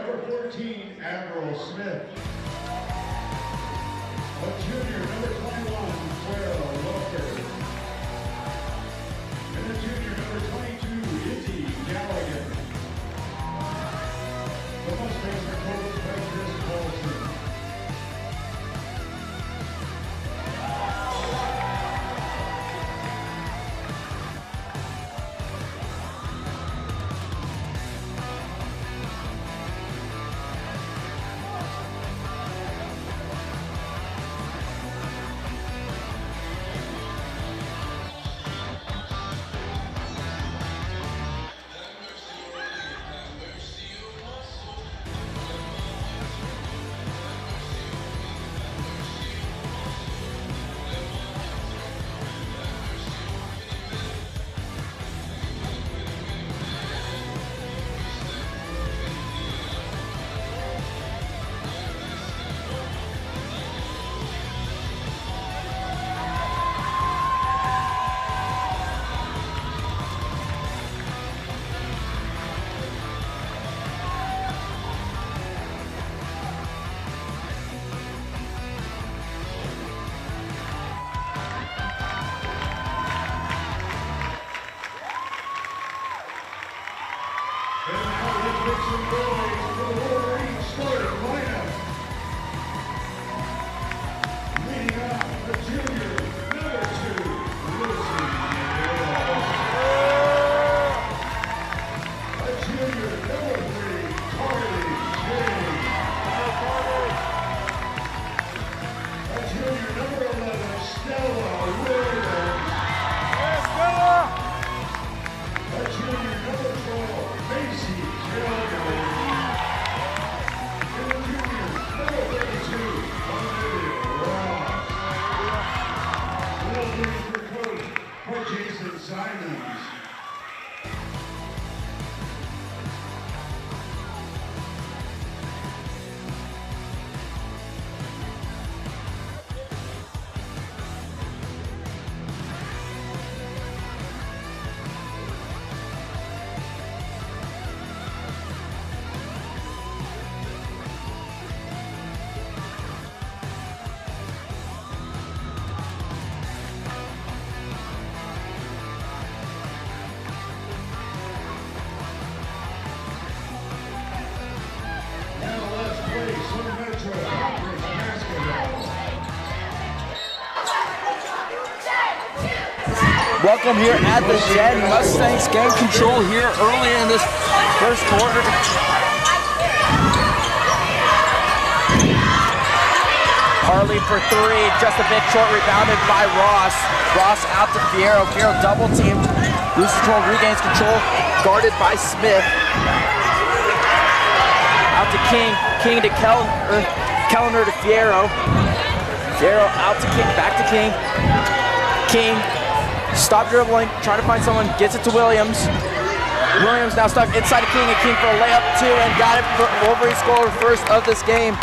number 14, Admiral Smith. A junior, number 21, Sarah Walker. And a junior, number 22, Izzy Gallagher. The Mustangs are coached by Chris Paulson. And now let's make some noise for the Wolverines starting lineup. Leading off, the junior, number 2, Lucy Mills. A junior, number 3, Carly James. A junior, number 11, Stella Williams. A junior, number 12, Macy Gallagher. And a junior, number 32, Olivia Ross. Wolverines were coached by Jason Simons. Welcome here at the Shed. Mustangs gain control here early in this first quarter. Harley for 3, just a bit short, rebounded by Ross. Ross out to Fierro. Fierro double teamed, loses control, regains control, guarded by Smith. Out to King, King to Kellner to Fierro. Fierro out to King, back to King. King, stop dribbling, trying to find someone, gets it to Williams. Williams now stuck inside of King, and King for a layup too, and got it for Wolverine score first of this game.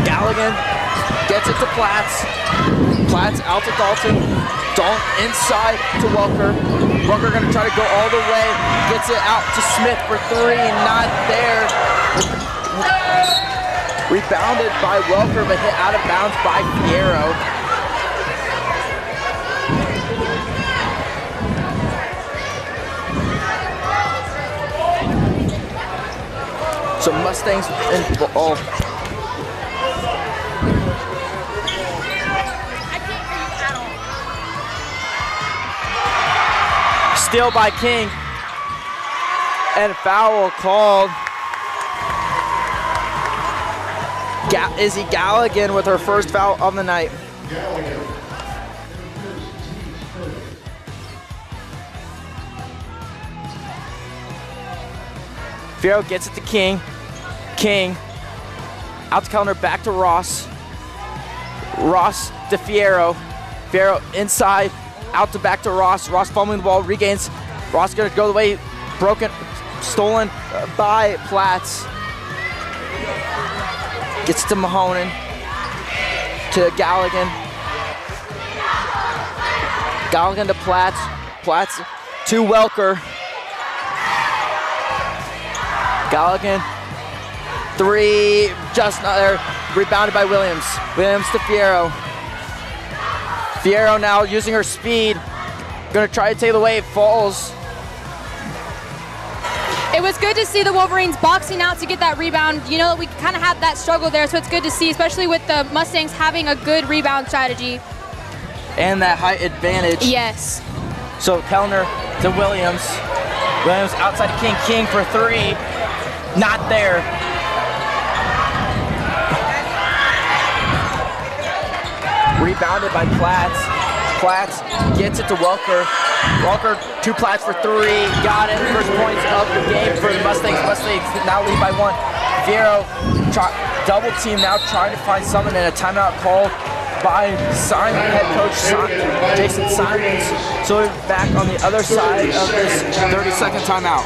Galligan gets it to Platts. Platts out to Dalton. Dalton inside to Welker. Welker gonna try to go all the way. Gets it out to Smith for 3, not there. Rebounded by Welker, but hit out of bounds by Fierro. So Mustangs in ball. Steal by King. And foul called. Izzy Galligan with her first foul of the night. Fierro gets it to King. King out to Kellner, back to Ross. Ross to Fierro. Fierro inside, out to back to Ross. Ross fumbling the ball, regains. Ross gonna go the way, broken, stolen by Platts. Gets to Mahonen, to Galligan. Galligan to Platts. Platts to Welker. Galligan, 3, just not there. Rebounded by Williams. Williams to Fierro. Fierro now using her speed. Gonna try to take it away, falls. It was good to see the Wolverines boxing out to get that rebound. You know, we kind of had that struggle there, so it's good to see, especially with the Mustangs having a good rebound strategy. And that height advantage. Yes. So Kellner to Williams. Williams outside to King. King for 3. Not there. Rebounded by Platts. Platts gets it to Welker. Welker, 2 Platts for 3. Got it. First points of the game for the Mustangs. Mustangs now lead by 1. Fierro, double team now, trying to find someone, and a timeout called by Simon, head coach Jason Simons. So we're back on the other side of this 30-second timeout.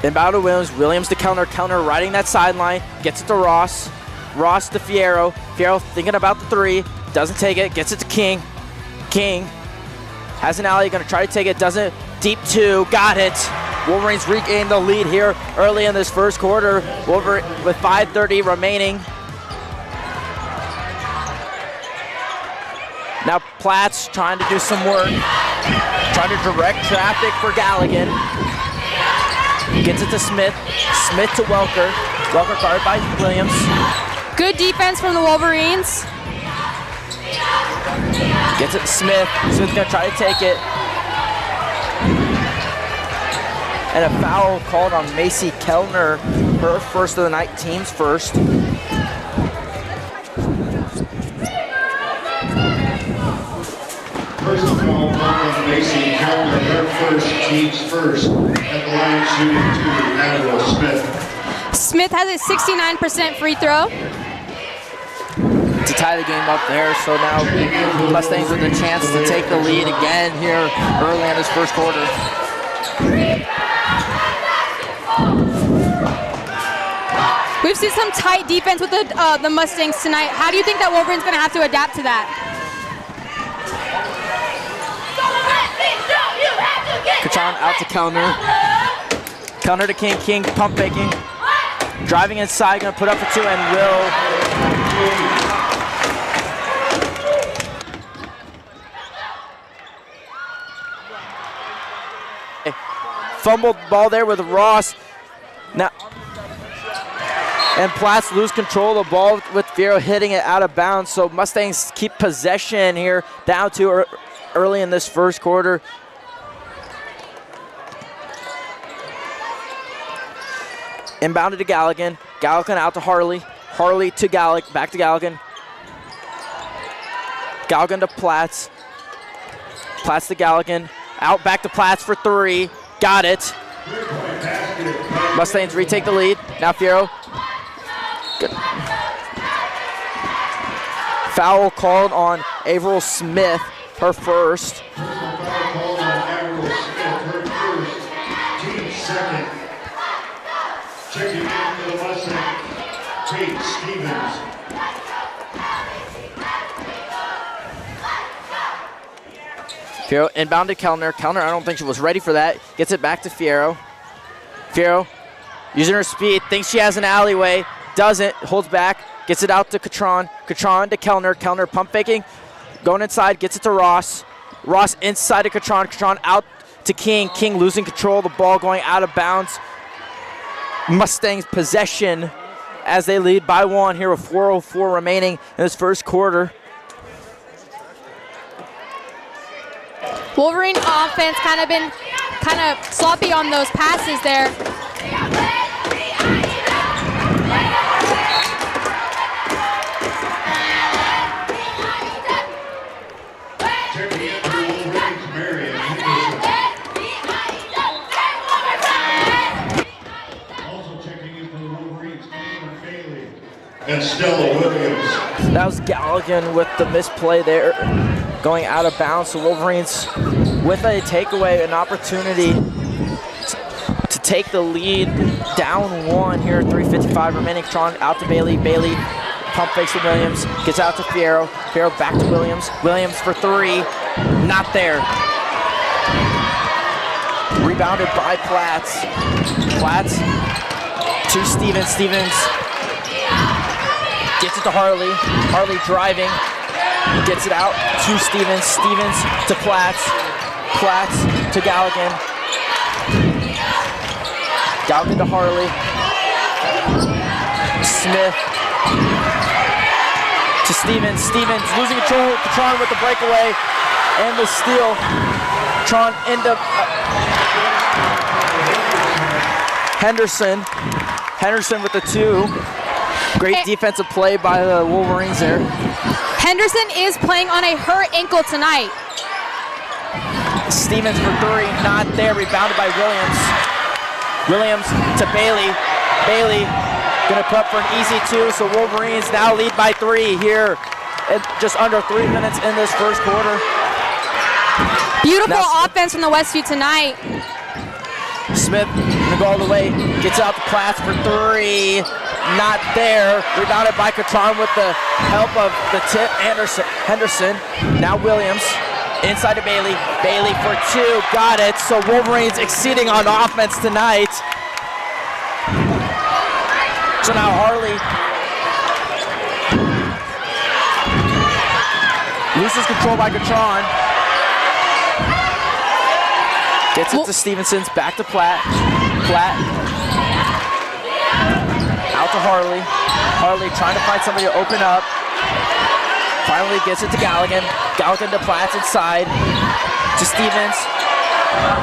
Inbound to Williams. Williams to Kellner. Kellner riding that sideline. Gets it to Ross. Ross to Fierro. Fierro thinking about the 3. Doesn't take it. Gets it to King. King has an alley. Going to try to take it. Doesn't. Deep 2. Got it. Wolverines regain the lead here early in this first quarter. Wolverine with 5:30 remaining. Now Platts trying to do some work. Trying to direct traffic for Galligan. Gets it to Smith. Smith to Welker. Welker guarded by Williams. Good defense from the Wolverines. Gets it to Smith. Smith's gonna try to take it. And a foul called on Macy Kellner. Her first of the night, team's first. Personal foul called on Macy Kellner, her first, team's first. At the line shooting 2, Annabelle Smith. Smith has a 69% free throw. To tie the game up there, so now Mustangs with a chance to take the lead again here early in this first quarter. We've seen some tight defense with the Mustangs tonight. How do you think that Wolverine's going to have to adapt to that? Kachon out to Kellner. Kellner to King. King pump faking. Driving inside, going to put up for 2 and will. Fumbled ball there with Ross. Now, and Platts lose control of the ball with Fierro hitting it out of bounds. So Mustangs keep possession here, down to early in this first quarter. Inbounded to Galligan. Galligan out to Harley. Harley to back to Galligan. Galligan to Platts. Platts to Galligan. Out back to Platts for 3. Got it. Mustangs retake the lead. Now Fierro. Good. Foul called on Averill Smith, her first. Personal foul called on Annabelle Smith, her first, team's second. Checking in for the Mustangs, Tate Stevens. Fierro inbound to Kellner. Kellner, I don't think she was ready for that. Gets it back to Fierro. Fierro, using her speed, thinks she has an alleyway. Doesn't, holds back, gets it out to Catron. Catron to Kellner. Kellner pump faking, going inside, gets it to Ross. Ross inside to Catron. Catron out to King. King losing control of the ball, going out of bounds. Mustangs possession as they lead by 1 here with 4:04 remaining in this first quarter. Wolverine offense kind of been kind of sloppy on those passes there. And Stella Williams. That was Galligan with the misplay there, going out of bounds. So Wolverines with a takeaway, an opportunity to take the lead, down one here, 3:55 remaining. Tron out to Bailey. Bailey pump fakes to Williams, gets out to Fierro. Fierro back to Williams. Williams for three, not there. Rebounded by Platts. Platts to Stevens. Stevens gets it to Harley. Harley driving. Gets it out to Stevens. Stevens to Platts. Platts to Galligan. Galligan to Harley. Smith to Stevens. Stevens losing control. Tron with the breakaway and the steal. Tron end up. Henderson with the two. Great defensive play by the Wolverines there. Henderson is playing on a hurt ankle tonight. Stevens for three, not there. Rebounded by Williams. Williams to Bailey. Bailey gonna put up for an easy two, so Wolverines now lead by three here at just under 3 minutes in this first quarter. Beautiful offense from the Westview tonight. Smith gonna go all the way, gets out the Platts for three, not there. Rebounded by Catron with the help of the tip, Henderson. Now Williams, inside to Bailey. Bailey for two, got it. So Wolverines exceeding on offense tonight. So now Harley loses control by Catron. Gets it to Stevenson's, back to Platt. Platt out to Harley. Harley trying to find somebody to open up. Finally gets it to Galligan. Galligan to Platt's inside. To Stevens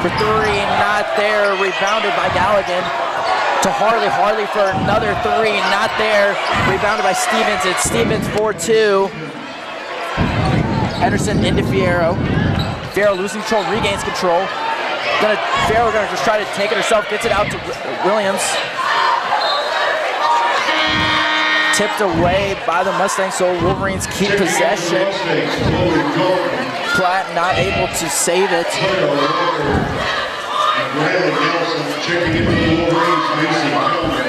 for three, not there. Rebounded by Galligan. To Harley. Harley for another three, not there. Rebounded by Stevens. It's Stevens for two. Henderson into Fierro. Fierro losing control, regains control. Fierro gonna just try to take it herself, gets it out to Williams. Tipped away by the Mustangs, so Wolverines keep possession. Platt not able to save it. Riley Nelson checking in for the Wolverines, Macy Kellner.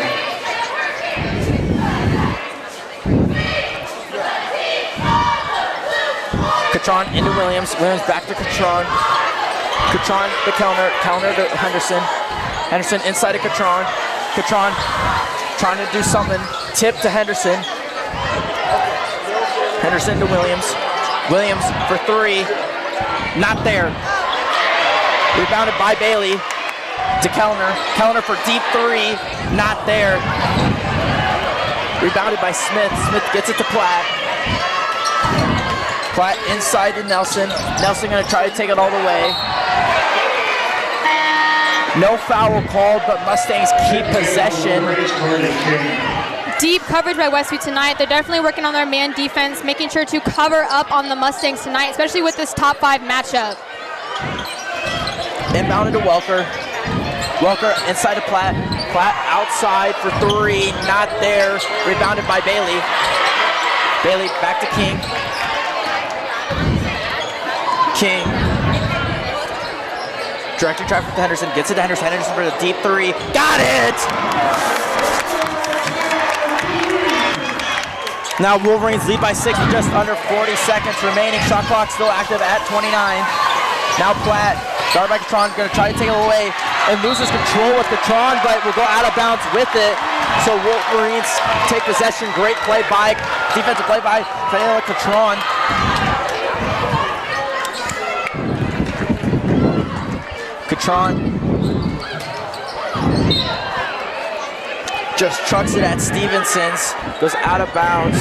Catron into Williams. Williams back to Catron. Catron to Kellner. Kellner to Henderson. Henderson inside of Catron. Catron trying to do something. Tip to Henderson. Henderson to Williams. Williams for three. Not there. Rebounded by Bailey to Kellner. Kellner for deep three. Not there. Rebounded by Smith. Smith gets it to Platt. Platt inside to Nelson. Nelson gonna try to take it all the way. No foul called, but Mustangs keep possession. Deep coverage by Westview tonight. They're definitely working on their man defense, making sure to cover up on the Mustangs tonight, especially with this top five matchup. Inbounded to Welker. Welker inside to Platt. Platt outside for three, not there. Rebounded by Bailey. Bailey back to King. King. Directing traffic to Henderson. Gets it to Henderson. Henderson for the deep three. Got it! Now Wolverines lead by 6 with just under 40 seconds remaining. Shot clock still active at 29. Now Platt, guarded by Catron, going to try to take it away and loses control with Catron, but will go out of bounds with it. So Wolverines take possession. Great play by, defensive play by Catron. Catron just trucks it at Stevenson's, goes out of bounds.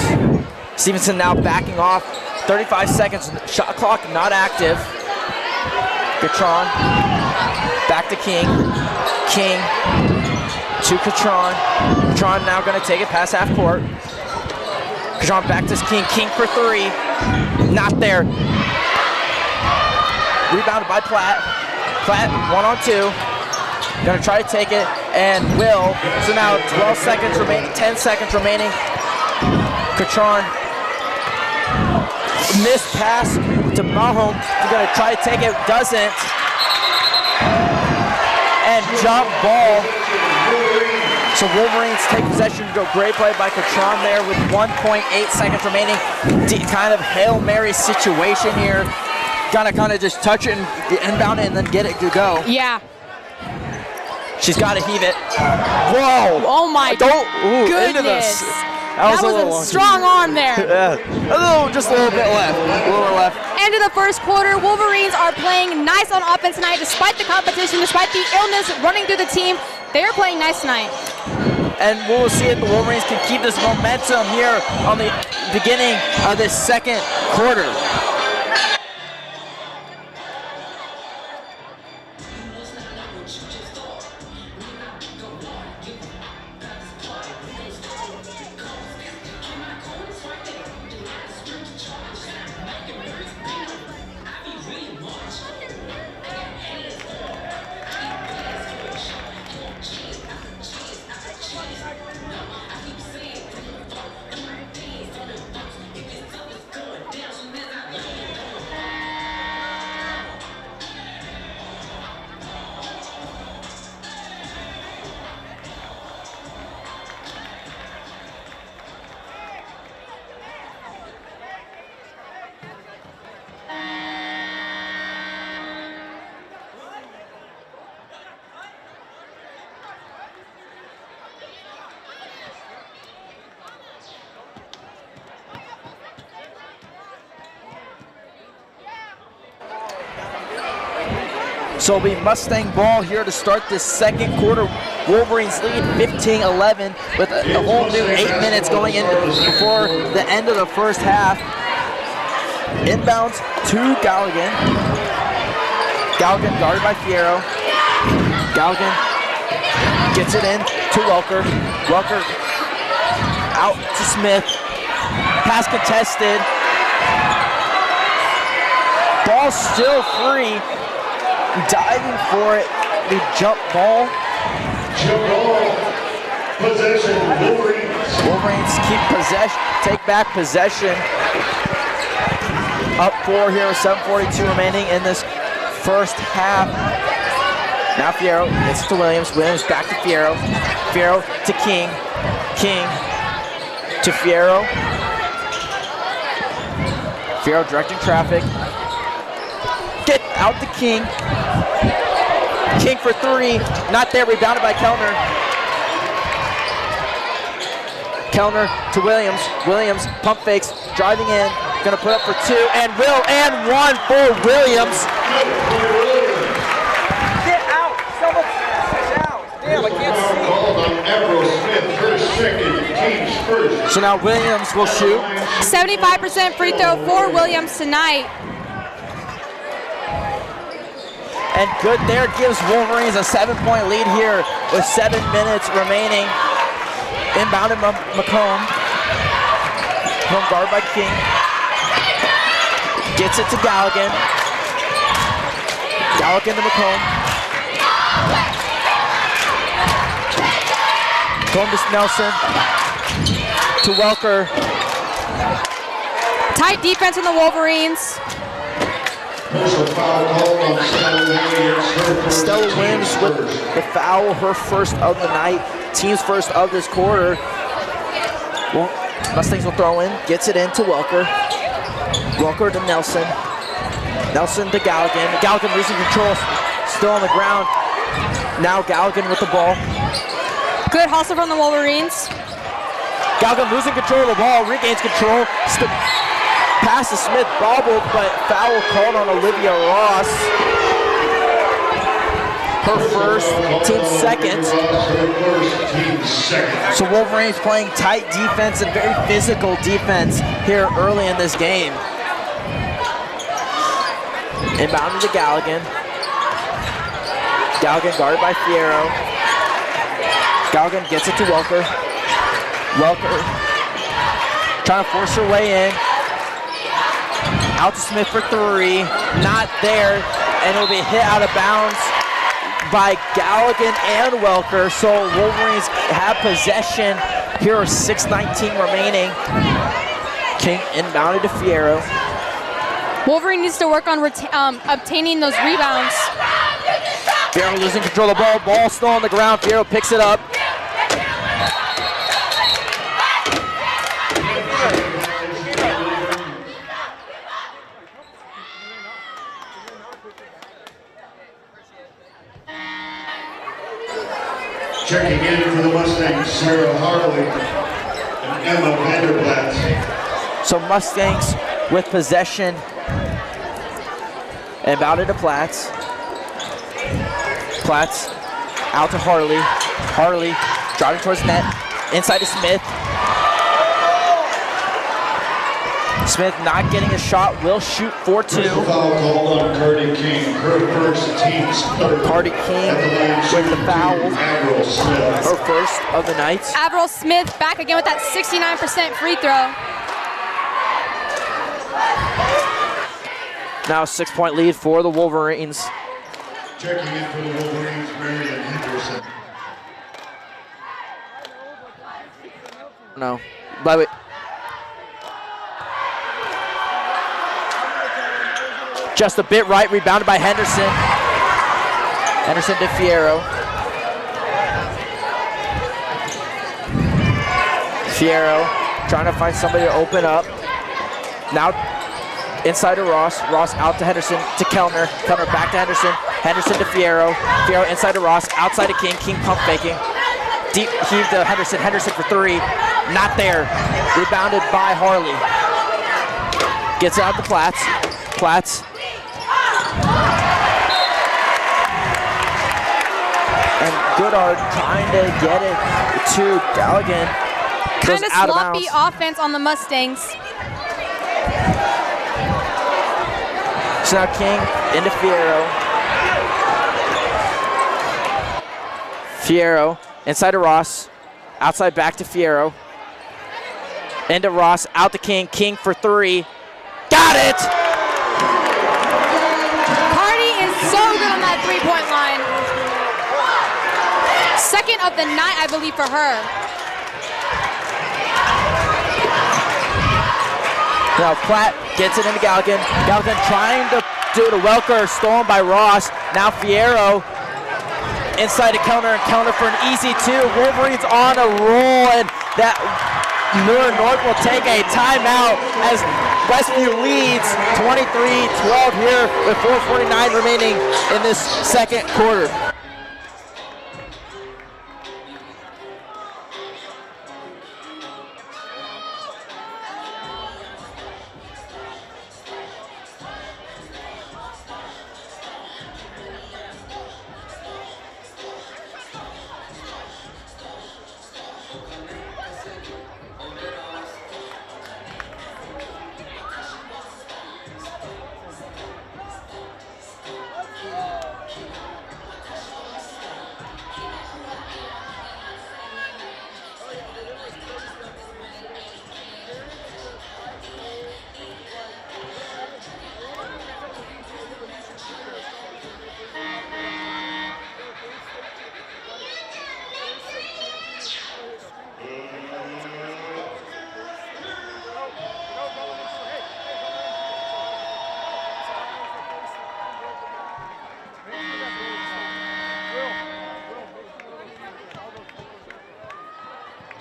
Stevenson now backing off. 35 seconds, shot clock not active. Catron back to King. King to Catron. Catron now going to take it past half court. Catron back to King. King for three. Not there. Rebounded by Platt. Platt 1-on-2. Gonna try to take it and will. So now 12 seconds remaining, 10 seconds remaining. Catron. Missed pass to Mahone. He's gonna try to take it, doesn't. And jump ball. So Wolverines take possession. Great play by Catron there with 1.8 seconds remaining. Kind of Hail Mary situation here. Gotta kind of just touch it and inbound it and then get it to go. Yeah. She's got to heave it. Whoa! Oh my goodness! That was a strong arm there. Yeah. Just a little bit left. Lower left. End of the first quarter. Wolverines are playing nice on offense tonight, despite the competition, despite the illness running through the team. They are playing nice tonight. And we'll see if the Wolverines can keep this momentum here on the beginning of this second quarter. So it'll be Mustang ball here to start this second quarter. Wolverines lead 15-11 with a whole new 8 minutes going in before the end of the first half. Inbounds to Galligan. Galligan guarded by Fierro. Galligan gets it in to Welker. Welker out to Smith. Pass contested. Ball still free. Diving for it, the jump ball. Jump ball. Possession, Wolverines. Wolverines keep possession, take back possession. Up 4 here with 7:42 remaining in this first half. Now Fierro gets to Williams. Williams back to Fierro. Fierro to King. King to Fierro. Fierro directing traffic. Get out to King. King for three. Not there. Rebounded by Kellner. Kellner to Williams. Williams pump fakes. Driving in. Gonna put up for two. And will and one for Williams. Get out. Someone get out. Damn, I can't see. Called on April Smith, her second, team's first. So now Williams will shoot. 75% free throw for Williams tonight. And good there, gives Wolverines a 7-point lead here with 7 minutes remaining. Inbounded McComb. Home guard by King. Gets it to Galligan. Galligan to McComb. Columbus Nelson to Welker. Tight defense on the Wolverines. Stella Williams with the foul, her first of the night, team's first of this quarter. Well, Mustangs will throw in, gets it in to Welker. Welker to Nelson. Nelson to Galligan. Galligan losing control, still on the ground. Now Galligan with the ball. Good hustle from the Wolverines. Galligan losing control of the ball, regains control. Pass to Smith, bobbled, but foul called on Olivia Ross. Her first, team second. So Wolverines playing tight defense and very physical defense here early in this game. Inbounded to Galligan. Galligan guarded by Fierro. Galligan gets it to Welker. Welker trying to force her way in. Out to Smith for three. Not there. And it'll be hit out of bounds by Galligan and Welker. So Wolverines have possession. Here are 6:19 remaining. King inbounded to Fierro. Wolverine needs to work on obtaining those rebounds. Fierro losing control of the ball. Ball still on the ground. Fierro picks it up. Checking in for the Mustangs, Sarah Harley and Emma Vanderblatt. So Mustangs with possession. Inbounded to Platts. Platts out to Harley. Harley driving towards net. Inside to Smith. Smith not getting a shot, will shoot for two. Foul called on Cardi King, her first, team's third. Cardi King with the foul. Avril Smith. Her first of the night. Avril Smith back again with that 69% free throw. Now a 6-point lead for the Wolverines. Checking in for the Wolverines, Marion Henderson. No, by the way. Just a bit right, rebounded by Henderson. Henderson to Fierro. Fierro trying to find somebody to open up. Now inside to Ross. Ross out to Henderson to Kellner. Kellner back to Henderson. Henderson to Fierro. Fierro inside to Ross. Outside to King. King pump faking. Deep heave to Henderson. Henderson for three. Not there. Rebounded by Harley. Gets it out to Platts. Platts. And Goodard trying to get it to Galligan. Kind of out of sloppy bounds. offense on the Mustangs. So now King into Fierro. Fierro inside to Ross. Outside back to Fierro. Into Ross, out to King. King for three. Got it! Cardi is so good on that three-point line. Second of the night, I believe, for her. Now Platt gets it into Galligan. Galligan trying to do it to Welker, stolen by Ross. Now Fierro inside to Kellner, and Kellner for an easy two. Wolverines on a roll, and that Millard North will take a timeout as Westview leads 23-12 here with 4:49 remaining in this second quarter.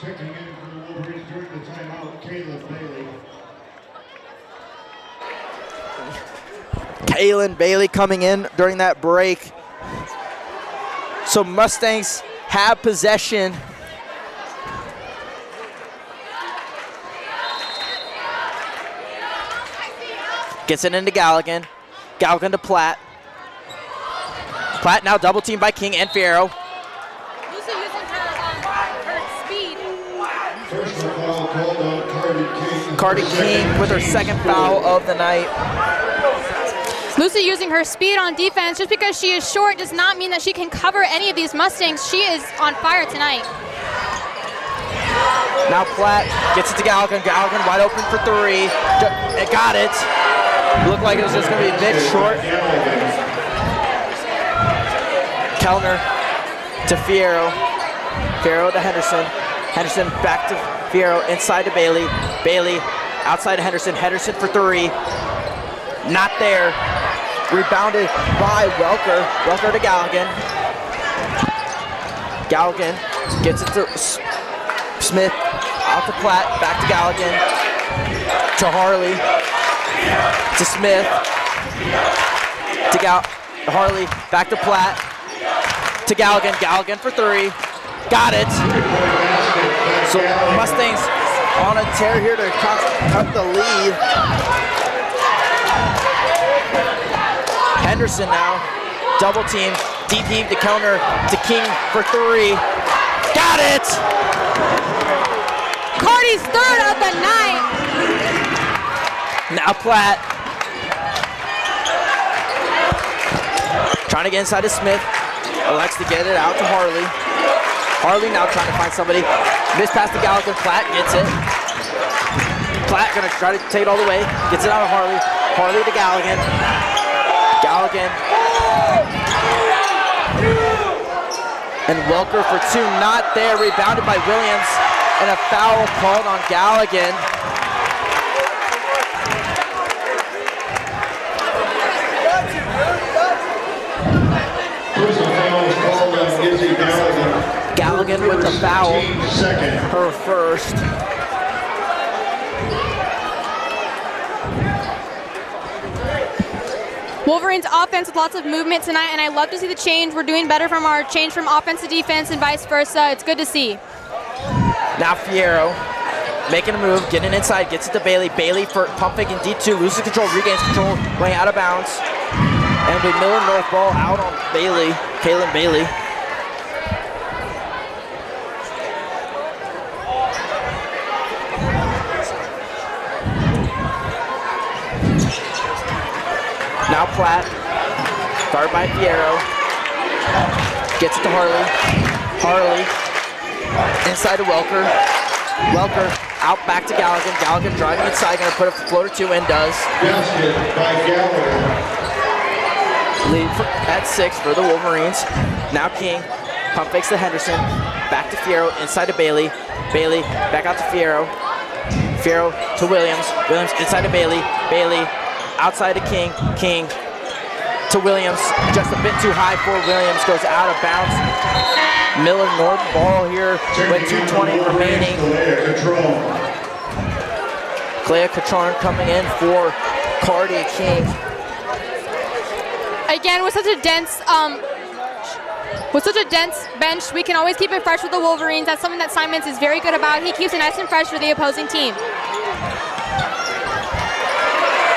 Checking in for the Wolverines during the timeout, Kaylin Bailey. Kaylin Bailey coming in during that break. So Mustangs have possession. Gets it into Galligan. Galligan to Platt. Platt now double teamed by King and Fierro. Lucy using her speed. Personal foul called on Cardi King. Cardi King with her second foul of the night. Lucy using her speed on defense. Just because she is short does not mean that she can cover any of these Mustangs. She is on fire tonight. Now Platt gets it to Galligan. Galligan wide open for three. It got it. Looked like it was just going to be a bit short. Kellner to Fierro. Fierro to Henderson. Henderson back to Fierro, inside to Bailey. Bailey outside to Henderson. Henderson for three. Not there. Rebounded by Welker. Welker to Galligan. Galligan gets it to Smith. Out to Platt. Back to Galligan. To Harley. To Smith. To Harley. Back to Platt. To Galligan. Galligan for three. Got it. So Mustangs on a tear here to cut the lead. Henderson now, double team, deep heave to counter to King for three. Got it! Cardi's third of the night. Now Platt. Trying to get inside to Smith. Elects to get it out to Harley. Harley now trying to find somebody. Miss pass to Galligan. Platt gets it. Platt gonna try to take it all the way. Gets it out of Harley. Harley to Galligan. Galligan. And Welker for two, not there. Rebounded by Williams. And a foul called on Galligan. Galligan with the foul, her first. Wolverines offense with lots of movement tonight, and I love to see the change. We're doing better from our change from offense to defense and vice versa. It's good to see. Now Fierro making a move, getting inside, gets it to Bailey. Bailey for pump fake in D2, loses control, regains control, going out of bounds. And with Millard North ball out on Bailey, Kaylin Bailey. Now Platt, guarded by Fierro, gets it to Harley. Harley, inside to Welker. Welker, out back to Galligan. Galligan driving inside, gonna put a floater two and does. Lead at 6 for the Wolverines. Now King, pump fakes to Henderson, back to Fierro, inside to Bailey. Bailey, back out to Fierro. Fierro to Williams. Williams inside to Bailey. Bailey, outside to King. King to Williams. Just a bit too high for Williams. Goes out of bounds. Millard North ball here with 2:20 remaining. Clea Catron coming in for Cardi King. Again, with such a dense bench, we can always keep it fresh with the Wolverines. That's something that Simons is very good about. He keeps it nice and fresh for the opposing team.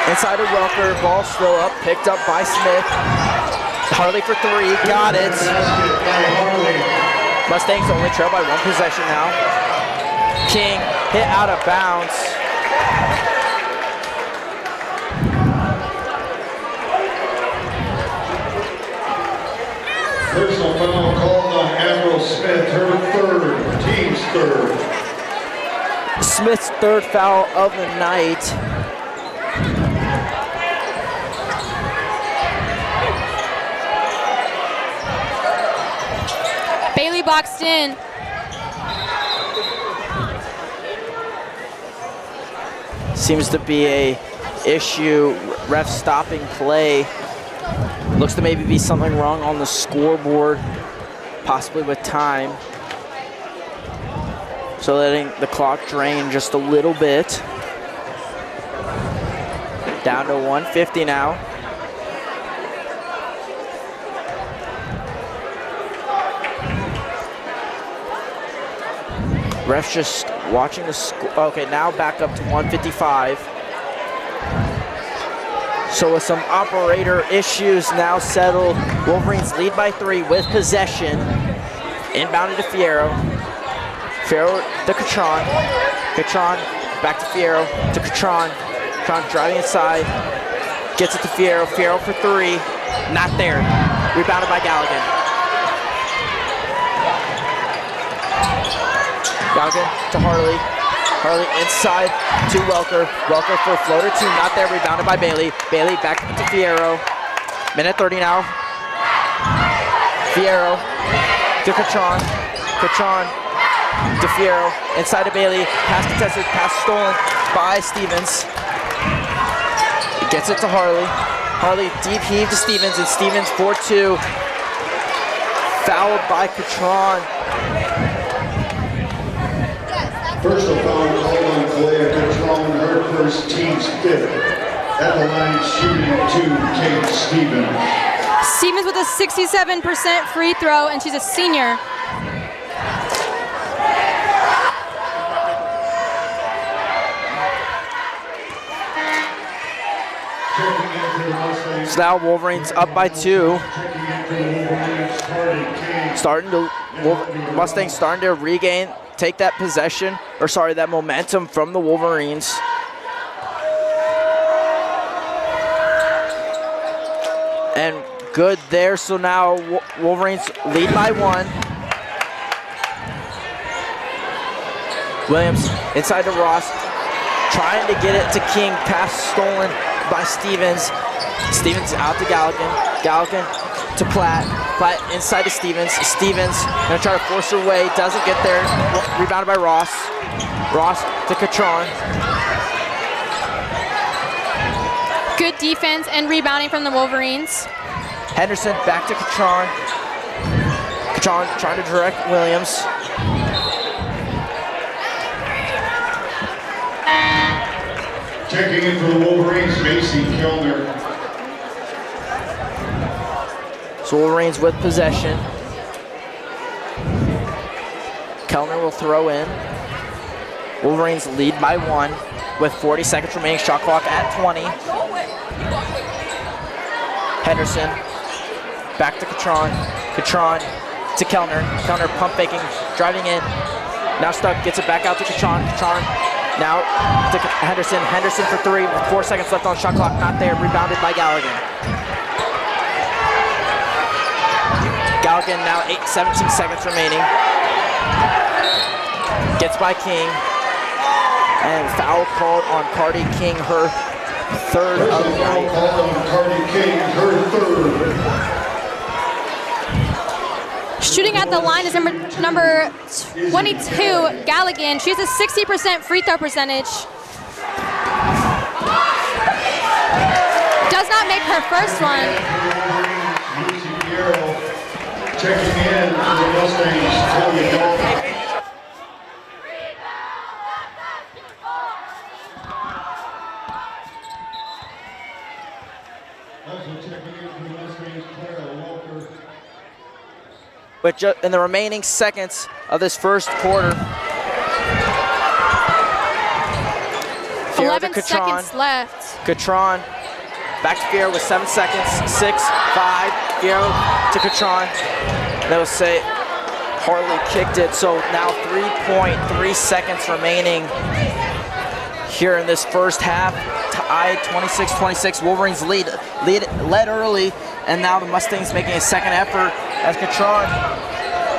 Inside of Welker, ball still up, picked up by Smith. Harley for three, got it. Mustangs only trail by one possession now. King hit out of bounds. Personal foul called on Admiral Smith, her third, team's third. Smith's third foul of the night. Bailey boxed in. Seems to be a issue, ref stopping play. Looks to maybe be something wrong on the scoreboard, possibly with time. So letting the clock drain just a little bit. Down to 150 now. Ref's just watching the score. Okay, now back up to 155. So with some operator issues now settled, Wolverines lead by 3 with possession. Inbounded to Fierro. Fierro to Catron. Catron back to Fierro to Catron. Catron driving inside. Gets it to Fierro. Fierro for three. Not there. Rebounded by Galligan. Galligan to Harley. Harley inside to Welker. Welker for floater two. Not there. Rebounded by Bailey. Bailey back to Fierro. Minute 30 now. Fierro to Catron. Catron to Fierro. Inside to Bailey. Pass contested. Pass stolen by Stevens. He gets it to Harley. Harley deep heave to Stevens, and Stevens 4-2. Fouled by Catron. Personal foul called on Kalea Catron, her first, team's fifth. At the line shooting to Kate Stevens. Stevens with a 67% free throw, and she's a senior. So now Wolverines up by 2. Mustangs starting to regain, take that possession, or sorry, that momentum from the Wolverines. And good there, so now Wolverines lead by 1. Williams inside to Ross, trying to get it to King, pass stolen by Stevens. Stevens out to Galligan. Galligan to Platt. Platt inside to Stevens. Stevens gonna try to force her way, doesn't get there. Rebounded by Ross. Ross to Catron. Good defense and rebounding from the Wolverines. Henderson back to Catron. Catron trying to direct Williams. Checking in for the Wolverines, Macy Kellner. So Wolverines with possession. Kellner will throw in. Wolverines lead by 1 with 40 seconds remaining. Shot clock at 20. Henderson back to Catron. Catron to Kellner. Kellner pump faking, driving in. Now stuck, gets it back out to Catron. Catron now to Henderson. Henderson for 3 with 4 seconds left on shot clock. Not there. Rebounded by Galligan. Galligan now 17 seconds remaining. Gets by King. And foul called on Cardi King, her third of the night. Foul called on Cardi King, her third. Shooting at the line is number 22, Galligan. She has a 60% free throw percentage. Does not make her first one. Checking in for the Mustangs, Tony Dalton. Also checking in for the Mustangs, Clara Walker. But in the remaining seconds of this first quarter, 11 seconds left. Catron back to Fierro with 7 seconds. 6, 5. Fierro to Catron. They'll say Harley kicked it. So now 3.3 seconds remaining here in this first half. Tied 26-26. Wolverines led early, and now the Mustangs making a second effort as Catron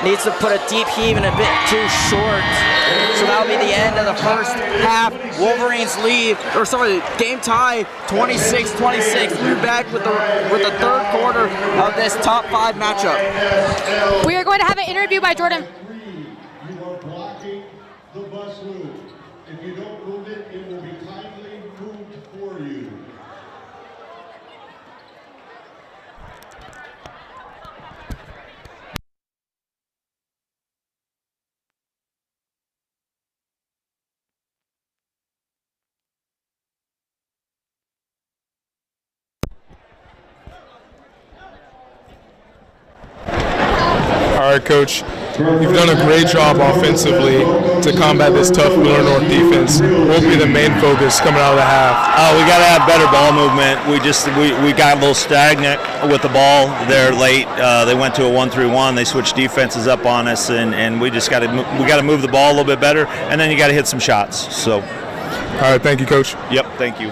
needs to put a deep heave and a bit too short. So that'll be the end of the first half. Wolverines lead, or sorry, game tie 26-26. We're back with the third quarter of this top 5 matchup. We are going to have an interview by Jordan. You are blocking the bus move. If you don't move it, it will be kindly moved for you. All right, Coach. You've done a great job offensively to combat this tough Millard North defense. What will be the main focus coming out of the half? We got to have better ball movement. We got a little stagnant with the ball there late. They went to a 1-3-1. They switched defenses up on us, and we just got to move the ball a little bit better. And then you got to hit some shots. So, all right, thank you, Coach. Yep, thank you.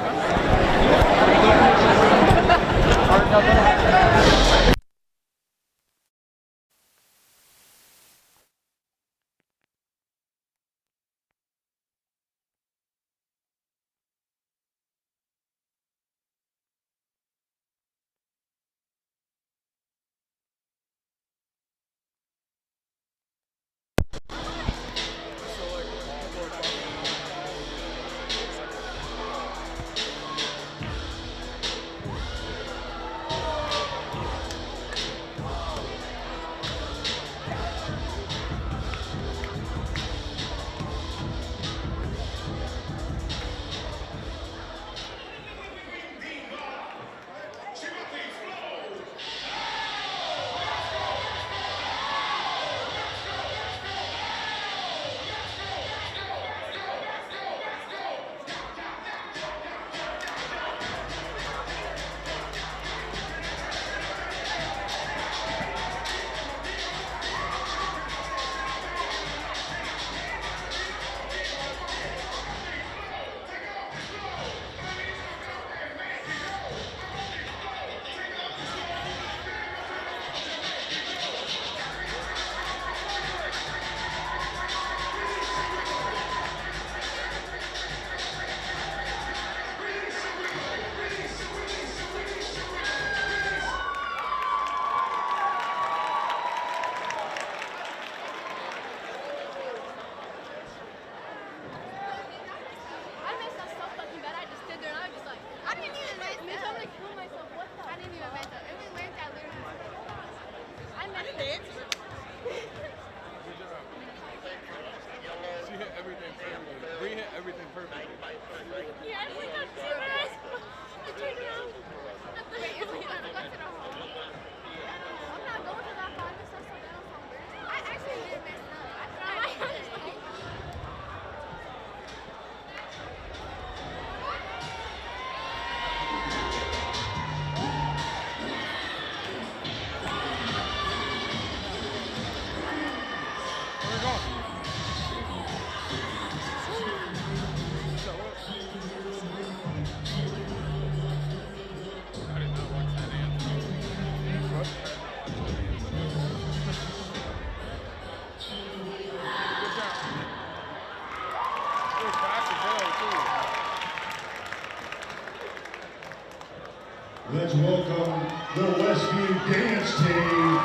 Let's welcome the Westview dance team.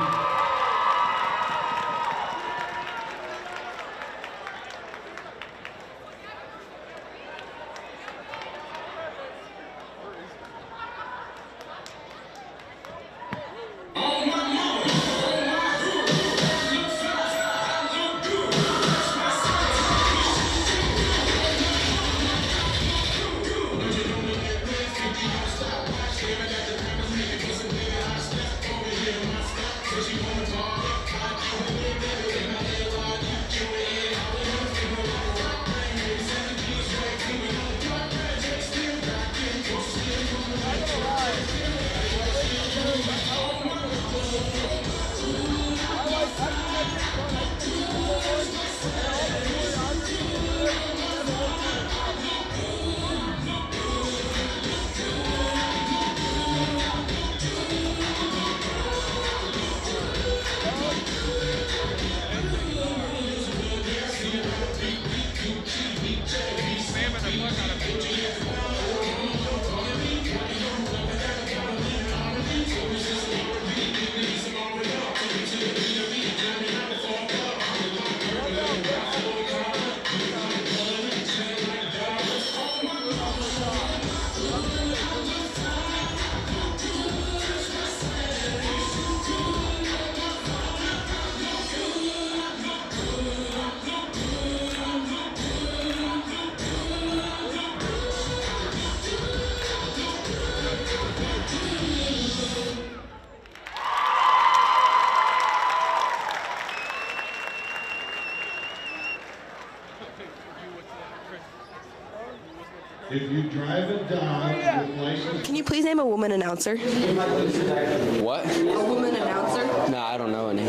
If you drive a dog with license... Can you please name a woman announcer? What? A woman announcer? No, I don't know any.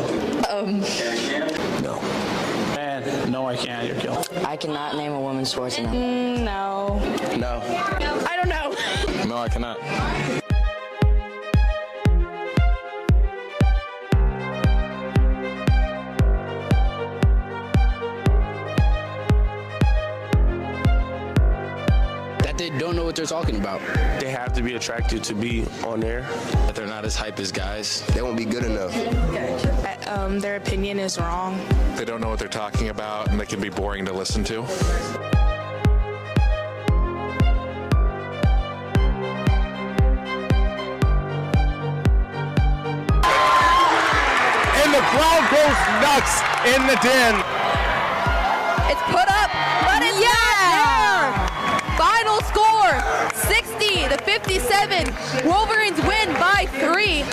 No. Man, no, I can't. You're killed. I cannot name a woman sports announcer. No. No. I don't know. No, I cannot. what they're talking about. They have to be attracted to be on there. That they're not as hype as guys. They won't be good enough. Their opinion is wrong. They don't know what they're talking about, and they can be boring to listen to. And the crowd goes nuts in the den. It's put up, but it's not there. Final score, 60-57. Wolverines win by 3.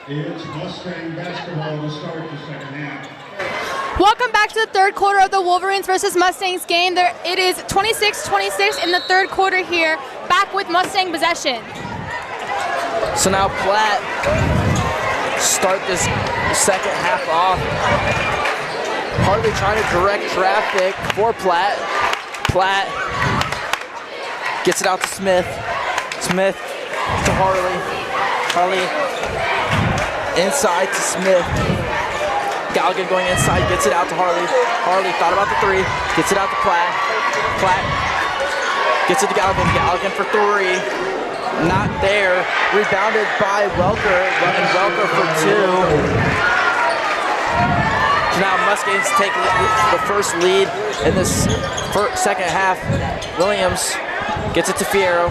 It's Mustang basketball to start the second half. Welcome back to the third quarter of the Wolverines versus Mustangs game. It is 26-26 in the third quarter here, back with Mustang possession. So now Platt start this second half off. Harley trying to direct traffic for Platt. Platt gets it out to Smith. Smith to Harley. Harley inside to Smith. Galligan going inside, gets it out to Harley. Harley thought about the three, gets it out to Platt. Platt gets it to Galligan. Galligan for three. Not there. Rebounded by Welker. Running Welker for two. So now Mustangs take the first lead in this second half. Williams gets it to Fierro.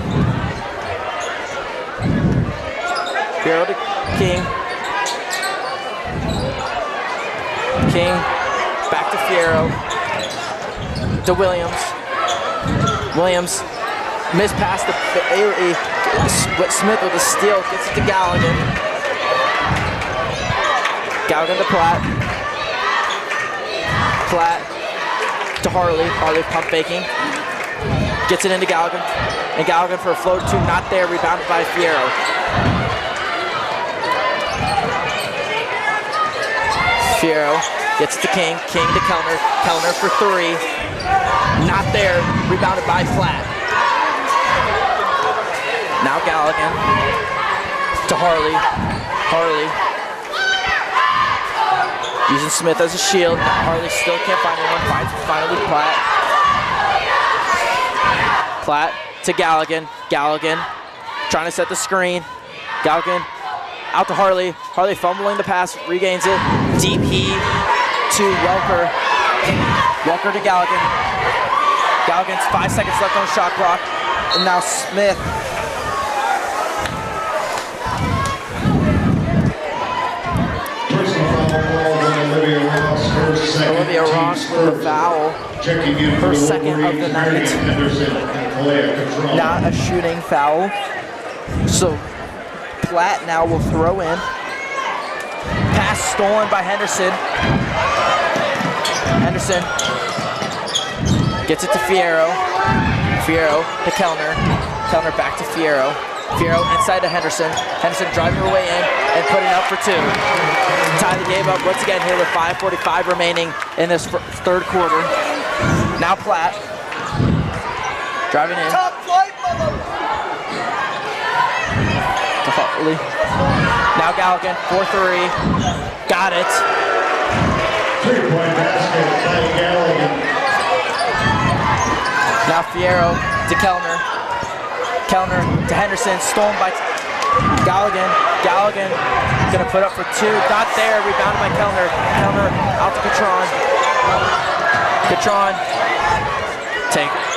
Fierro to King. King back to Fierro. To Williams. Williams missed pass to Bailey. Smith with a steal, gets it to Galligan. Galligan to Platt. Platt to Harley. Harley pump faking. Gets it into Galligan. And Galligan for a float two, not there, rebounded by Fierro. Fierro gets it to King. King to Kellner. Kellner for three. Not there, rebounded by Platt. Now Galligan to Harley. Harley using Smith as a shield. Harley still can't find anyone. Finds finally Platt. Platt to Galligan. Galligan trying to set the screen. Galligan out to Harley. Harley fumbling the pass, regains it. Deep heave to Welker. Welker to Galligan. Galligan's 5 seconds left on the shot clock. And now Smith. Olivia Ross with a foul. First second of the night. Not a shooting foul. So Platt now will throw in. Pass stolen by Henderson. Henderson gets it to Fierro. Fierro to Kellner. Kellner back to Fierro. Fierro inside to Henderson. Henderson driving her way in and putting up for two. Tie the game up once again here with 5:45 remaining in this third quarter. Now Platt driving in. To Hartley. Now Galligan, 4-3. Got it. 3-point basket by Galligan. Now Fierro to Kellner. Kellner to Henderson, stolen by Galligan. Galligan gonna put up for two. Not there, rebounded by Kellner. Kellner out to Catron. Catron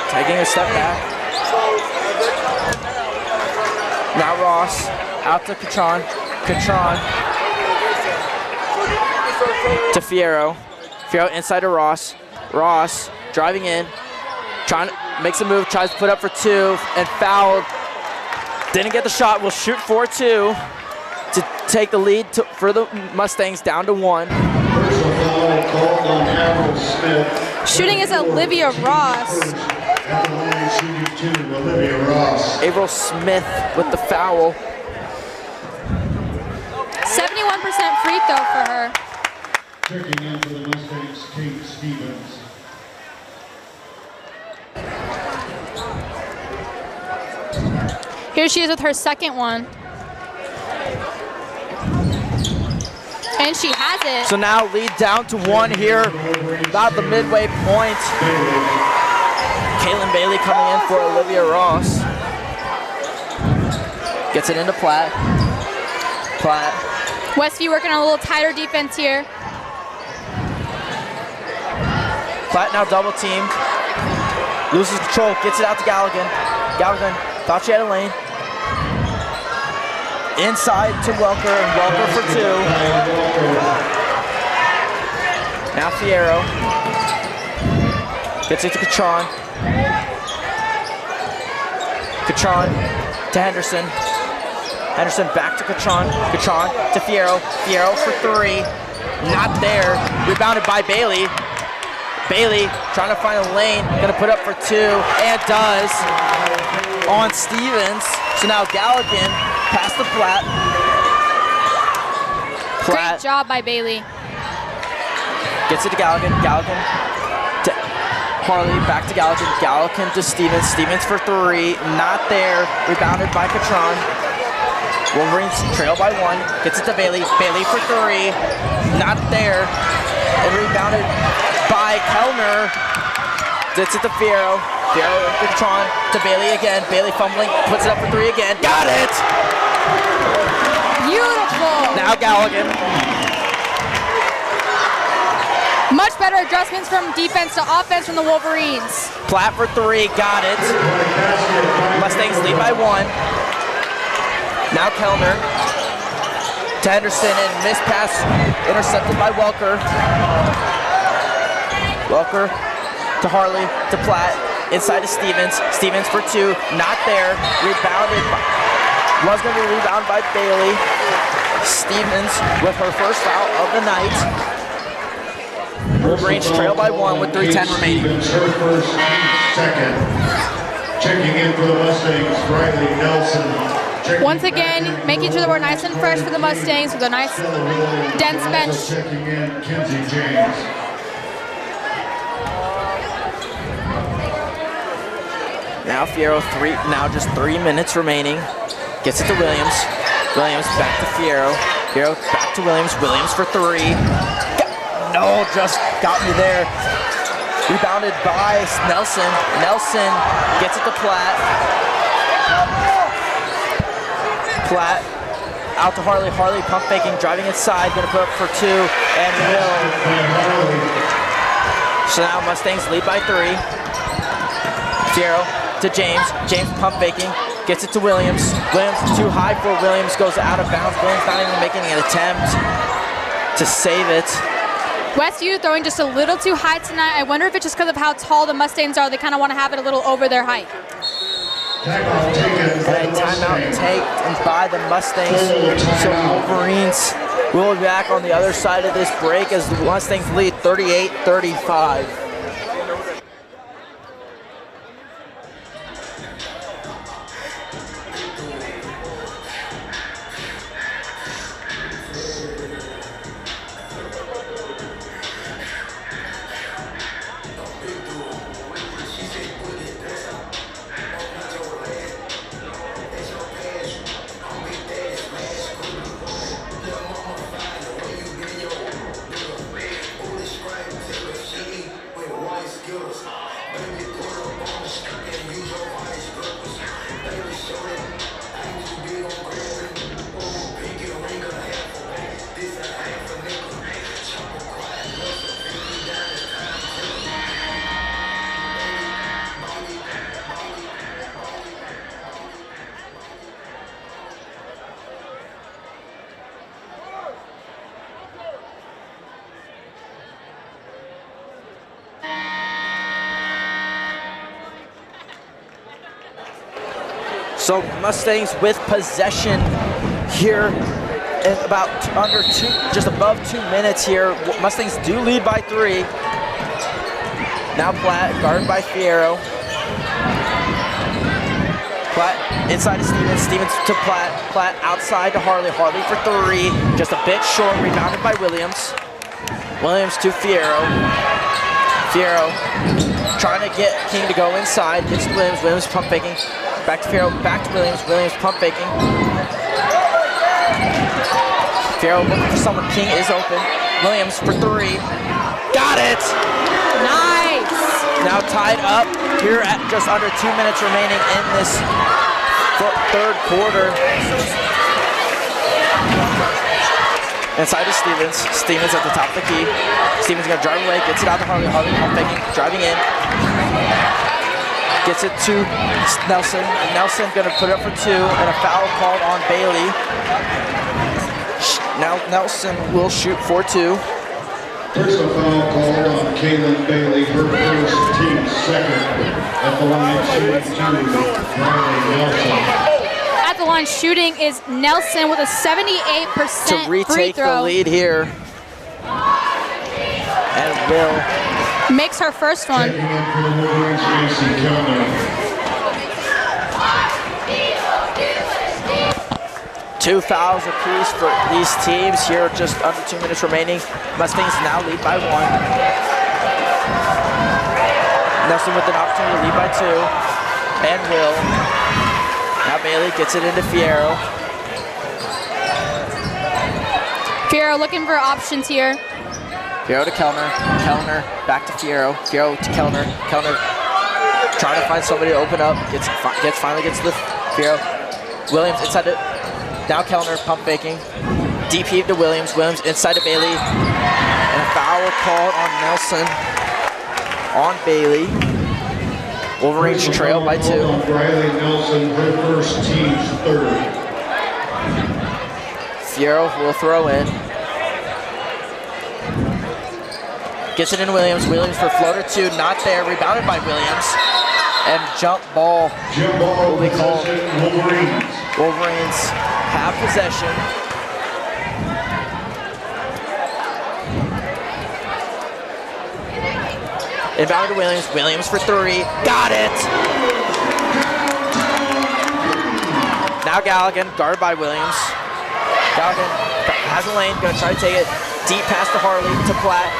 taking a step back. Now Ross out to Catron. Catron to Fierro. Fierro inside to Ross. Ross driving in. Trying to makes a move, tries to put up for two, and fouled. Didn't get the shot, will shoot 4-2 to take the lead for the Mustangs down to 1. Shooting is Olivia Ross. April Smith with the foul. 71% free throw for her. Checking in for the Mustangs, Kate Stevens. Here she is with her second one. And she has it. So now lead down to 1 here, about the midway point. Kaylin Bailey coming in for Olivia Ross. Gets it into Platt. Platt. Westview working on a little tighter defense here. Platt now double teamed. Loses control, gets it out to Galligan. Galligan thought she had a lane. Inside to Welker, and Welker for two. Now Fierro. Gets it to Catron. Catron to Henderson. Henderson back to Catron. Catron to Fierro. Fierro for three. Not there. Rebounded by Bailey. Bailey trying to find a lane. Gonna put up for two, and does. On Stevens. So now Galligan past the Platt. Great job by Bailey. Gets it to Galligan. Galligan to Harley. Back to Galligan. Galligan to Stevens. Stevens for three. Not there. Rebounded by Catron. Wolverines trail by one. Gets it to Bailey. Bailey for three. Not there. And rebounded by Kellner. Gets it to Fierro. Fierro to Catron to Bailey again. Bailey fumbling. Puts it up for three again. Got it! Beautiful. Now Galligan. Much better adjustments from defense to offense from the Wolverines. Platt for 3, got it. Mustangs lead by 1. Now Kellner to Henderson, and missed pass intercepted by Welker. Welker to Harley, to Platt, inside to Stevens. Stevens for 2, not there. Rebounded, was going to be rebounded by Bailey. Stevens with her first foul of the night. Wolverines trail by 1 with 3:10 remaining. Her first, second. Checking in for the Mustangs, Riley Nelson. Once again, making sure that we're nice and fresh for the Mustangs with a nice, dense bench. Checking in, Kenzie James. Now Fierro, now just 3 minutes remaining. Gets it to Williams. Williams back to Fierro. Fierro back to Williams. Williams for 3. No, just got me there. Rebounded by Nelson. Nelson gets it to Platt. Platt out to Harley. Harley pump faking, driving inside, gonna put up for 2, and will. So now Mustangs lead by 3. Fierro to James. James pump faking, gets it to Williams. Williams too high for Williams, goes out of bounds. Williams not even making an attempt to save it. Westview throwing just a little too high tonight. I wonder if it's just because of how tall the Mustangs are. They kind of want to have it a little over their height. And a timeout taken by the Mustangs. So Wolverines will be back on the other side of this break as the Mustangs lead 38-35. So Mustangs with possession here in about just above 2 minutes here. Mustangs do lead by 3. Now Platt, guarded by Fierro. Platt inside to Stevens. Stevens to Platt. Platt outside to Harley. Harley for 3. Just a bit short, rebounded by Williams. Williams to Fierro. Fierro trying to get King to go inside. Gets to Williams. Williams pump faking. Back to Fierro, back to Williams. Williams pump faking. Fierro looking for someone. King is open. Williams for 3. Got it! Nice! Now tied up here at just under 2 minutes remaining in this third quarter. Inside to Stevens. Stevens at the top of the key. Stevens gonna drive away, gets it out to Harley. Harley pump faking, driving in. Gets it to Nelson. Nelson gonna put it up for 2, and a foul called on Bailey. Now Nelson will shoot for 2. Personal foul called on Kaylin Bailey, her first, team second. At the line shooting 2, Riley Nelson. At the line shooting is Nelson with a 78% to retake the lead here. And will. Makes her first one. Checking in for the Wolverines, Macy Kellner. 2 fouls apiece for these teams here, just under 2 minutes remaining. Mustangs now lead by 1. Nelson with an opportunity to lead by 2. And will. Now Bailey gets it into Fierro. Fierro looking for options here. Fierro to Kellner. Kellner back to Fierro. Fierro to Kellner. Kellner trying to find somebody to open up. Finally gets to the Fierro. Williams inside it. Now Kellner pump faking. Deep heave to Williams. Williams inside to Bailey. And a Foul called on Nelson, on Bailey. Wolverines trail by 2. Riley Nelson, her first, team's third. Fierro will throw in. Gets it in Williams. Williams for floater 2, not there. Rebounded by Williams. And jump ball will be called. Wolverines have possession. Inbound to Williams. Williams for 3. Got it! Now Galligan, guarded by Williams. Galligan has a lane, gonna try to take it. Deep pass to Harley, to Platt.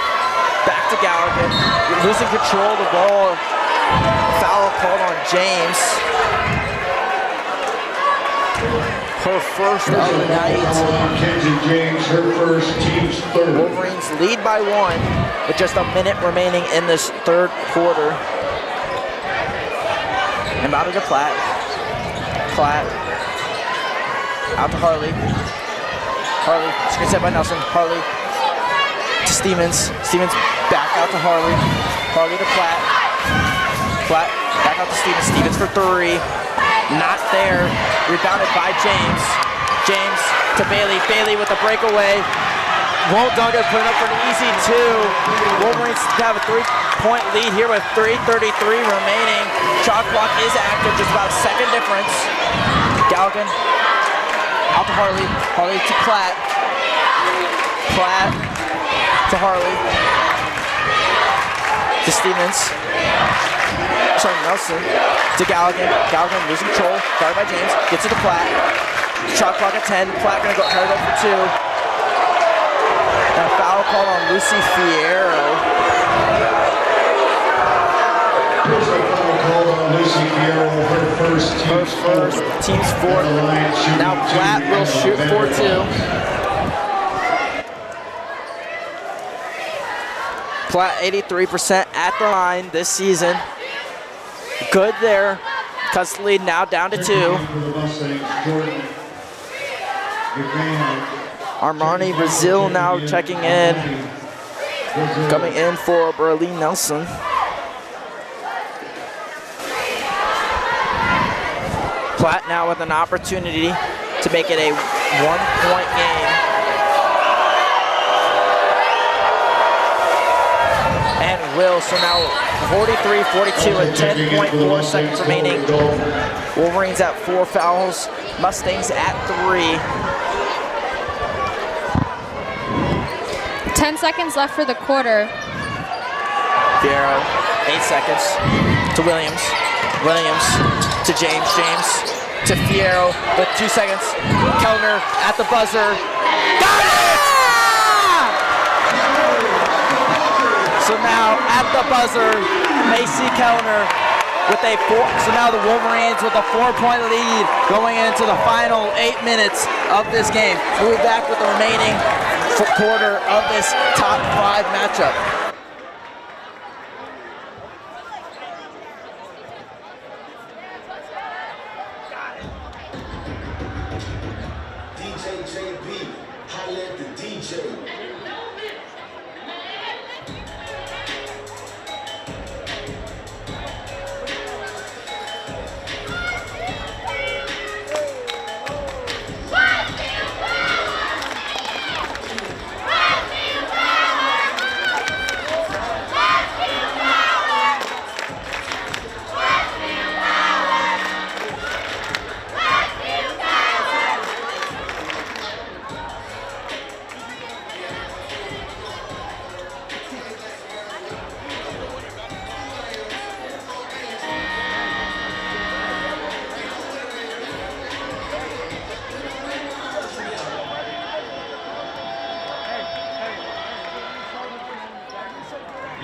Back to Galligan. Losing control of the ball. Foul called on James. Her first of the night. Kenzie James, her first, team's third. Wolverines lead by 1 with just a minute remaining in this third quarter. Inbound to Platt. Platt. Out to Harley. Harley, screen set by Nelson. Harley to Stevens. Stevens back out to Harley. Harley to Platt. Platt back out to Stevens. Stevens for 3. Not there. Rebounded by James. James to Bailey. Bailey with a breakaway. Won't dunk it, put it up for an easy 2. Wolverines have a 3-point lead here with 3:33 remaining. Shot clock is active, just about a second difference. Galligan out to Harley. Harley to Platt. Platt to Harley. To Stevens. Sorry, Nelson. To Galligan. Galligan losing control. Guarded by James. Gets it to Platt. Shot clock at 10. Platt gonna try to go for 2. And a foul called on Lucy Fierro. There's a foul called on Lucy Fierro, her first, team's fourth. Now Platt will shoot for 2. Platt 83% at the line this season. Good there. Cuts the lead now down to 2. Armani Brazil now checking in. Coming in for Burley Nelson. Platt now with an opportunity to make it a 1-point game. And will, so now 43-42 and 10.4 seconds remaining. Wolverines at 4 fouls, Mustangs at 3. 10 seconds left for the quarter. Fierro, 8 seconds to Williams. Williams to James. James to Fierro with 2 seconds. Kellner at the buzzer. Got it! So now at the buzzer, Macy Kellner with a 4. So now the Wolverines with a 4-point lead going into the final 8 minutes of this game. We'll be back with the remaining quarter of this top 5 matchup.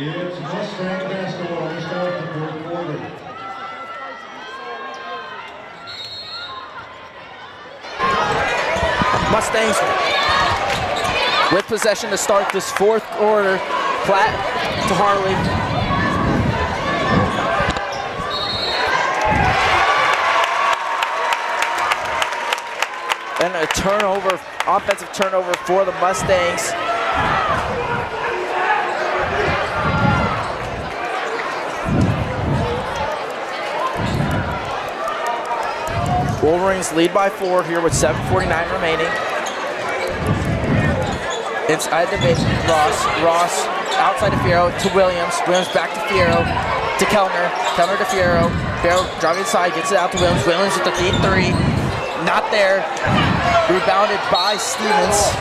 It's Mustang basketball to start the fourth quarter. Mustangs with possession to start this fourth quarter. Platt to Harley. And a turnover, offensive turnover for the Mustangs. Wolverines lead by 4 here with 7:49 remaining. Inside the base, Ross outside of Fierro to Williams. Williams back to Fierro to Kellner. Kellner to Fierro. Fierro driving inside, gets it out to Williams. Williams with the deep 3. Not there. Rebounded by Stevens.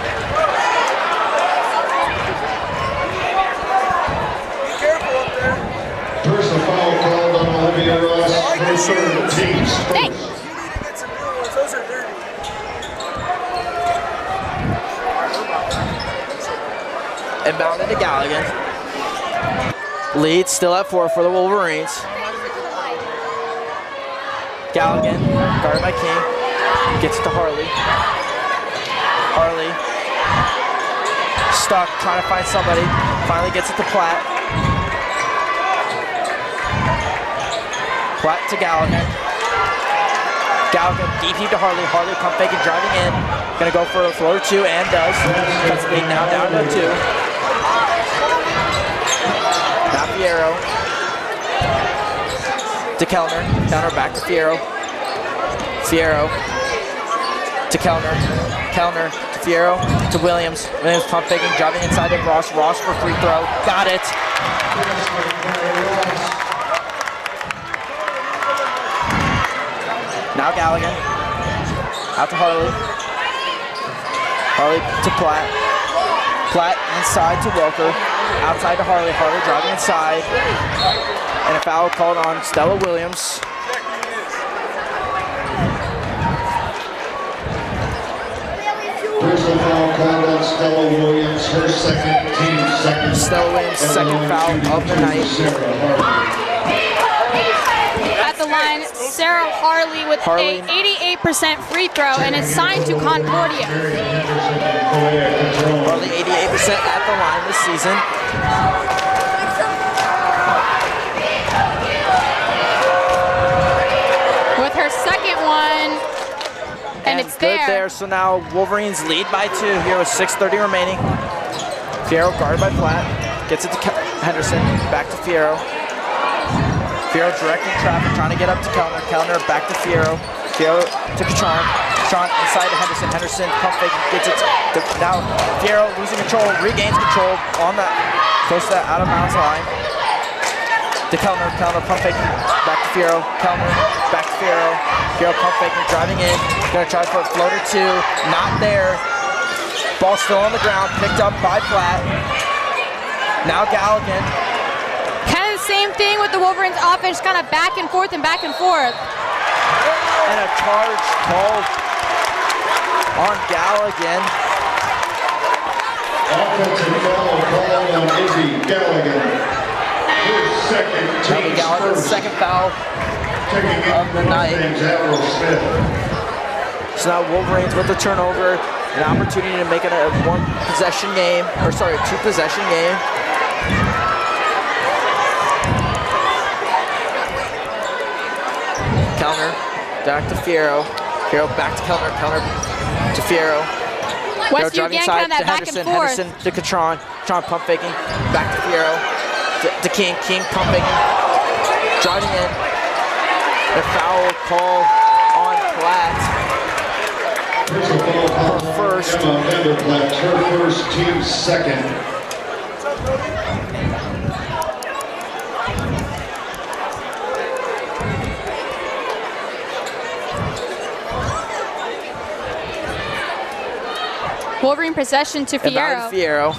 Personal foul called on Olivia Ross. First teams. Inbounded to Galligan. Lead still at 4 for the Wolverines. Galligan, guarded by King. Gets it to Harley. Harley. Stuck, trying to find somebody. Finally gets it to Platt. Platt to Galligan. Galligan, deep heave to Harley. Harley pump fake and driving in. Gonna go for a floater 2 and does. Cuts the lead now down to 2. Now Fierro. To Kellner. Kellner back to Fierro. Fierro. To Kellner. Kellner to Fierro. To Williams. Williams pump faking, driving inside of Ross. Ross for free throw. Got it. Now Galligan. Out to Harley. Harley to Platt. Platt inside to Welker. Outside to Harley. Harley driving inside. And a foul called on Stella Williams. Personal foul called on Stella Williams. Her second, team second. Stella Williams' second foul of the night. At the line, Sarah Harley with a 88% free throw and is signed to Concordia. Harley 88% at the line this season. With her second one, and it's good there. So now Wolverines lead by 2 here with 6:30 remaining. Fierro guarded by Platt. Gets it to Henderson. Back to Fierro. Fierro directing traffic, trying to get up to Kellner. Kellner back to Fierro. Fierro to Catron. Catron inside to Henderson. Henderson pump fake, gets it to now Fierro losing control, regains control on that close to that out of bounds line. To Kellner. Kellner pump faking, back to Fierro. Kellner back to Fierro. Fierro pump faking, driving in. Gonna try for a floater 2, not there. Ball still on the ground, picked up by Platt. Now Galligan. Kind of the same thing with the Wolverines offense, kind of back and forth and back and forth. And a charge called on Galligan. Offensive foul called on Izzy Galligan. His second, team Galligan's first. second foul of the night. So now Wolverines with the turnover, an opportunity to make it a 1-possession game, or sorry, a 2-possession game. Kellner, back to Fierro. Fierro back to Kellner. Kellner to Fierro. Westview again, kind of that to back Henderson. and forth. Henderson to Catron. Catron pump faking. Back to Fierro. To King. King pump faking. Driving in. The foul call on Platt. Her first. Her first, team second. Wolverine possession to Fierro.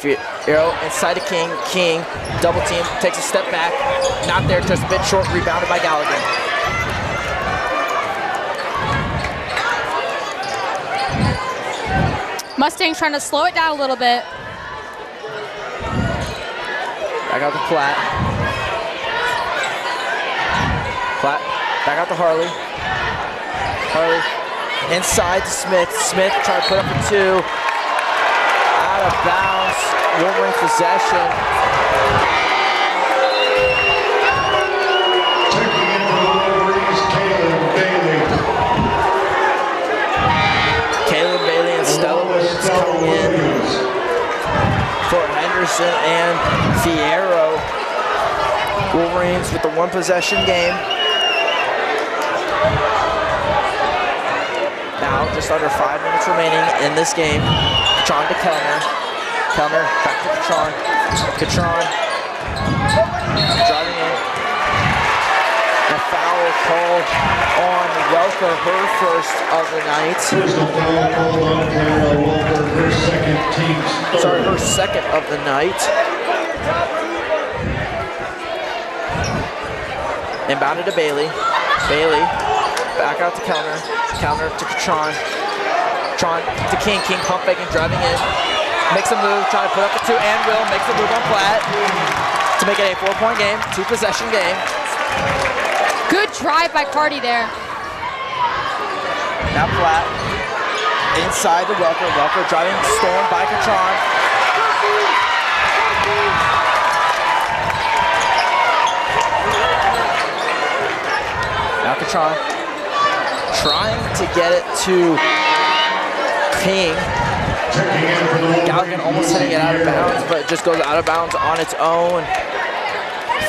Fierro inside to King. King double team, takes a step back. Not there, just a bit short, rebounded by Galligan. Mustangs trying to slow it down a little bit. Back out to Platt. Platt, back out to Harley. Harley inside to Smith. Smith trying to put up a 2. Out of bounds. Wolverine possession. Checking in for the Wolverines, Caleb Bailey. Caleb Bailey and Stella Williams coming in for Henderson. Johnson and Fierro. Wolverines with the one possession game. Now just under 5 minutes remaining in this game. Catron to Kellner. Kellner back to Catron. Catron driving in. A foul call on Welker, her first of the night. Personal foul called on Clara Walker, her second, team's third. Sorry, her second of the night. Inbounded to Bailey. Bailey back out to Kellner. Kellner to Catron. Catron to King. King pump faking, driving in. Makes a move, trying to put up a two, and will makes the move on Platt to make it a 4-point game, 2-possession game. Good drive by Cardi there. Now Platt inside to Welker. Welker driving, stolen by Catron. Now Catron trying to get it to King. Galligan almost hitting it out of bounds, but it just goes out of bounds on its own.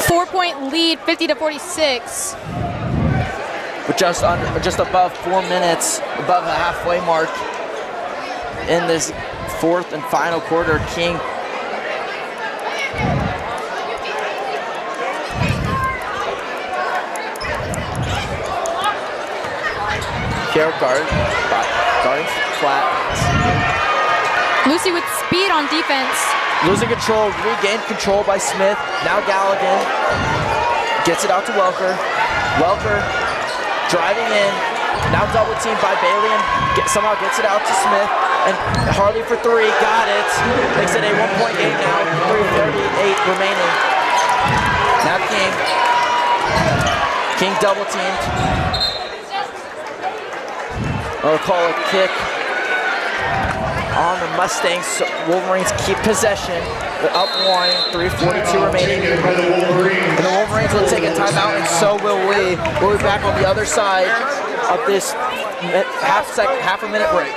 4-point lead, 50-46. With just above 4 minutes, above the halfway mark in this fourth and final quarter. King Pierre guarding flat. Lucy with speed on defense. Losing control, regained control by Smith. Now Galligan gets it out to Welker. Welker driving in. Now double teamed by Bailey and somehow gets it out to Smith. And Harley for three, got it. Makes it a 1-point game now. 3:38 remaining. Now King. King double teamed. I'll call a kick on the Mustangs. So Wolverines keep possession. They're up 1, 3:42 remaining. And the Wolverines will take a timeout, and so will we. We'll be back on the other side of this half a minute break.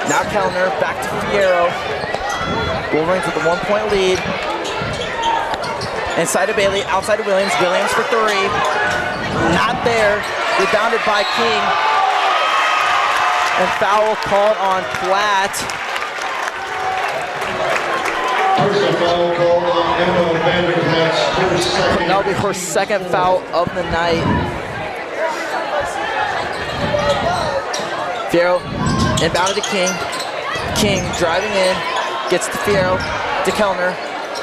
Now Kellner back to Fierro. Wolverines with a 1-point lead. Inside to Bailey, outside to Williams. Williams for three. Not there. Rebounded by King. And foul called on Platt. Personal foul called on Emma Vanderplat's first, second. That'll be her second foul of the night. Fierro inbounded to King. King driving in, gets to Fierro, to Kellner.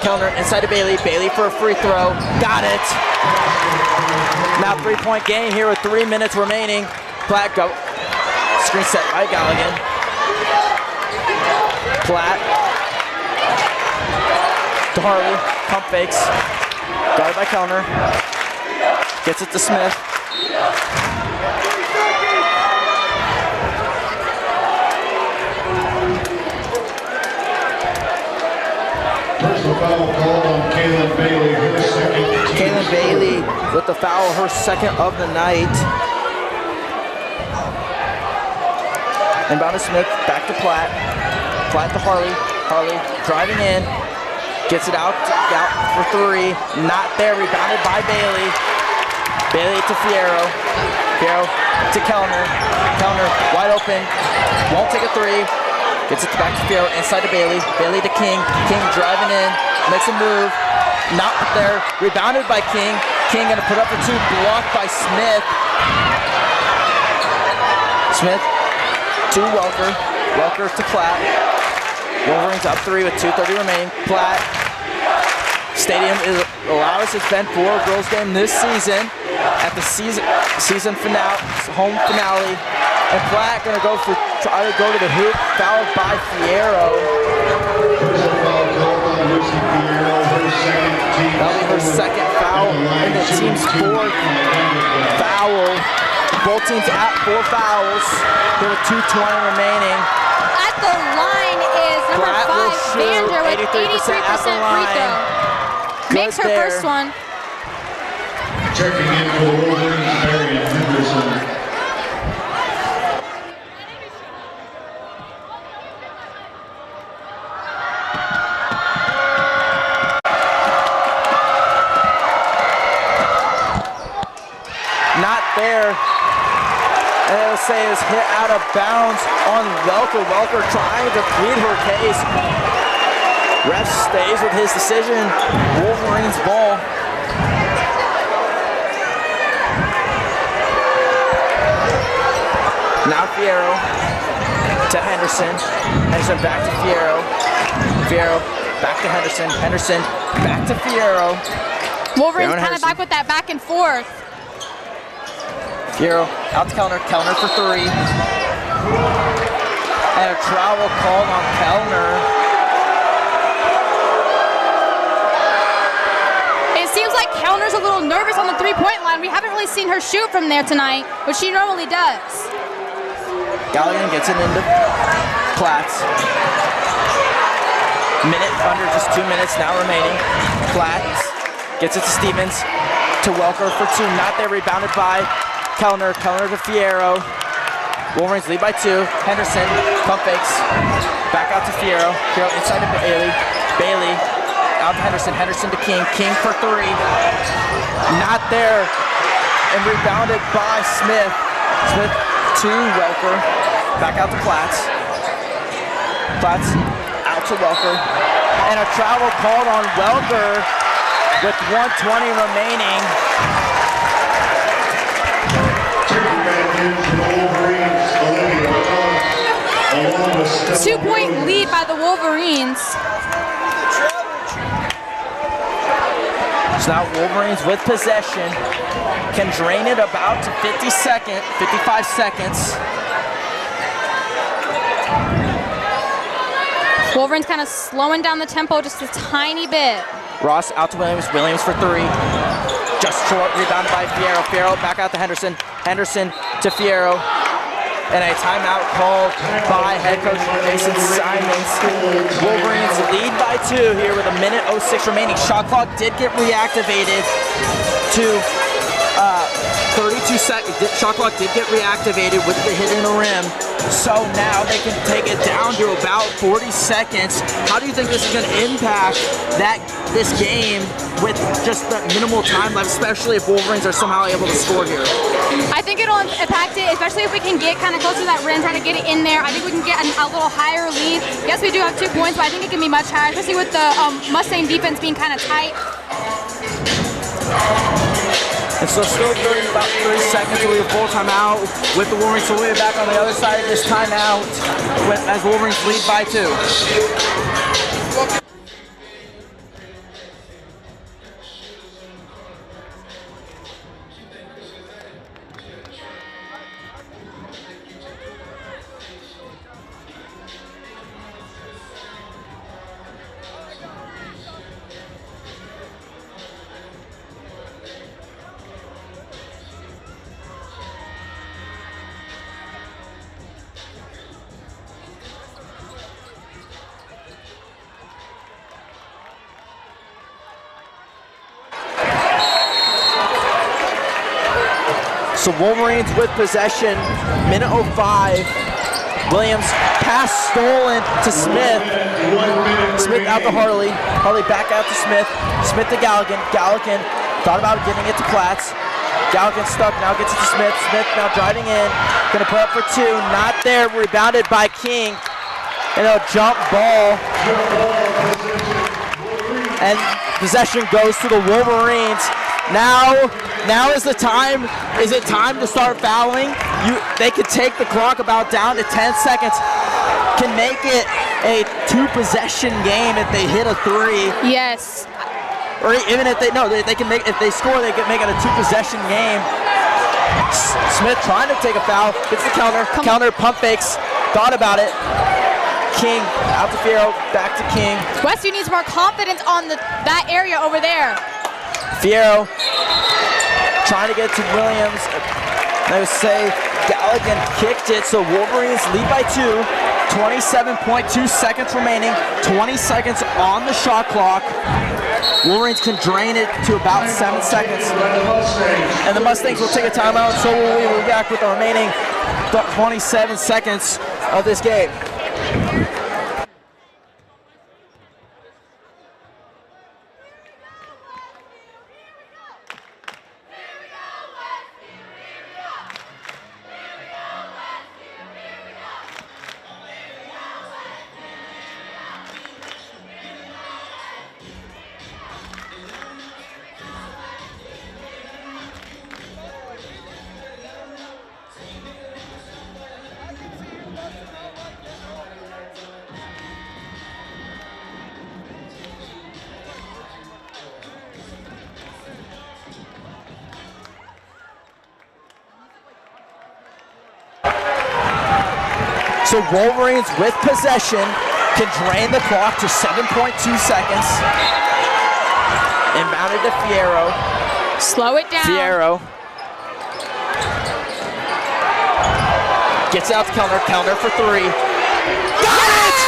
Kellner inside to Bailey. Bailey for a free throw. Got it. Now 3-point game here with 3 minutes remaining. Platt go. Screen set by Galligan. Platt. To Harley. Pump fakes. Guarded by Kellner. Gets it to Smith. Personal foul called on Kaylin Bailey, her second. Kaylin Bailey with the foul, her second of the night. Inbound to Smith, back to Platt. Platt to Harley. Harley driving in. Gets it out for three. Not there. Rebounded by Bailey. Bailey to Fierro. Fierro to Kellner. Kellner wide open. Won't take a three. Gets it back to Fierro. Inside to Bailey. Bailey to King. King driving in. Makes a move. Not there. Rebounded by King. King gonna put up a two. Blocked by Smith. Smith to Welker. Welker to Platt. Wolverines up three with 2:30 remaining. Platt. Stadium is the loudest it's been for a girls game this season. At the season finale, home finale. And Platt gonna try to go to the hoop, fouled by Fierro. That'll be her second foul and the team's fourth foul. Both teams at 4 fouls. There were 2:20 remaining. At the line is number Platt 5, Vander, with 83% free throw. Makes her first one. Checking in for the Wolverines, Marion Henderson. Not there. And it'll say is hit out of bounds on Welker. Welker trying to plead her case. Ref stays with his decision. Wolverines ball. Now Fierro to Henderson. Henderson back to Fierro. Fierro back to Henderson. Henderson back to Fierro. Wolverines kind of back with that back and forth. Fierro out to Kellner. Kellner for three. And a travel called on Kellner. It seems like Kellner's a little nervous on the three-point line. We haven't really seen her shoot from there tonight, which she normally does. Galligan gets it into Platts. Under just 2 minutes now remaining. Platts gets it to Stevens. To Welker for two. Not there. Rebounded by Kellner. Kellner to Fierro. Wolverines lead by 2. Henderson pump fakes. Back out to Fierro. Fierro inside to Bailey. Bailey out to Henderson. Henderson to King. King for 3. Not there. And rebounded by Smith. Smith to Welker. Back out to Platts. Platts out to Welker. And a travel called on Welker with 1:20 remaining. 2-point lead by the Wolverines. So now Wolverines with possession can drain it about to 55 seconds. Wolverines kind of slowing down the tempo just a tiny bit. Ross out to Williams. Williams for 3. Just short. Rebounded by Fierro. Fierro back out to Henderson. Henderson to Fierro. And a timeout called by head coach Mason Simons. Wolverines lead by 2 here with 1:06 remaining. Shot clock did get reactivated to 32 seconds. Shot clock did get reactivated with the hit in the rim. So now they can take it down to about 40 seconds. How do you think this is going to impact this game with just the minimal time left, especially if Wolverines are somehow able to score here? I think it'll impact it, especially if we can get kind of closer to that rim, try to get it in there. I think we can get a little higher lead. Yes, we do have 2 points, but I think it can be much higher, especially with the Mustang defense being kind of tight. And so still about 30 seconds till we have full timeout with the Wolverines. So we'll be back on the other side of this timeout as Wolverines lead by 2. So Wolverines with possession, 1:05. Williams, pass stolen to Smith. Smith out to Harley. Harley back out to Smith. Smith to Galligan. Galligan thought about giving it to Platts. Galligan stuck, now gets it to Smith. Smith now driving in. Gonna put up for two. Not there. Rebounded by King. And a jump ball. And possession goes to the Wolverines. Now is the time. Is it time to start fouling? They could take the clock about down to 10 seconds. Can make it a 2-possession game if they hit a 3. Yes. Or even if they can make, if they score, they can make it a 2-possession game. Smith trying to take a foul, gets the counter, pump fakes, thought about it. King out to Fierro, back to King. Westview needs more confidence on that area over there. Fierro trying to get to Williams. They would say Galligan kicked it, so Wolverines lead by 2. 27.2 seconds remaining. 20 seconds on the shot clock. Wolverines can drain it to about 7 seconds. And the Mustangs will take a timeout, so we will be back with the remaining 27 seconds of this game. So Wolverines with possession can drain the clock to 7.2 seconds. Inbounded to Fierro. Slow it down. Fierro gets out the counter for 3. Got it!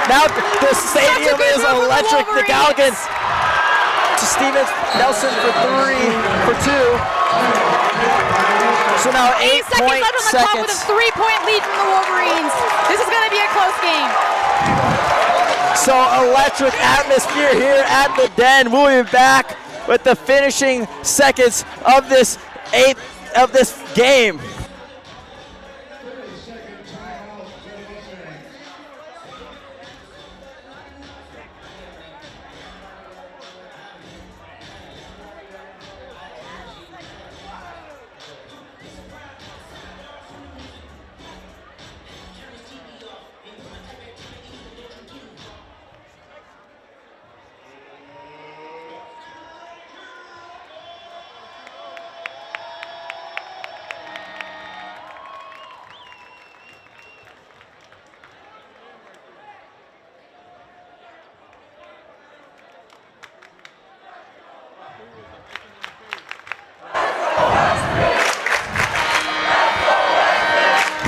Now the stadium is electric. The Galligan to Stevens Nelson for 3 for 2. So now 8 seconds left on the clock with a 3-point lead from the Wolverines. This is going to be a close game. So electric atmosphere here at the Den. We'll be back with the finishing seconds of this game.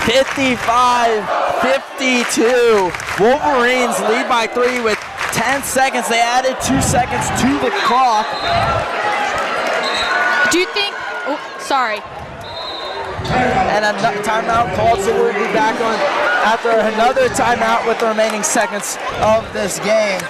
(55-52). Wolverines lead by 3 with 10 seconds. They added 2 seconds to the clock. Do you think? Oh, sorry. And a timeout called, so we'll be back on after another timeout with the remaining seconds of this game.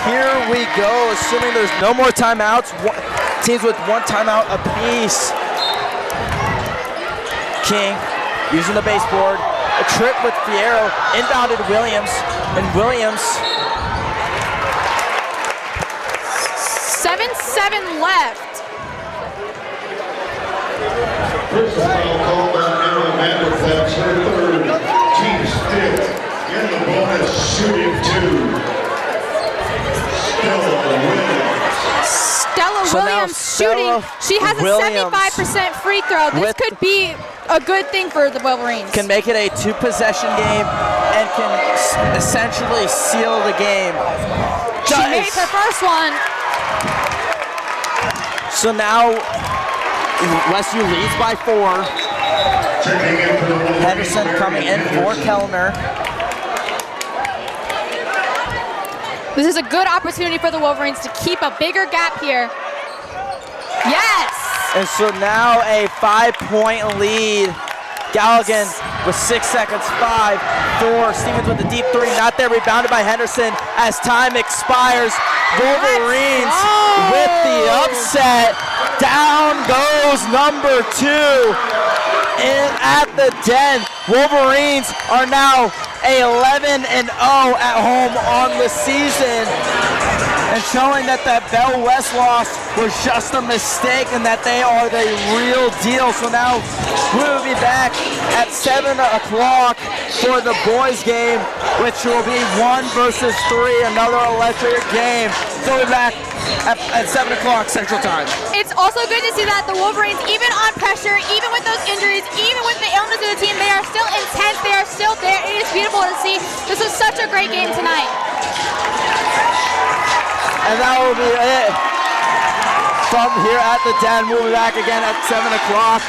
Here we go, assuming there's no more timeouts. Teams with 1 timeout apiece. King using the baseboard. A trip with Fierro, inbounded Williams, and Williams. 7-7 left. First foul called on Emma Mathis. That's her third. Team still in the bonus shooting two. Stella Williams shooting. She has a 75% free throw. This could be a good thing for the Wolverines. Can make it a 2-possession game and can essentially seal the game. She made her first one. So now Westview leads by 4. Henderson coming in for Kellner. This is a good opportunity for the Wolverines to keep a bigger gap here. Yes! And so now a 5-point lead. Galligan with 6 seconds, 5, 4. Stevens with the deep 3, not there, rebounded by Henderson as time expires. Wolverines with the upset. Down goes number 2 at the Den. Wolverines are now 11-0 at home on the season, and showing that that Bell West loss was just a mistake and that they are the real deal. So now we will be back at 7 o'clock for the boys game, which will be 1 versus 3, another electric game. So we'll be back at 7 o'clock Central Time. It's also good to see that the Wolverines, even on pressure, even with those injuries, even with the illness of the team, they are still intense, they are still there. It is beautiful to see. This was such a great game tonight. And that will be it from here at the Den. We'll be back again at 7 o'clock.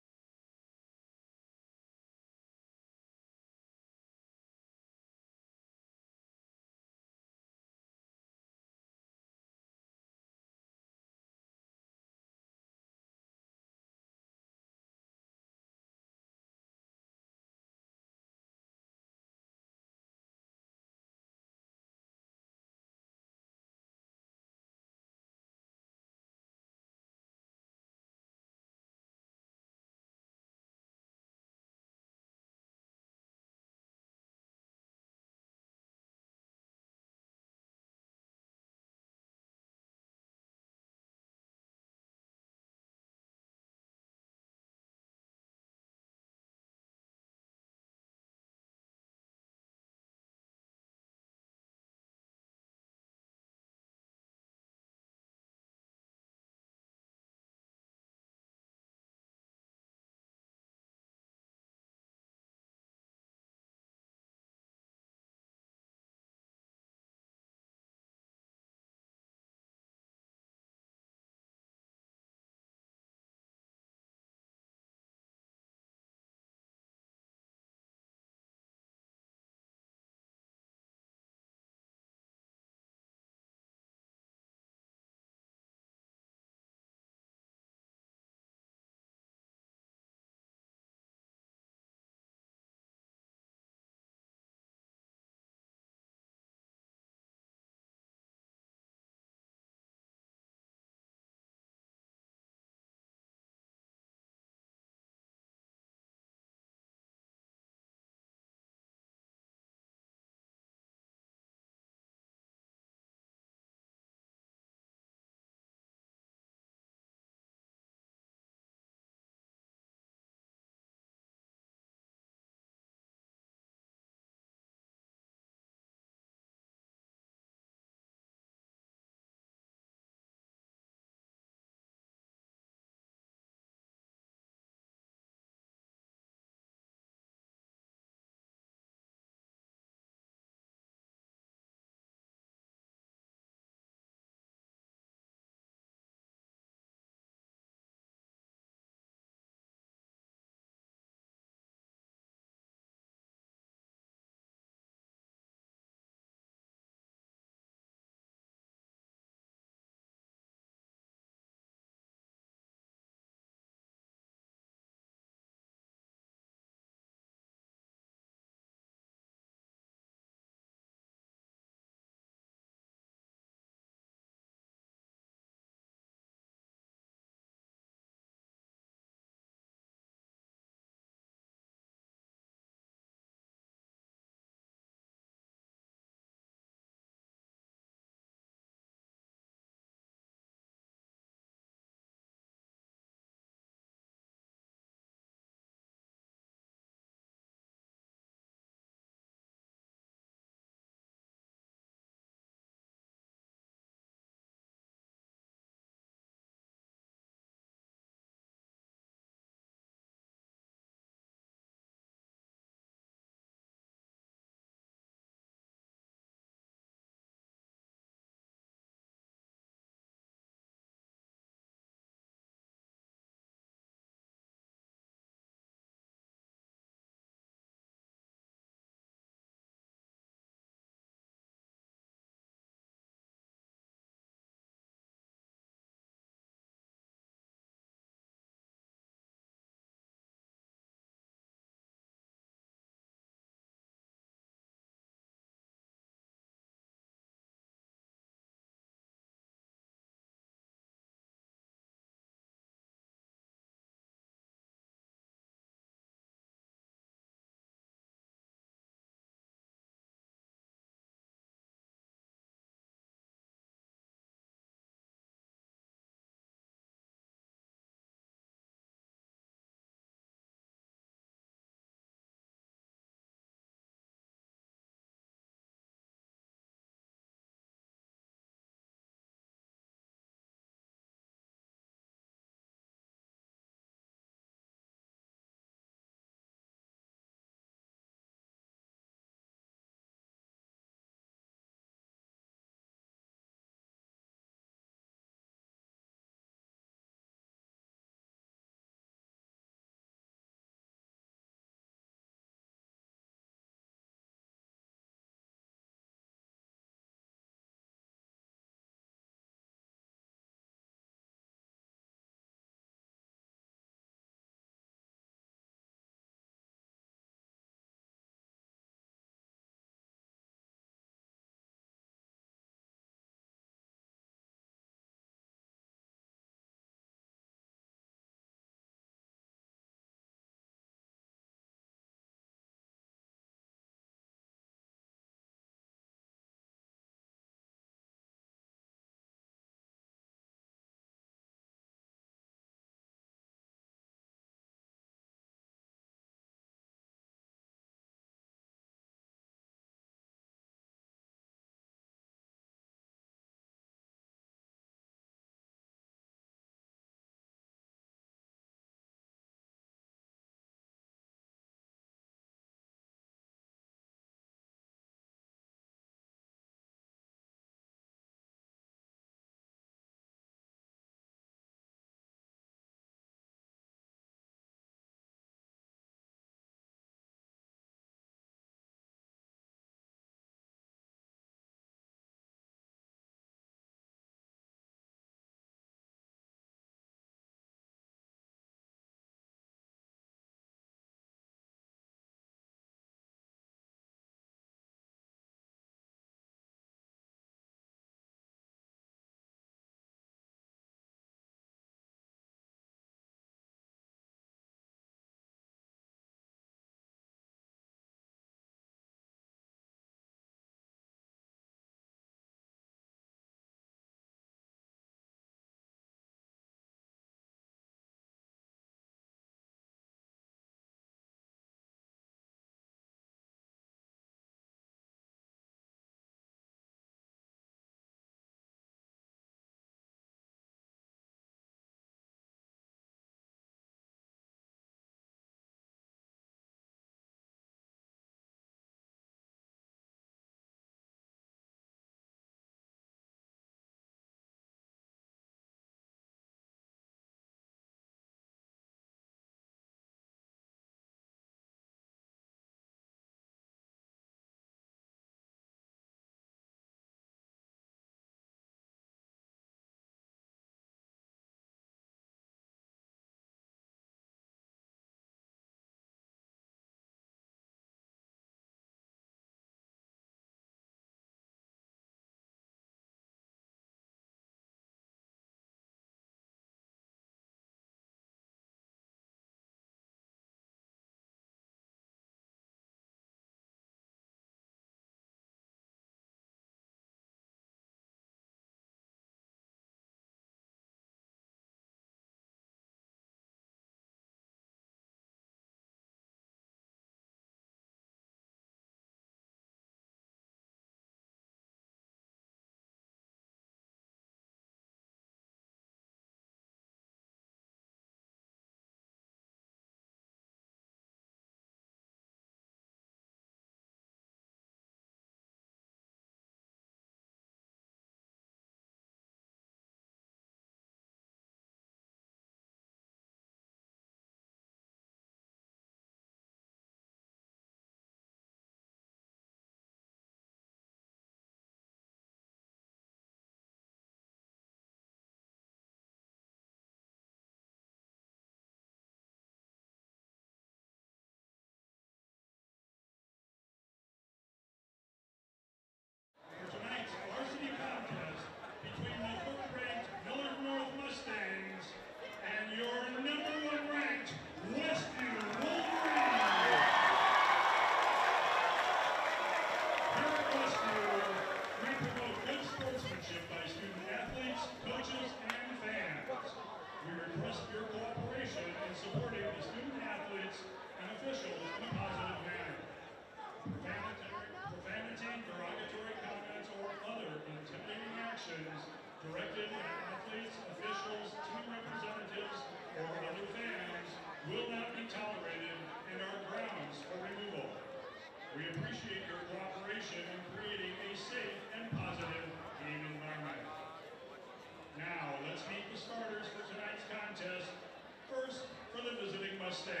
Mustangs.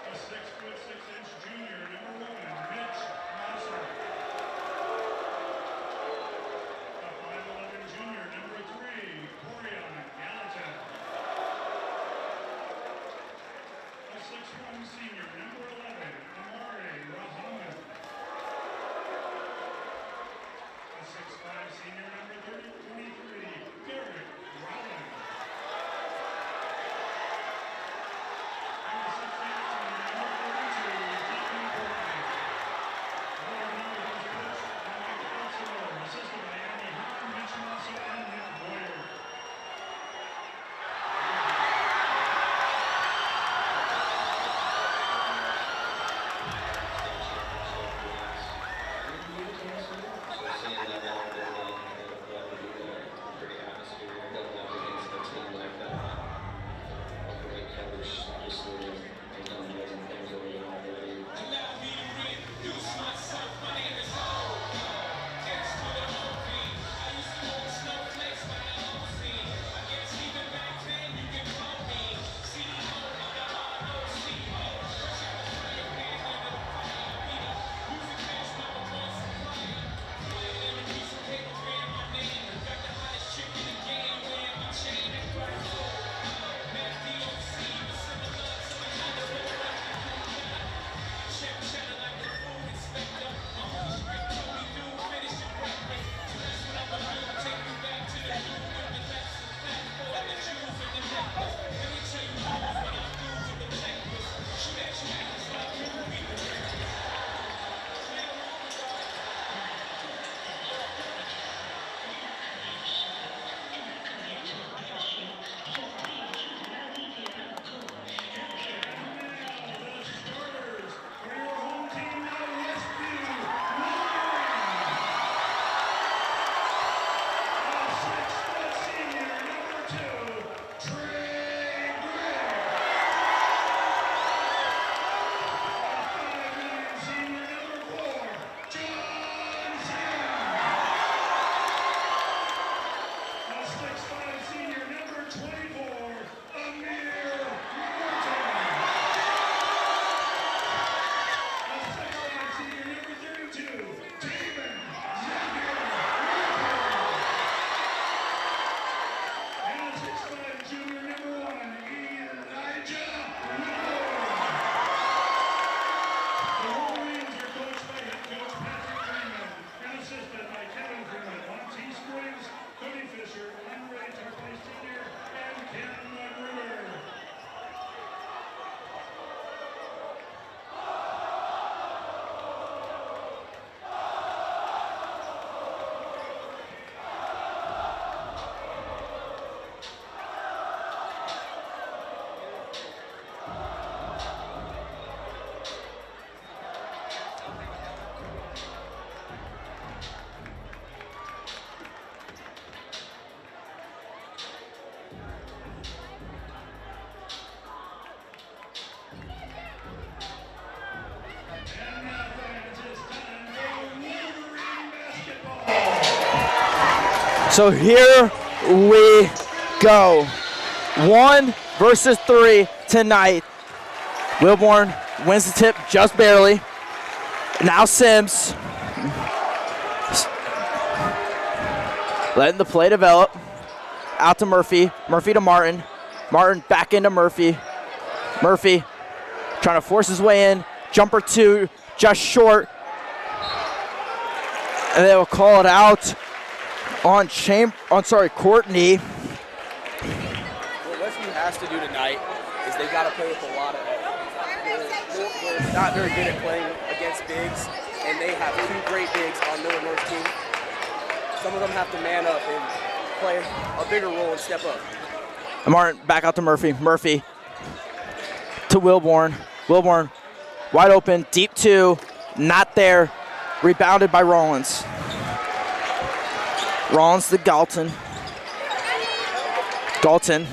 A 6'6" junior, number 1, Mitch Mosser. A 5'11" junior, number 3, Corian Gallatin. A 6'1" senior, number 11, Amari Rahman. A 6'5" senior, number 23, Derek Rowland. And a 6'8" senior, number 42, Ethan Courtney. Millard North is coached by Mike Felsenor, assisted by Andy Hahn, Mitch Mosser, and Nick Boyer. So here we go. 1 versus 3 tonight. Wilborn wins the tip just barely. Now Sims. Letting the play develop. Out to Murphy. Murphy to Martin. Martin back into Murphy. Murphy trying to force his way in. Jumper 2, just short. And they will call it out on Courtney. What Westview has to do tonight is they got to play with a lot of effort. We're not very good at playing against bigs, and they have 2 great bigs on Millard North's team. Some of them have to man up and play a bigger role and step up. Martin back out to Murphy. Murphy to Wilborn. Wilborn wide open, deep 2, not there. Rebounded by Rollins. Rollins to Galton. Galton.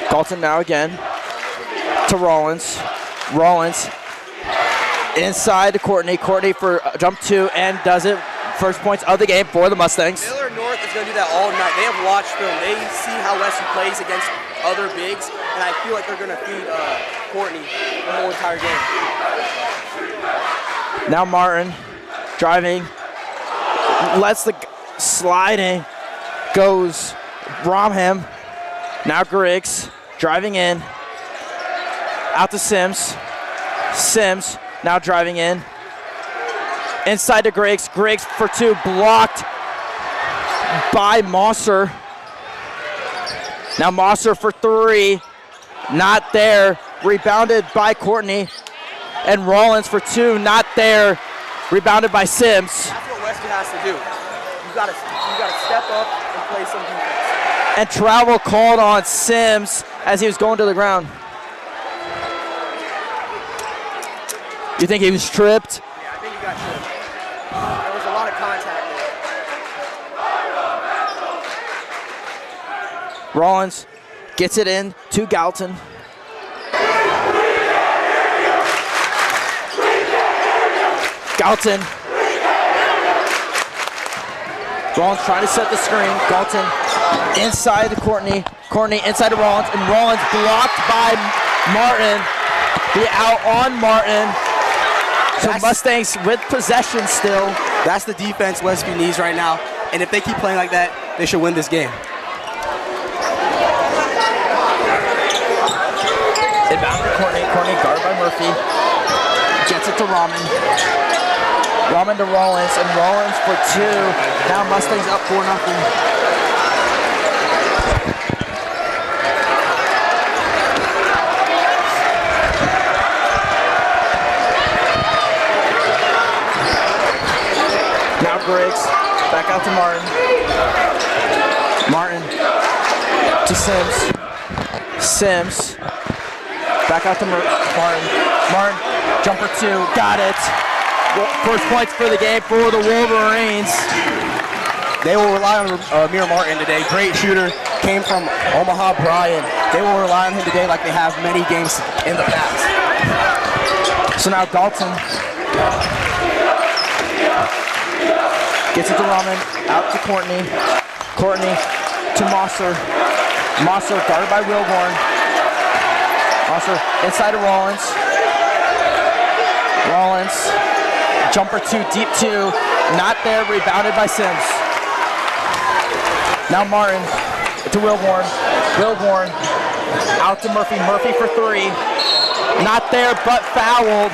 Galton now again to Rollins. Rollins inside to Courtney. Courtney for jump 2 and does it. First points of the game for the Mustangs. Millard North is going to do that all night. They have watched film. They see how Westview plays against other bigs, and I feel like they're going to feed Courtney the whole entire game. Now Martin driving, lets the sliding, goes Bromham. Now Griggs driving in, out to Sims. Sims now driving in, inside to Griggs. Griggs for two, blocked by Mosser. Now Mosser for three, not there. Rebounded by Courtney. And Rollins for two, not there. Rebounded by Sims. That's what Westview has to do. You got to step up and play some defense. And travel called on Sims as he was going to the ground. You think he was tripped? Yeah, I think he got tripped. There was a lot of contact there. Rollins gets it in to Galton. Galton. Rollins trying to set the screen. Galton inside to Courtney. Courtney inside to Rollins. And Rollins blocked by Martin. The out on Martin. So Mustangs with possession still. That's the defense Westview needs right now. And if they keep playing like that, they should win this game. Inbound to Courtney. Courtney guarded by Murphy. Gets it to Rahman. Rahman to Rollins, and Rollins for two. Now Mustangs up 4-0. Now Griggs, back out to Martin. Martin to Sims. Sims, back out to Martin. Martin, jumper two, got it. First points for the game for the Wolverines. They will rely on Amir Martin today. Great shooter, came from Omaha Bryan. They will rely on him today like they have many games in the past. So now Dalton gets it to Rahman, out to Courtney. Courtney to Mosser. Mosser guarded by Wilborn. Mosser inside to Rollins. Rollins, jumper two, deep two, not there, rebounded by Sims. Now Martin to Wilborn. Wilborn out to Murphy. Murphy for three, not there, but fouled.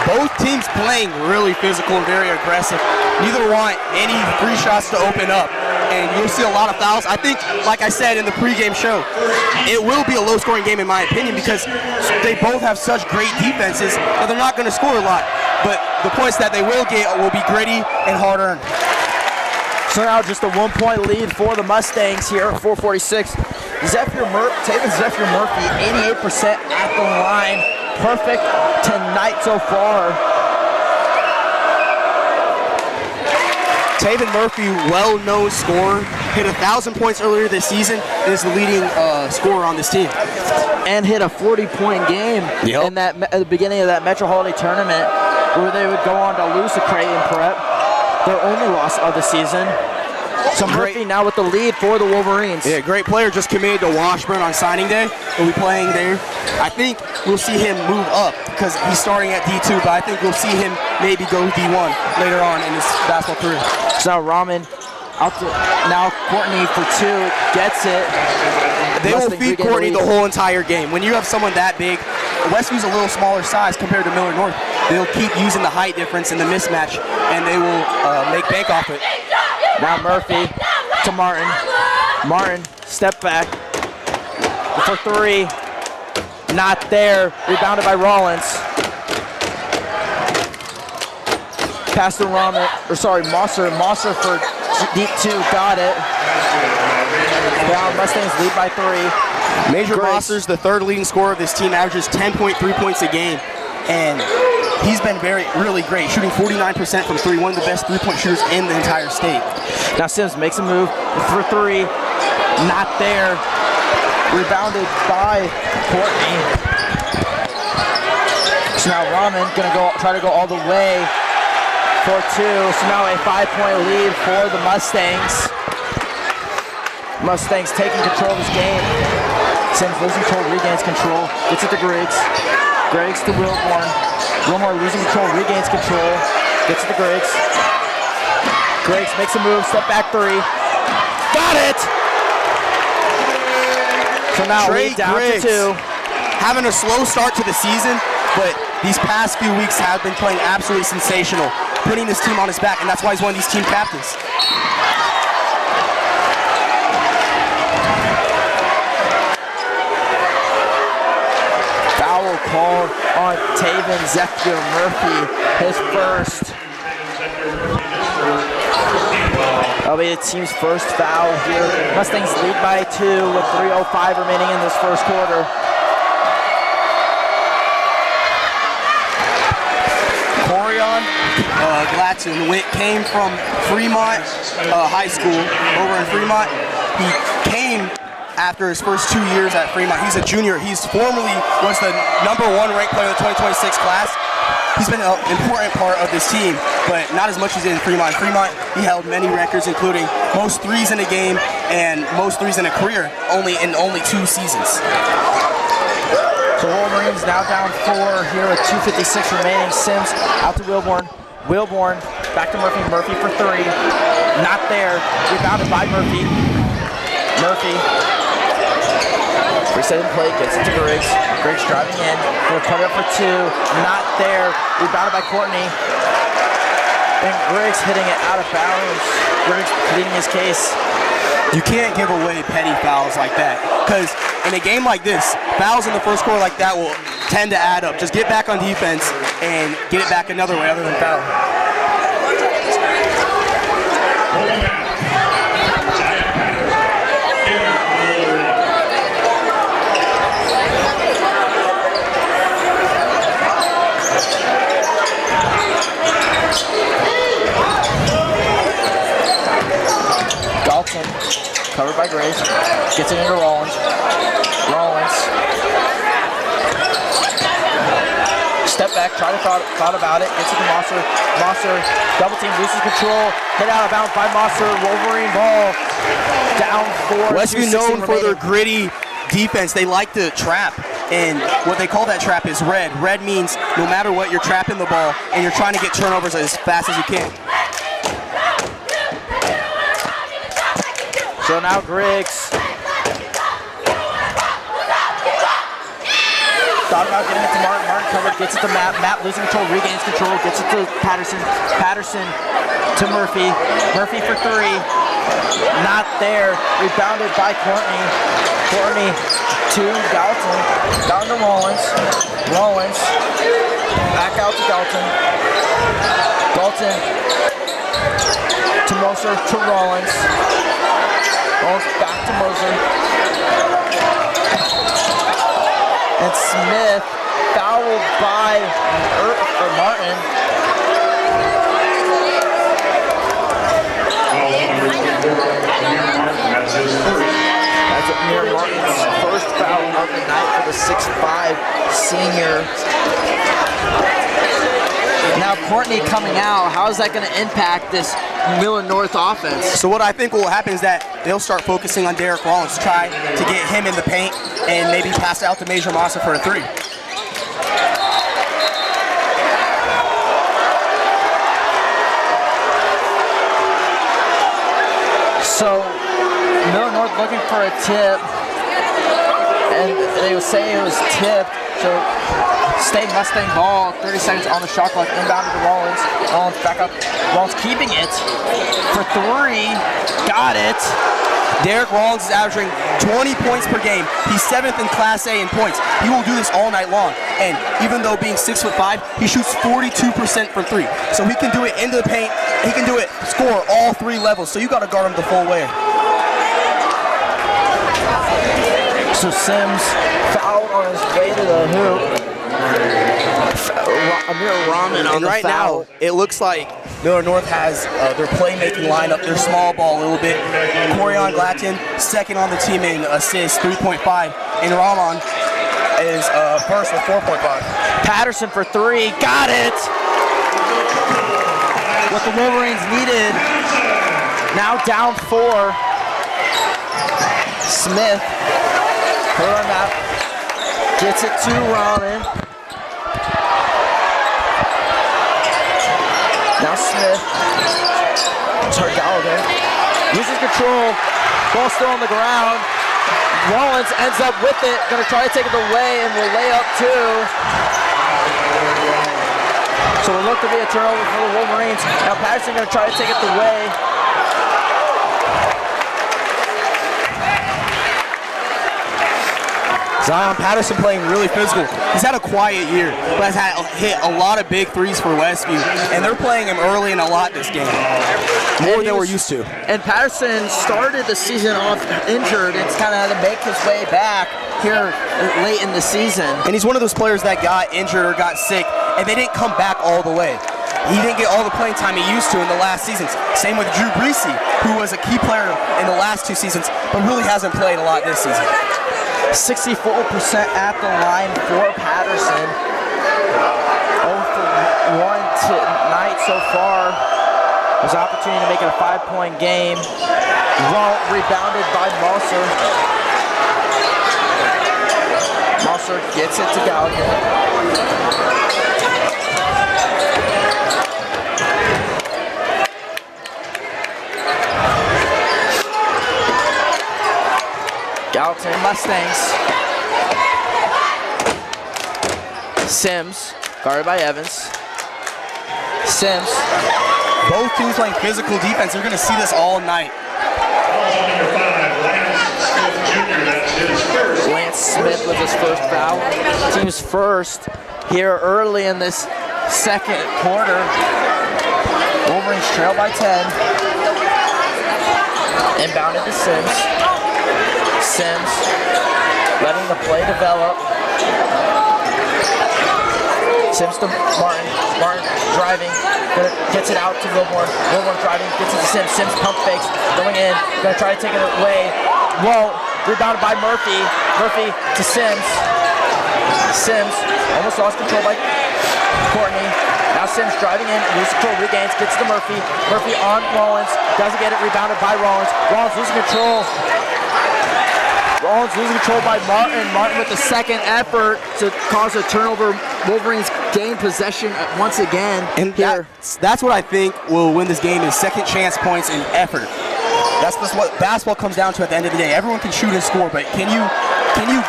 Both teams playing really physical and very aggressive. Neither want any free shots to open up. And you'll see a lot of fouls. I think, like I said in the pregame show, it will be a low-scoring game in my opinion because they both have such great defenses that they're not going to score a lot. But the points that they will get will be gritty and hard-earned. So now just a 1 point lead for the Mustangs here at 4:46. Taven Zephyr Murphy, 88% at the line. Perfect tonight so far. Taven Murphy, well-known scorer, hit 1,000 points earlier this season and is the leading scorer on this team. And hit a 40-point game in that at the beginning of that Metro Holiday tournament where they would go on to lose to Creighton Prep, their only loss of the season. So Murphy now with the lead for the Wolverines. Yeah, great player, just committed to Washburn on signing day. He'll be playing there. I think we'll see him move up because he's starting at D2, but I think we'll see him maybe go D1 later on in his basketball career. So now Rahman out to now Courtney for two, gets it. They will feed Courtney the whole entire game. When you have someone that big, Westview's a little smaller size compared to Millard North. They'll keep using the height difference and the mismatch, and they will make bank off it. Now Murphy to Martin. Martin, step back for three. Not there. Rebounded by Rollins. Pass to Mosser. Mosser for deep two. Got it. Now Mustangs lead by three. Major Mosser's the third leading scorer of this team, averages 10.3 points a game. And he's been really great, shooting 49% from three, one of the best three-point shooters in the entire state. Now Sims makes a move for three, not there. Rebounded by Courtney. So now Rahman gonna try to go all the way for 2. So now a 5-point lead for the Mustangs. Mustangs taking control of this game. Sims losing control, regains control, gets it to Griggs. Griggs to Wilborn. Wilborn losing control, regains control, gets it to Griggs. Griggs makes a move, step back 3. Got it! So now lead down to 2. Having a slow start to the season, but these past few weeks have been playing absolutely sensational, putting this team on his back, and that's why he's one of these team captains. Foul called on Taven Zephyr Murphy, his first. That'll be the team's first foul here. Mustangs lead by 2 with 3:05 remaining in this first quarter. Corion Glatson came from Fremont High School over in Fremont. He came after his first 2 years at Fremont. He's a junior. He's formerly was the #1 ranked player of the 2026 class. He's been an important part of this team, but not as much as in Fremont. In Fremont, he held many records, including most threes in a game and most threes in a career, only 2 seasons. So Wolverines now down 4 here with 2:56 remaining. Sims out to Wilborn. Wilborn back to Murphy. Murphy for 3. Not there. Rebounded by Murphy. Murphy. Reset in play, gets it to Griggs. Griggs driving in. Gonna put it up for 2. Not there. Rebounded by Courtney. And Griggs hitting it out of bounds. Griggs pleading his case. You can't give away petty fouls like that, because in a game like this, fouls in the first quarter like that will tend to add up. Just get back on defense and get it back another way other than foul. Dalton, covered by Grace, gets it into Rollins. Rollins. Step back, try to thought about it, gets it to Mosser. Mosser, double team, loses control, hit out of bounds by Mosser. Wolverine ball, down 4. Westview known for their gritty defense. They like to trap, and what they call that trap is red. Red means no matter what, you're trapping the ball, and you're trying to get turnovers as fast as you can. So now Griggs. Thought about getting it to Martin. Martin covered, gets it to Matt. Matt losing control, regains control, gets it to Patterson. Patterson to Murphy. Murphy for 3. Not there. Rebounded by Courtney. Courtney to Galton. Down to Rollins. Rollins. Back out to Galton. Galton to Moser to Rollins. Rollins back to Moser. And Smith fouled by Martin. That's Amir Martin's first foul of the night for the 6'5" senior. Now Courtney coming out, how is that going to impact this Millard North offense? So what I think will happen is that they'll start focusing on Derek Rollins, try to get him in the paint and maybe pass out to Major Massa for a 3. So Millard North looking for a tip, and they would say it was tipped. So stay Mustang ball, 30 seconds on the shot clock, inbound to Rollins. Rollins back up, Rollins keeping it for 3, got it. Derek Rollins is averaging 20 points per game. He's 7th in Class A in points. He will do this all night long. And even though being 6'5", he shoots 42% from 3. So he can do it into the paint. He can do it, score all 3 levels. So you got to guard him the full way. So Sims fouled on his way to the hoop. Amir Rahman on and the right foul. now, it looks like Millard North has their playmaking lineup, their small ball a little bit. Corion Glatton, second on the team in assists, 3.5. And Rahman is first with 4.5. Patterson for 3, got it! what the Wolverines needed. Now down 4. Smith, put on that, gets it to Rahman. Now Smith, Gallagher, loses control, ball still on the ground. Rollins ends up with it, gonna try to take it away and will lay up 2. So it looked to be a turnover for the Wolverines. Now Patterson gonna try to take it away. Zion Patterson playing really physical. He's had a quiet year, but has hit a lot of big threes for Westview, and they're playing him early and a lot this game. More than we're used to. And Patterson started the season off injured. It's kind of had to make his way back here late in the season. And he's one of those players that got injured or got sick, and they didn't come back all the way. He didn't get all the playing time he used to in the last seasons. Same with Drew Breesy, who was a key player in the last 2 seasons, but really hasn't played a lot this season. 64% at the line for Patterson. 0 for 1 tonight so far. There's an opportunity to make it a 5-point game. Well, rebounded by Mosser. Mosser gets it to Gallagher. Gallatin Mustangs. Sims, guarded by Evans. Sims. Both teams playing physical defense. You're going to see this all night. Lance Smith with his first foul. Team's first here early in this second quarter. Wolverines trail by 10. Inbounded to Sims. Sims letting the play develop. Sims to Martin. Martin driving. Gets it out to Wilborn. Wilborn driving. Gets it to Sims. Sims pump fakes. Going in. Gonna try to take it away. Whoa. Rebounded by Murphy. Murphy to Sims. Sims almost lost control by Courtney. Now Sims driving in. Loses control. Regains. Gets to Murphy. Murphy on Rollins. Doesn't get it. Rebounded by Rollins. Rollins losing control. Rollins losing control by Martin. Martin with the second effort to cause a turnover. Wolverines gain possession once again. And here. That's what I think will win this game is second chance points and effort. That's just what basketball comes down to at the end of the day. Everyone can shoot and score, but can you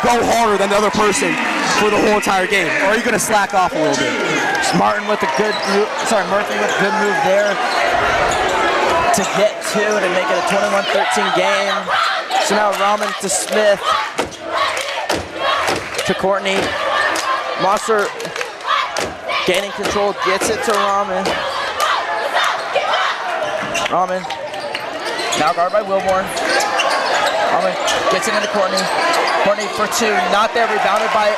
go harder than the other person for the whole entire game? Or are you going to slack off a little bit? Martin with a good move. Murphy with a good move there to get 2 to make it a 21-13 game. So now Rahman to Smith, to Courtney. Mosser gaining control, gets it to Rahman. Rahman, now guarded by Wilborn. Rahman gets it into Courtney. Courtney for 2, not there, rebounded by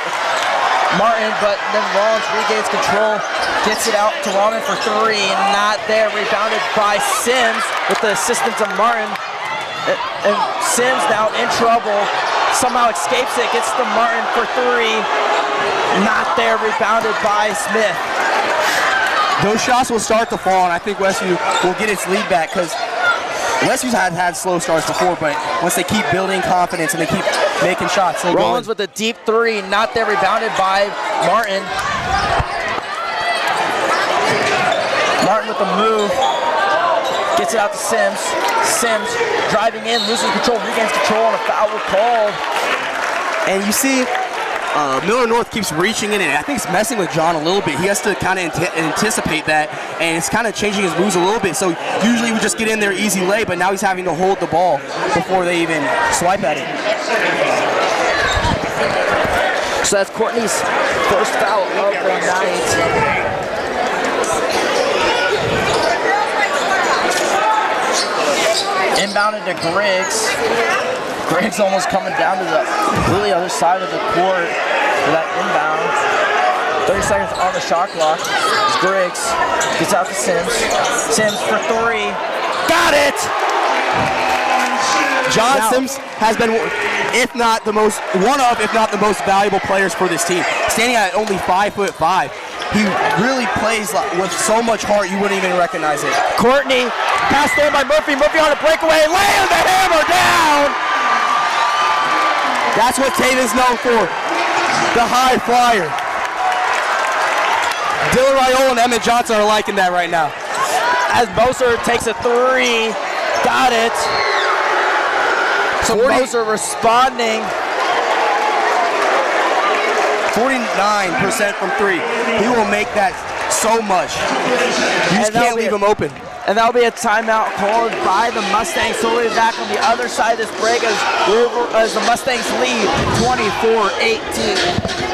Martin, but then Rollins regains control, gets it out to Rahman for 3, not there, rebounded by Sims with the assistance of Martin. And Sims now in trouble, somehow escapes it, gets to Martin for 3, not there, rebounded by Smith. Those shots will start to fall, and I think Westview will get its lead back because Westview's had slow starts before, but once they keep building confidence and they keep making shots, they'll Rollins with a deep 3, not there, rebounded by Martin. Martin with the move. Gets it out to Sims. Sims driving in, loses control, regains control, and a foul called. And you see, Millard North keeps reaching in, and I think it's messing with John a little bit. He has to kind of anticipate that, and it's kind of changing his moves a little bit. So usually we just get in there easy lay, but now he's having to hold the ball before they even swipe at it. So that's Courtney's first foul of the night. Inbounded to Griggs. Griggs almost coming down to the really other side of the court for that inbound. 30 seconds on the shot clock. Griggs gets out to Sims. Sims for 3. Got it! John Sims has been, if not the most valuable players for this team. Standing at only 5'5", he really plays with so much heart you wouldn't even recognize it. Courtney, passed in by Murphy. Murphy on a breakaway, laying the hammer down. That's what Taven's known for, the high flyer. Dylan Raiola and Emmett Johnson are liking that right now. As Moser takes a 3, got it. So Moser responding. 49% from 3. He will make that so much. You just can't leave him open. And that'll be a timeout called by the Mustangs. So we'll be back on the other side of this break as the Mustangs lead 24-18.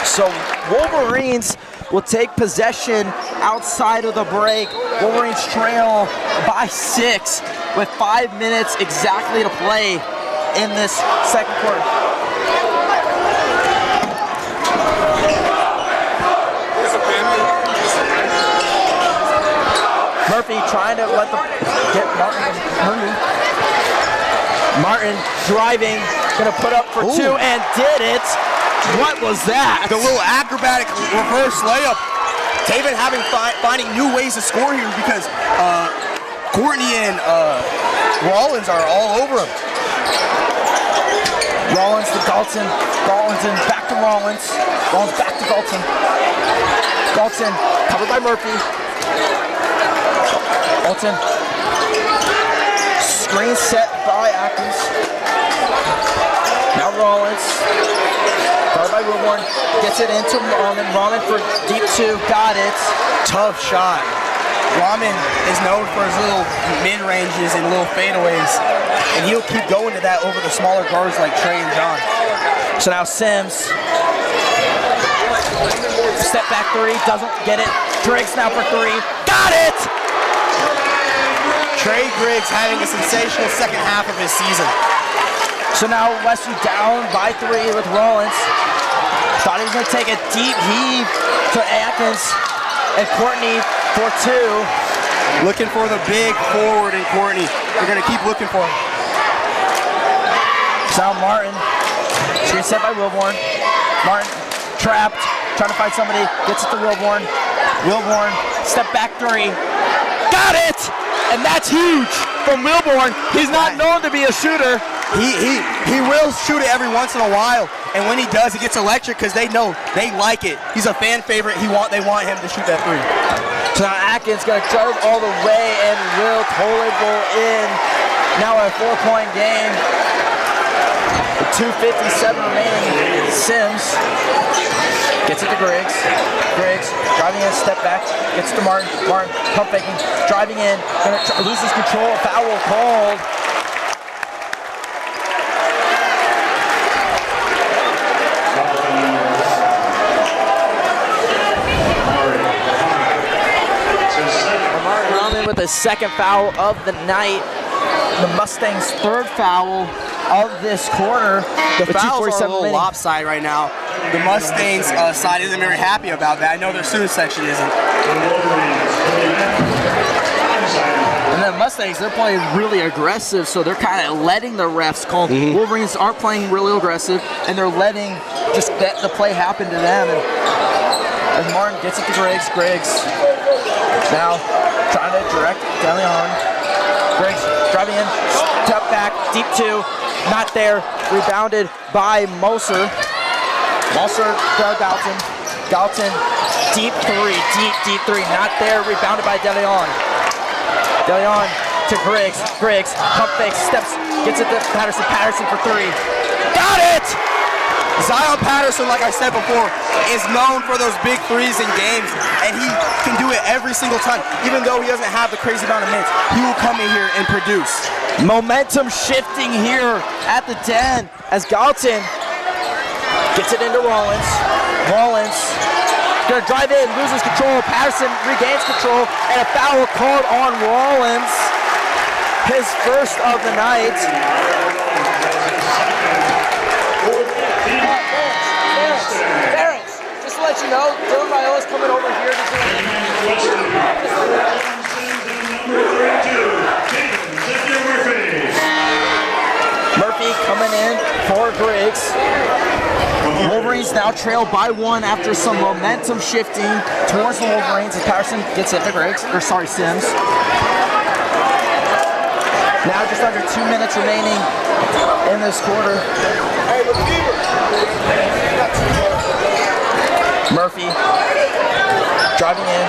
So Wolverines will take possession outside of the break. Wolverines trail by 6 with 5 minutes exactly to play in this second quarter. Murphy trying to get Martin. Martin driving, gonna put up for 2 and did it. What was that? The little acrobatic reverse layup. Taven finding new ways to score here because Courtney and Rollins are all over him. Rollins to Galton. Rollins and back to Rollins. Rollins back to Galton. Galton covered by Murphy. Galton. Screen set by Atkins. Now Rollins. Guarded by Wilborn, gets it into Rahman. Rahman for deep 2, got it. Tough shot. Rahman is known for his little mid-ranges and little fadeaways, and he'll keep going to that over the smaller guards like Trey and John. So now Sims. Step back 3, doesn't get it. Griggs now for 3, got it! Trey Griggs having a sensational second half of his season. So now Westview down by 3 with Rollins. Thought he was going to take a deep heave to Atkins and Courtney for 2. Looking for the big forward in Courtney. They're going to keep looking for him. Now Martin. Screen set by Wilborn. Martin trapped, trying to find somebody. Gets it to Wilborn. Wilborn, step back 3. Got it! And that's huge from Wilborn. He's not known to be a shooter. He will shoot it every once in a while, and when he does, he gets electric because they know they like it. He's a fan favorite. They want him to shoot that 3. So now Atkins gonna drive all the way and will totally go in. Now a 4-point game. With 2:57 remaining. Sims gets it to Griggs. Griggs driving in, step back, gets it to Martin. Martin pump faking, driving in, loses control. Foul called. With the second foul of the night, the Mustangs' 3rd foul of this quarter. The fouls are a little lopsided right now. The Mustangs side isn't very happy about that. I know their student section isn't. And then Mustangs, they're playing really aggressive, so they're kind of letting the refs call. Wolverines aren't playing really aggressive, and they're letting just the play happen to them. And Martin gets it to Griggs. Griggs now trying to direct DeLeon. Griggs driving in, step back, deep 2, not there. Rebounded by Moser. Moser to Galton. Galton, deep 3, deep 3, not there. Rebounded by DeLeon. DeLeon to Griggs. Griggs, pump fake, steps, gets it to Patterson. Patterson for 3. Got it! Zion Patterson, like I said before, is known for those big threes in games, and he can do it every single time. Even though he doesn't have the crazy amount of minutes, he will come in here and produce. Momentum shifting here at the 10 as Galton gets it into Rollins. Rollins gonna drive in, loses control. Patterson regains control, and a foul called on Rollins. His first of the night. Parents, just to let you know, Dylan Viola's coming over here to do Murphy coming in for Griggs. Wolverines now trail by 1 after some momentum shifting towards the Wolverines as Patterson gets it to Griggs, or sorry, Sims. Now just under 2 minutes remaining in this quarter. Murphy driving in,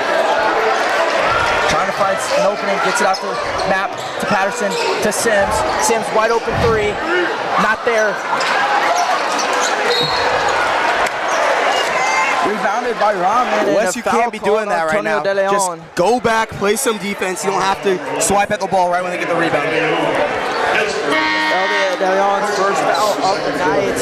trying to find an opening, gets it out the map to Patterson, to Sims. Sims wide open 3, not there. Rebounded by Rahman. Wes, you can't be doing that right now. Just go back, play some defense. You don't have to swipe at the ball right when they get the rebound. De Leon's first foul of the night.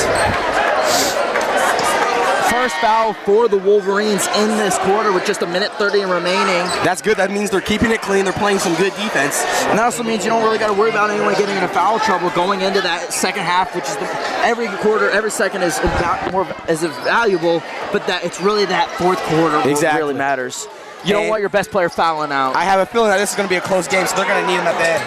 First foul for the Wolverines in this quarter with just 1:30 remaining. That's good. That means they're keeping it clean. They're playing some good defense. And that also means you don't really got to worry about anyone getting into foul trouble going into that second half, which is every quarter, every second is valuable, but that it's really that fourth quarter what really matters. You don't want your best player fouling out. I have a feeling that this is going to be a close game, so they're going to need him at the end.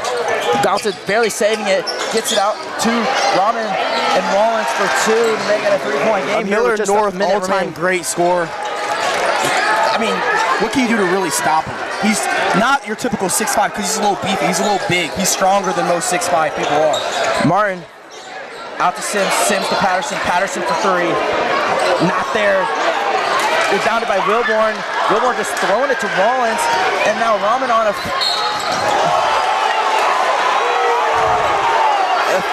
Galton barely saving it, gets it out to Rahman and Rollins for 2 to make it a 3-point game. Millard North all-time great scorer. I mean, what can you do to really stop him? He's not your typical 6'5" because he's a little beefy. He's a little big. He's stronger than most 6'5" people are. Martin out to Sims. Sims to Patterson. Patterson for 3. Not there. Rebounded by Wilborn. Wilborn just throwing it to Rollins, and now Rahman on a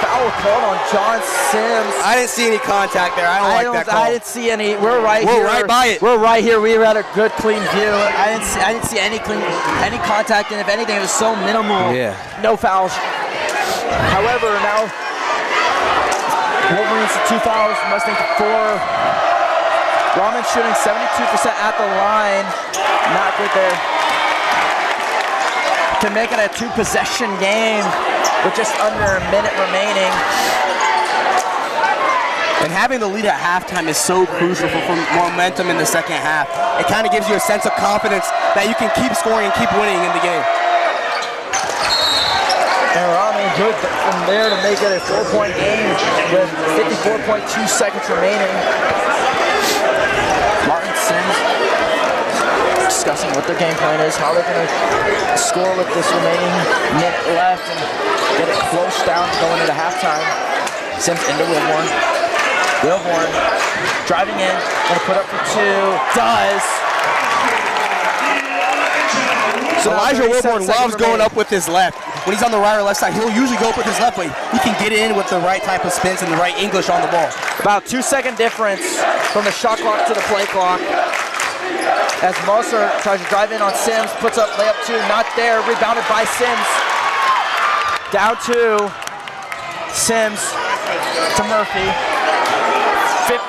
foul called on John Sims. I didn't see any contact there. I don't like that call. I didn't see any. We're right here. We're right by it. We're right here. We had a good, clean view. I didn't see any contact, and if anything, it was so minimal. Yeah. No fouls. However, now Wolverines to 2 fouls. Mustangs to 4. Rahman shooting 72% at the line. Not good there. To make it a 2-possession game with just under a minute remaining. And having the lead at halftime is so crucial for momentum in the second half. It kind of gives you a sense of confidence that you can keep scoring and keep winning in the game. And Rahman good from there to make it a 4-point game with 54.2 seconds remaining. Martin Sims discussing what their game plan is, how they're going to score with this remaining minute left and get it close down going into halftime. Sims into Wilborn. Wilborn driving in, going to put up for 2. Does. So Elijah Wilborn loves going up with his left. When he's on the right or left side, he'll usually go up with his left way. He can get in with the right type of spins and the right English on the ball. About 2-second difference from the shot clock to the play clock. As Moser tries to drive in on Sims, puts up layup 2, not there, rebounded by Sims. Down 2, Sims to Murphy.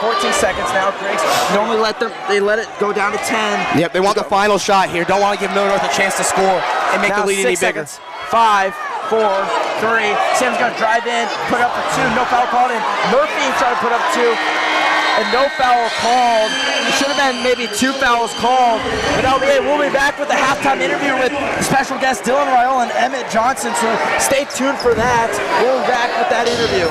14 seconds now. Griggs normally let it go down to 10. Yep, they want the final shot here. Don't want to give Millard North a chance to score and make now the lead any bigger. 6 seconds. 5, 4, 3. Sims gonna drive in, put up for 2. No foul called in. Murphy trying to put up 2. And no foul called. It should have been maybe 2 fouls called. But we'll be back with the halftime interview with special guests Dylan Royal and Emmett Johnson. So stay tuned for that. We'll be back with that interview.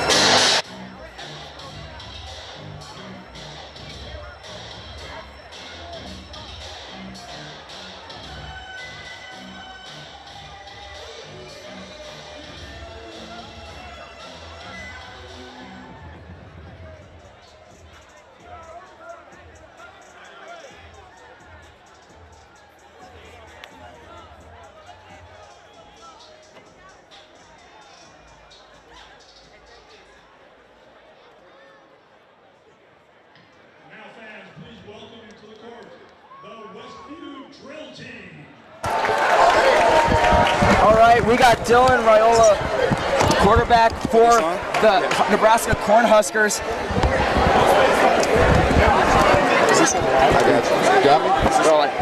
right, we got Dylan Raiola, quarterback for the Nebraska Cornhuskers. Got me?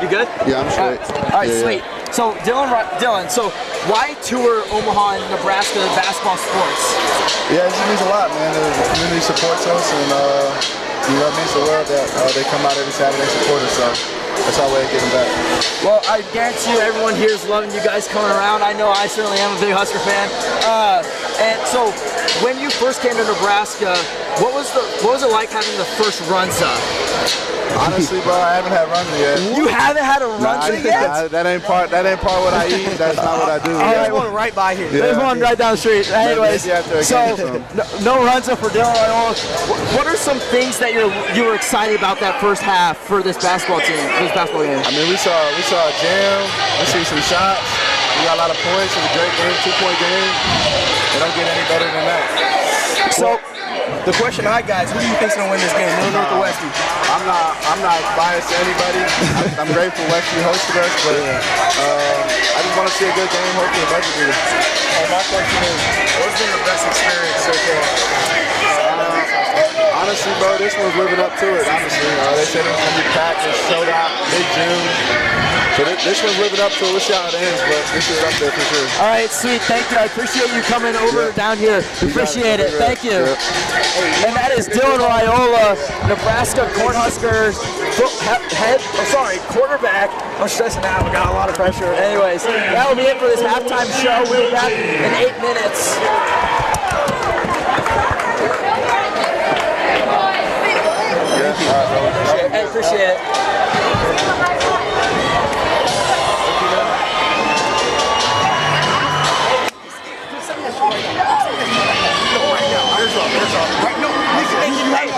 You good? Yeah, I'm straight. All right, sweet. So Dylan, so why tour Omaha and Nebraska basketball sports? Yeah, it just means a lot, man. The community supports us, and you know, it means the world that they come out every Saturday and support us. So that's our way of giving back. Well, I guarantee you everyone here is loving you guys coming around. I know I certainly am a big Husker fan. And so when you first came to Nebraska, what was it like having the first runza? Honestly, bro, I haven't had runza yet. You haven't had a runza yet? That ain't part what I eat. That's not what I do. There's one right by here. There's one right down the street. Anyways, so no runza for Dylan Raiola. What are some things that you were excited about that first half for this basketball team, this basketball game? I mean, we saw a jam. We see some shots. We got a lot of points. It was a great game, 2-point game. It don't get any better than that. So, the question I got is, who do you think's gonna win this game, Millard North or Westview? I'm not biased to anybody. I'm grateful Westview hosted us, but I just want to see a good game. Hopefully, a buzzer beater. My question is, what's been your best experience so far? Honestly, bro, this one's living up to it. Honestly, they said it was gonna be packed and sold out mid-June. So this one's living up to it. We'll see how it ends, but this is up there for sure. All right, sweet. Thank you. I appreciate you coming over down here. Appreciate it. Thank you. And that is Dylan Raiola, Nebraska Cornhuskers quarterback. I'm stressing out. We got a lot of pressure. Anyways, that will be it for this halftime show. We'll be back in 8 minutes. I appreciate it.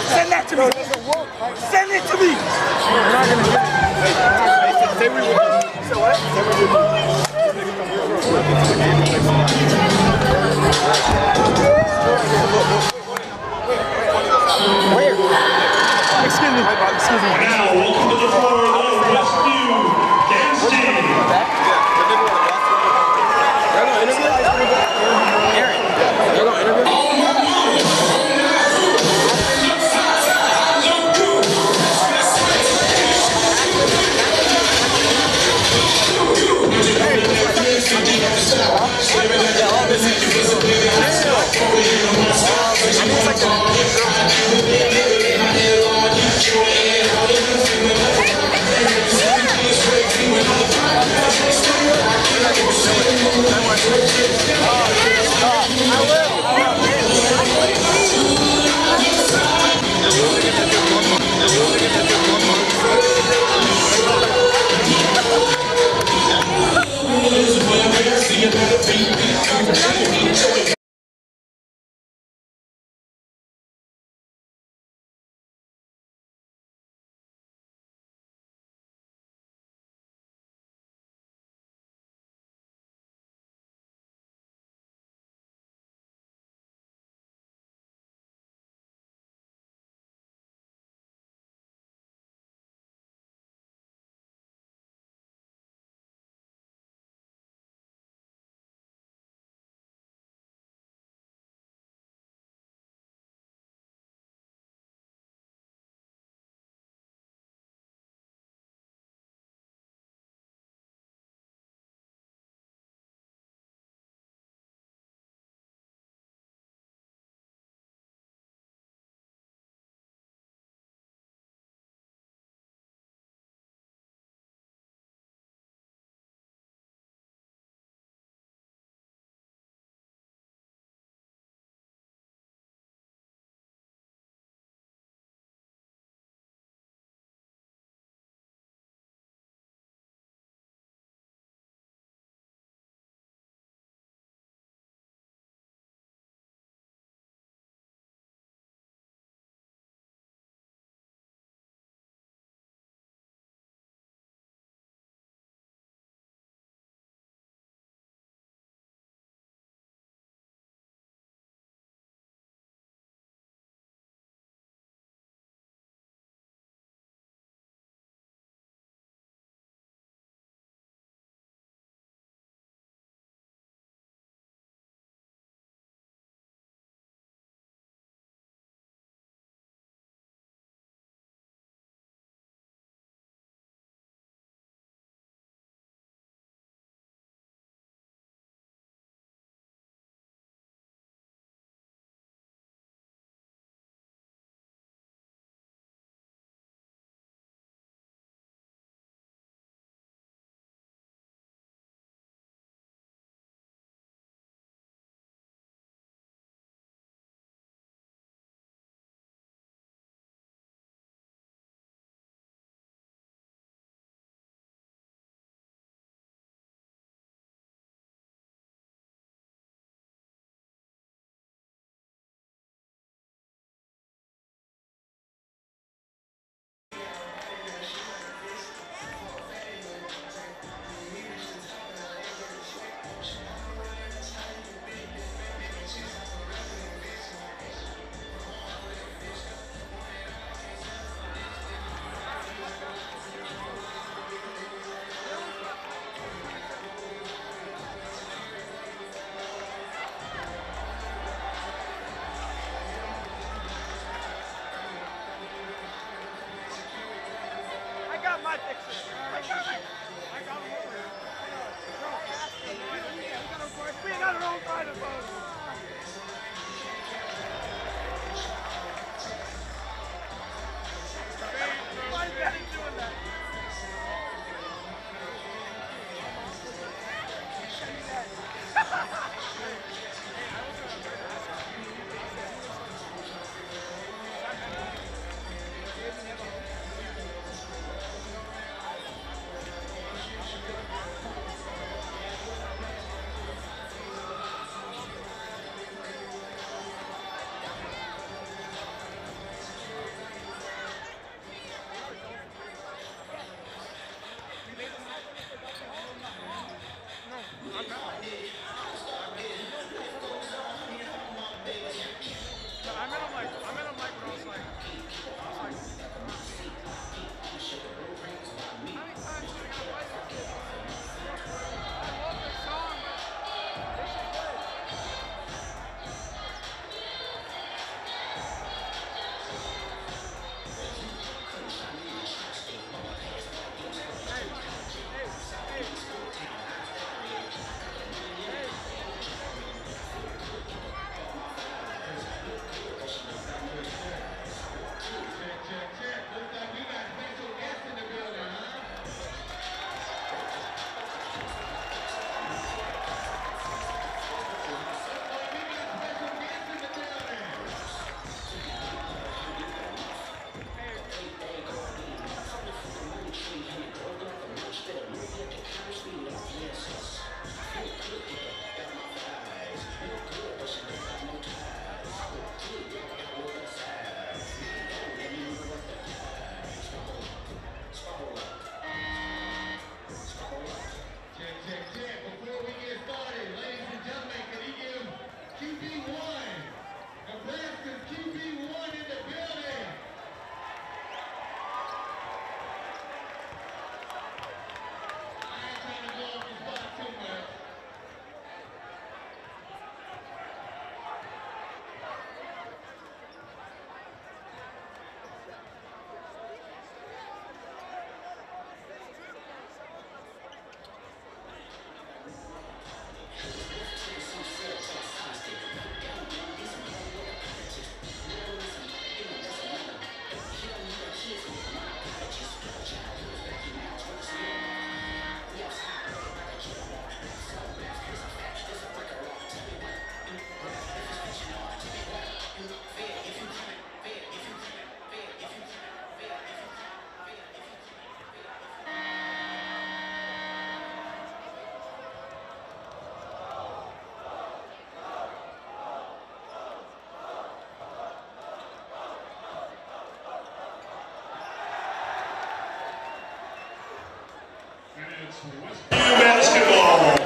Send that to me. Send it to me. We're not gonna get it. Say we will. So what? Where? Excuse me. Now, welcome to the floor, Westview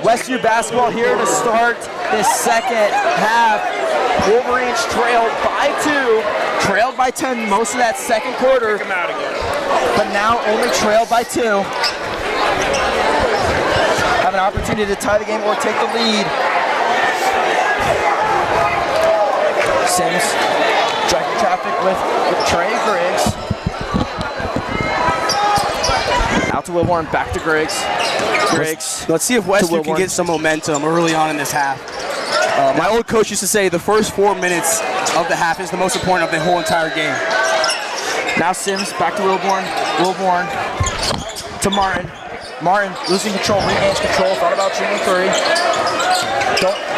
Westview basketball here to start this second half. Wolverines trailed by 2, trailed by 10 most of that second quarter, but now only trailed by 2. Have an opportunity to tie the game or take the lead. Sims directing traffic with Trey Griggs. Out to Wilborn, back to Griggs. Let's see if Westview can get some momentum early on in this half. My old coach used to say the first 4 minutes of the half is the most important of the whole entire game. Now Sims, back to Wilborn. Wilborn to Martin. Martin losing control, regains control, thought about shooting 3.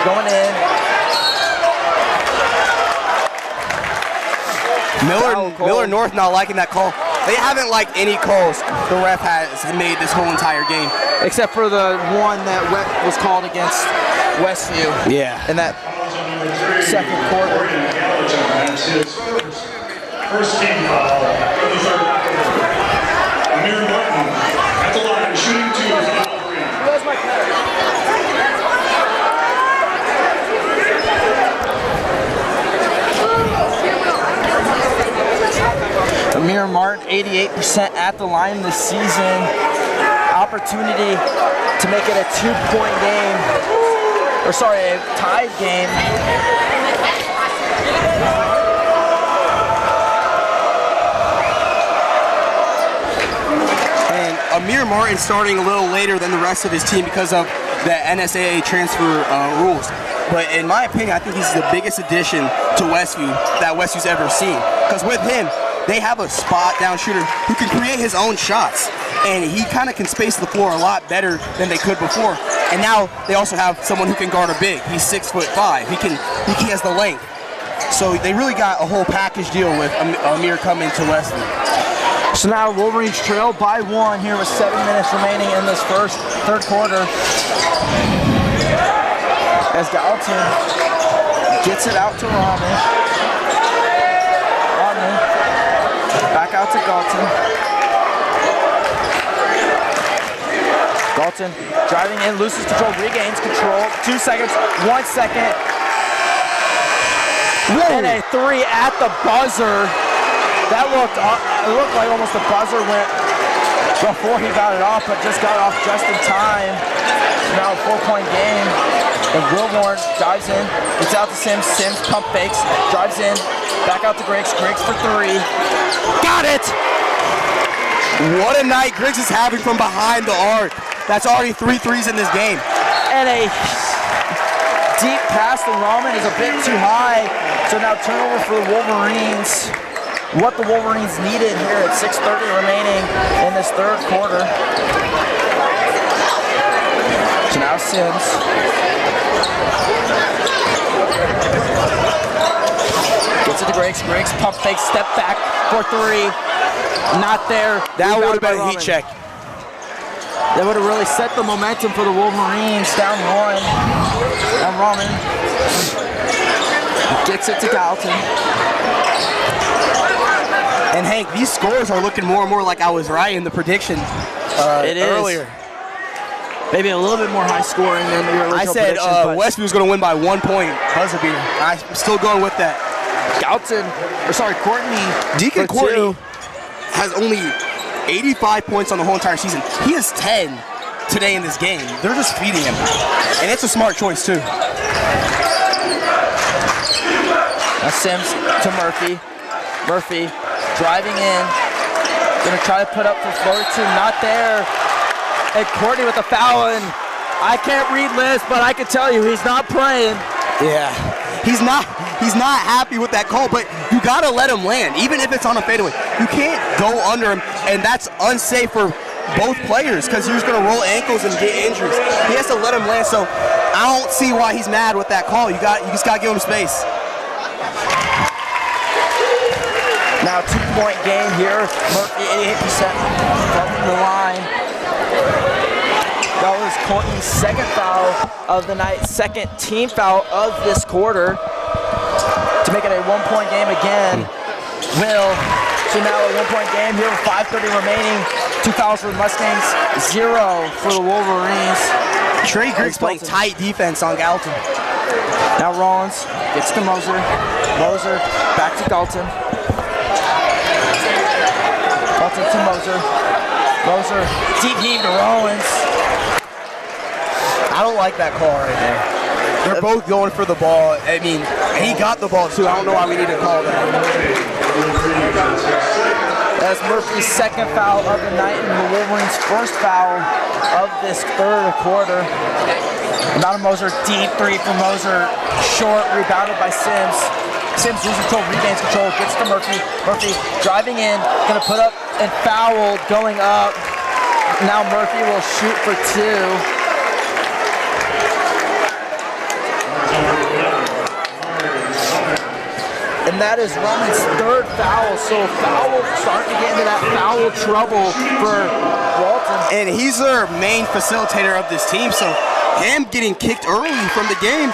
Going in. Millard North not liking that call. They haven't liked any calls the ref has made this whole entire game. Except for the one that was called against Westview. Yeah. In that second quarter. First team foul. Millard Martin at the line, shooting 2 for the Wolverines. Amir Martin, 88% at the line this season. Opportunity to make it a 2-point game, or sorry, a tied game. Amir Martin starting a little later than the rest of his team because of the NSAA transfer rules. But in my opinion, I think he's the biggest addition to Westview that Westview's ever seen. Because with him, they have a spot down shooter who can create his own shots. And he kind of can space the floor a lot better than they could before. And now they also have someone who can guard a big. He's 6'5". He has the length. So they really got a whole package deal with Amir coming to Westview. So now Wolverines trail by 1 here with 7 minutes remaining in this third quarter. As Gallatin gets it out to Rahman. Back out to Galton. Galton driving in, loses control, regains control. 2 seconds, 1 second. And a 3 at the buzzer. That looked like almost the buzzer went before he got it off, but just got off just in time. Now a 4-point game. And Wilborn dives in, gets out to Sims. Sims pump fakes, drives in, back out to Griggs. Griggs for 3. Got it! What a night Griggs is having from behind the arc. That's already 3 threes in this game. And a deep pass to Rahman is a bit too high. So now turnover for the Wolverines. What the Wolverines needed here at 6:30 remaining in this third quarter. So now Sims. Gets it to Griggs. Griggs pump fake, step back for 3. Not there. That would have been a heat check. That would have really set the momentum for the Wolverines. Down 1. And Rahman gets it to Gallatin. And Hank, these scores are looking more and more like I was right in the prediction earlier. Maybe a little bit more high scoring than the original I said predictions, Westview was going to win by 1 point. Buzzer beater. I'm still going with that. Courtney. Deacon Courtney has only 85 points on the whole entire season. He has 10 today in this game. They're just feeding him. And it's a smart choice, too. Now Sims to Murphy. Murphy driving in. Gonna try to put up for floor 2. Not there. And Courtney with a foul. And I can't read lists, but I can tell you he's not praying. Yeah. He's not happy with that call, but you gotta let him land, even if it's on a fadeaway. You can't go under him, and that's unsafe for both players because you're just gonna roll ankles and get injuries. He has to let him land, so I don't see why he's mad with that call. You just gotta give him space. Now 2-point game here. Murphy 88% from the line. That was Courtney's second foul of the night, second team foul of this quarter to make it a 1-point game again. So now a 1-point game here with 5:30 remaining. 2 fouls for the Mustangs, 0 for the Wolverines. Trey Griggs playing tight defense on Galton. Now Rollins gets to Moser. Moser back to Galton. Galton to Moser. Moser deep heave to Rollins. I don't like that call right there. They're both going for the ball. I mean, he got the ball too. I don't know why we need to call that. That's Murphy's second foul of the night and the Wolverines' first foul of this third quarter. Now to Moser, deep 3 from Moser. Short, rebounded by Sims. Sims loses control, regains control, gets to Murphy. Murphy driving in, gonna put up and fouled, going up. Now Murphy will shoot for 2. And that is Rahman's third foul, so starting to get into that foul trouble for Walton. And he's their main facilitator of this team, so him getting kicked early from the game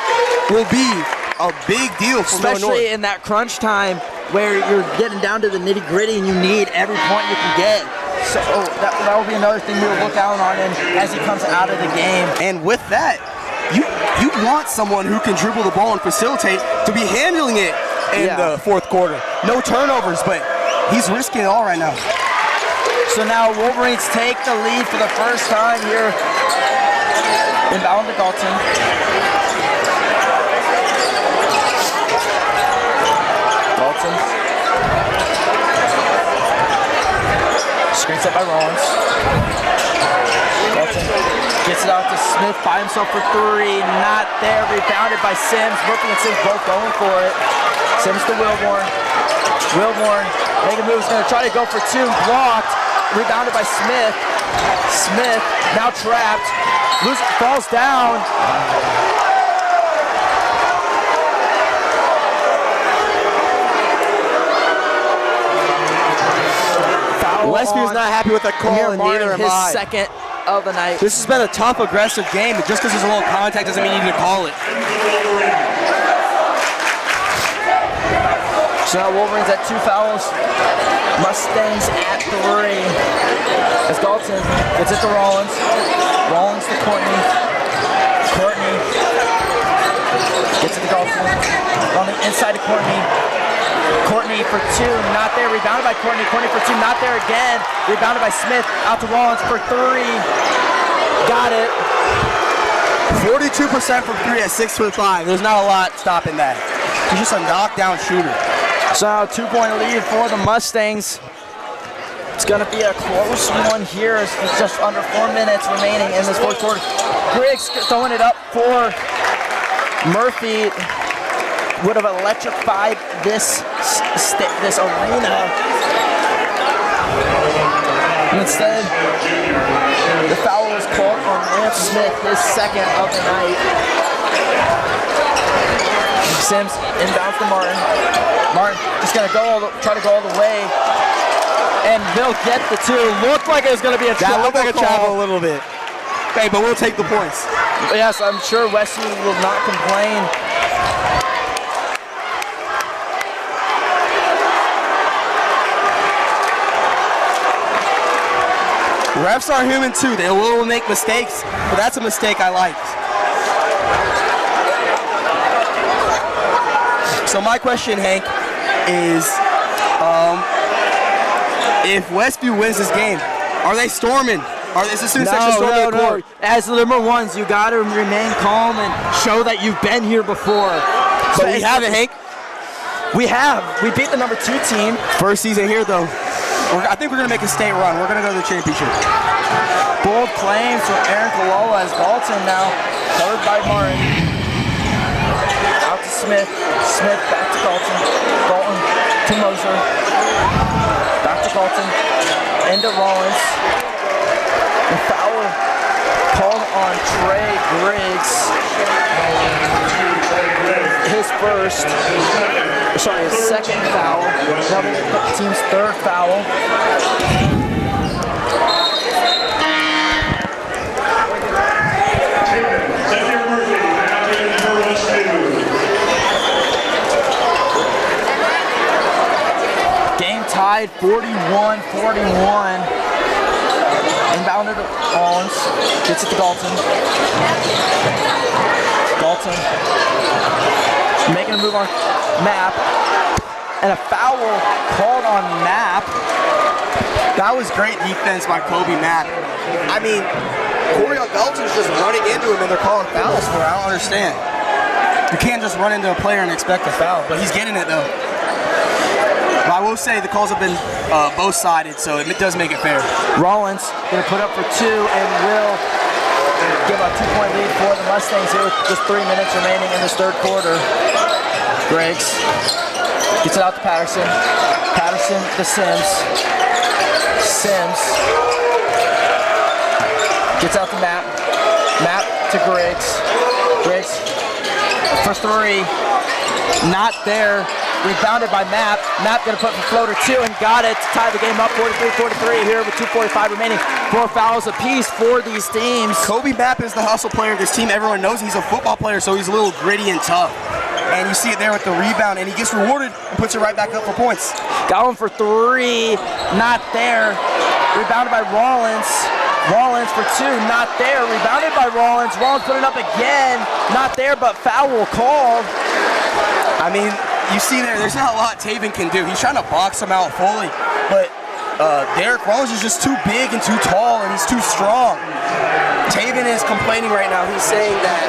will be a big deal for especially in that crunch time where you're getting down to the nitty gritty and you need every point you can get. So that will be another thing we'll look out on him as he comes out of the game. And with that, you want someone who can dribble the ball and facilitate to be handling it in the fourth quarter. No turnovers, but he's risking it all right now. So now Wolverines take the lead for the first time here. Inbound to Galton. Screen set by Rollins. Dalton gets it out to Smith by himself for three. Not there. Rebounded by Sims. Murphy and Sims both going for it. Sims to Wilborn. Wilborn making moves. Going to try to go for two. Blocked. Rebounded by Smith. Smith now trapped. Falls down. Westview's not happy with the call, and neither am I. His second of the night. This has been a tough, aggressive game, but just because there's a little contact doesn't mean you need to call it. So now Wolverines at 2 fouls. Mustangs at 3. As Dalton gets it to Rollins. Rollins to Courtney. Courtney gets it to Dalton. On the inside to Courtney. Courtney for two, not there. Rebounded by Courtney. Courtney for two, not there again. Rebounded by Smith. Out to Rollins for three. Got it. 42% from three at 6'5". There's not a lot stopping that. He's just a knockdown shooter. So 2-point lead for the Mustangs. It's going to be a close one here. It's just under 4 minutes remaining in this fourth quarter. Griggs throwing it up for Murphy. Would have electrified this arena. Instead, the foul was called on Lance Smith, his second of the night. Sims inbounds to Martin. Martin just gonna try to go all the way, and they'll get the two. Looked like it was gonna be a travel. That looked like a call. travel a little bit. Hey, but we'll take the points. Yes, I'm sure Westview will not complain. Refs are human too. They will make mistakes, but that's a mistake I liked. So my question, Hank, is if Westview wins this game, are they storming? Is the student section storming the court? As the number ones, you got to remain calm and show that you've been here before. But we haven't, Hank. We have. We beat the number 2 team. First season here, though. I think we're going to make a state run. We're going to go to the championship. Bold claims from Aaron Kalola as Dalton now covered by Martin. Out to Smith. Smith back to Dalton. Dalton to Moser. Back to Dalton. Into Rollins. The foul called on Trey Griggs. His second foul. Now the team's third foul. Game tied 41-41. Inbounded to Rollins. Gets it to Dalton. Dalton making a move on Map. And a foul called on Map. That was great defense by Kobe Map. I mean, Corey Dalton's just running into him and they're calling fouls for it. I don't understand. You can't just run into a player and expect a foul, but he's getting it though. But I will say the calls have been both-sided, so it does make it fair. Rollins gonna put up for 2 and will give a 2-point lead for the Mustangs here with just 3 minutes remaining in this third quarter. Griggs gets it out to Patterson. Patterson to Sims. Sims gets out to Map. Map to Griggs. Griggs for 3. Not there. Rebounded by Map. Map gonna put the floater 2 and got it to tie the game up 43-43 here with 2:45 remaining. 4 fouls apiece for these teams. Kobe Map is the hustle player of this team. Everyone knows he's a football player, so he's a little gritty and tough. And you see it there with the rebound, and he gets rewarded and puts it right back up for points. Got one for 3. Not there. Rebounded by Rollins. Rollins for 2. Not there. Rebounded by Rollins. Rollins put it up again. Not there, but foul called. I mean, you see there's not a lot Taven can do. He's trying to box him out fully, but Derek Rollins is just too big and too tall, and he's too strong. Taven is complaining right now. He's saying that,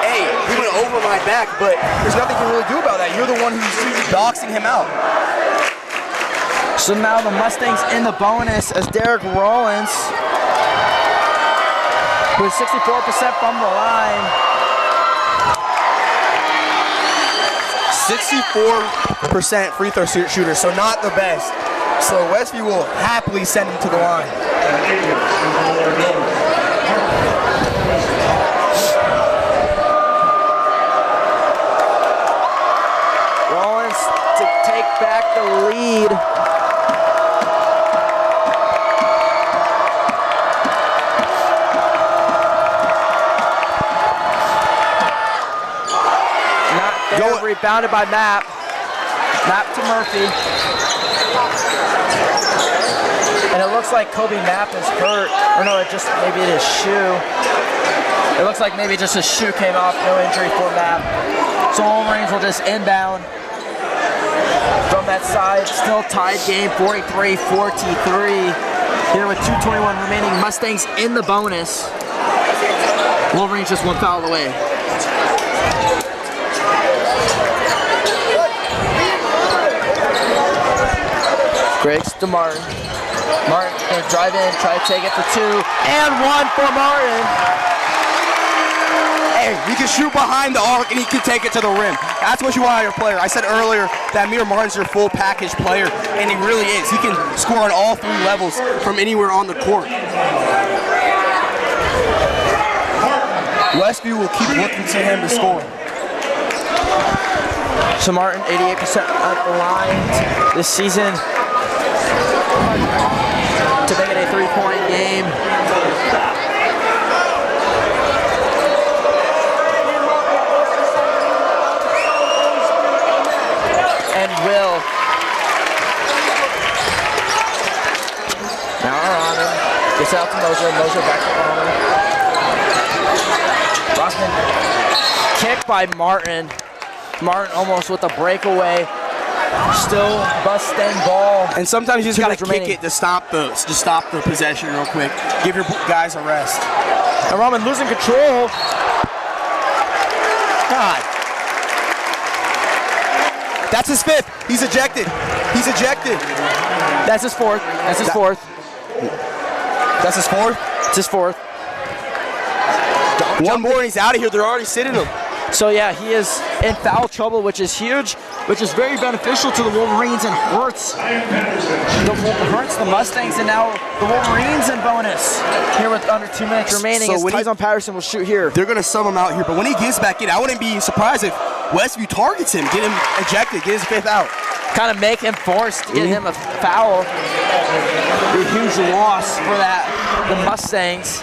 hey, he went over my back, but there's nothing you can really do about that. You're the one who's boxing him out. So now the Mustangs in the bonus as Derek Rollins with 64% from the line. 64% free throw shooter, so not the best. So Westview will happily send him to the line. Rollins to take back the lead. Not there, rebounded by Mapp. Mapp to Murphy. And it looks like Kobe Mapp is hurt. Or no, maybe it is shoe. It looks like maybe just his shoe came off. No injury for Mapp. So Wolverines will just inbound from that side. Still tied game, 43-43. Here with 2:21 remaining. Mustangs in the bonus. Wolverines just one foul away. Griggs to Martin. Martin gonna drive in, try to take it for two, and one for Martin. Hey, he can shoot behind the arc and he can take it to the rim. That's what you want out of your player. I said earlier that Millard Martin's your full package player, and he really is. He can score on all three levels from anywhere on the court. Westview will keep looking to him to score. So Martin, 88% at the line this season to make it a 3-point game. And Will. Now Arana gets out to Moser. Moser back to Arana. Rossman. Kick by Martin. Martin almost with a breakaway. Still Mustang ball. And sometimes you just gotta kick it to stop the possession real quick. Give your guys a rest. And Roman losing control. God. That's his fifth. He's ejected. He's ejected. That's his fourth. That's his fourth. That's his fourth? It's his fourth. One more and he's out of here. They're already sitting him. So yeah, he is in foul trouble, which is huge, which is very beneficial to the Wolverines and hurts the Mustangs, and now the Wolverines in bonus here with under 2 minutes remaining. So as Tyson Patterson will shoot here. They're gonna sub him out here, but when he gets back in, I wouldn't be surprised if Westview targets him, get him ejected, get his fifth out. Kind of make him forced to get him a foul. A huge loss for the Mustangs.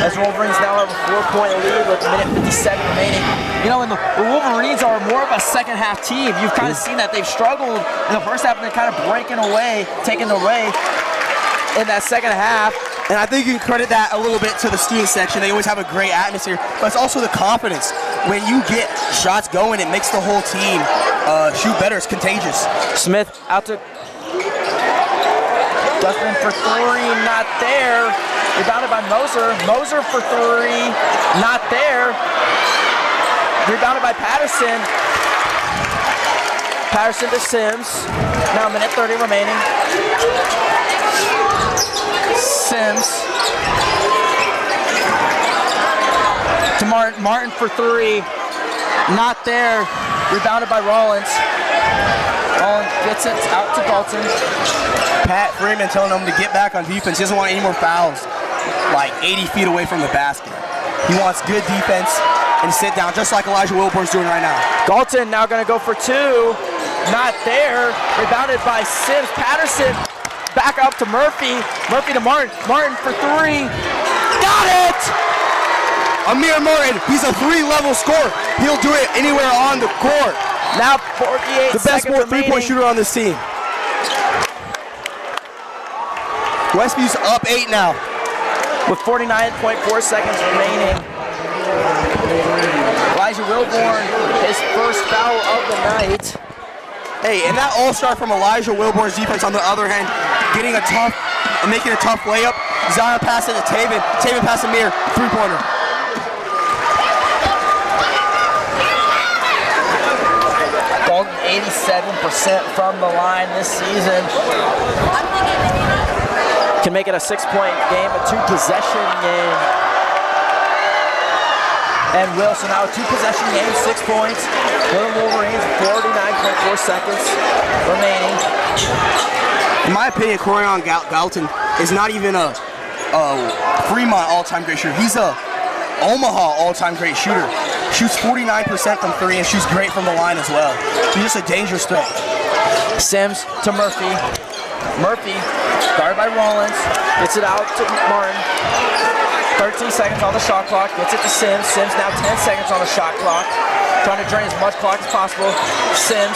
As Wolverines now have a 4-point lead with a minute 57 remaining. You know, and the Wolverines are more of a second half team. You've kind of seen that they've struggled in the first half and they're kind of breaking away, taking away in that second half. And I think you can credit that a little bit to the student section. They always have a great atmosphere, but it's also the confidence. When you get shots going, it makes the whole team shoot better. It's contagious. Smith out to Dustman for three, not there. Rebounded by Moser. Moser for three, not there. Rebounded by Patterson. Patterson to Sims. Now a minute 30 remaining. Sims. To Martin. Martin for three, not there. Rebounded by Rollins. Rollins gets it out to Dalton. Pat Freeman telling him to get back on defense. He doesn't want any more fouls. Like 80 feet away from the basket. He wants good defense and sit down, just like Elijah Wilborn's doing right now. Dalton now gonna go for two. Not there. Rebounded by Sims. Patterson back up to Murphy. Murphy to Martin. Martin for three. Got it! Amir Martin, he's a three-level scorer. He'll do it anywhere on the court. Now 48 the best seconds three-point shooter on this team. Westview's up 8 now. With 49.4 seconds remaining. Elijah Wilborn, his first foul of the night. Hey, and that all-star from Elijah Wilborn's defense on the other hand, getting a tough and making a tough layup. Zion pass it to Taven. Taven pass Amir, three-pointer. Dalton 87% from the line this season. Can make it a 6-point game, a 2-possession game. And Wilson now a 2-possession game, 6 points. Millard Wolverines, 49.4 seconds remaining. In my opinion, Corian Galton is not even a Fremont all-time great shooter. He's a Omaha all-time great shooter. Shoots 49% from 3 and shoots great from the line as well. He's just a dangerous threat. Sims to Murphy. Murphy, guarded by Rollins, gets it out to Martin. 13 seconds on the shot clock, gets it to Sims. Sims now 10 seconds on the shot clock. Trying to drain as much clock as possible. Sims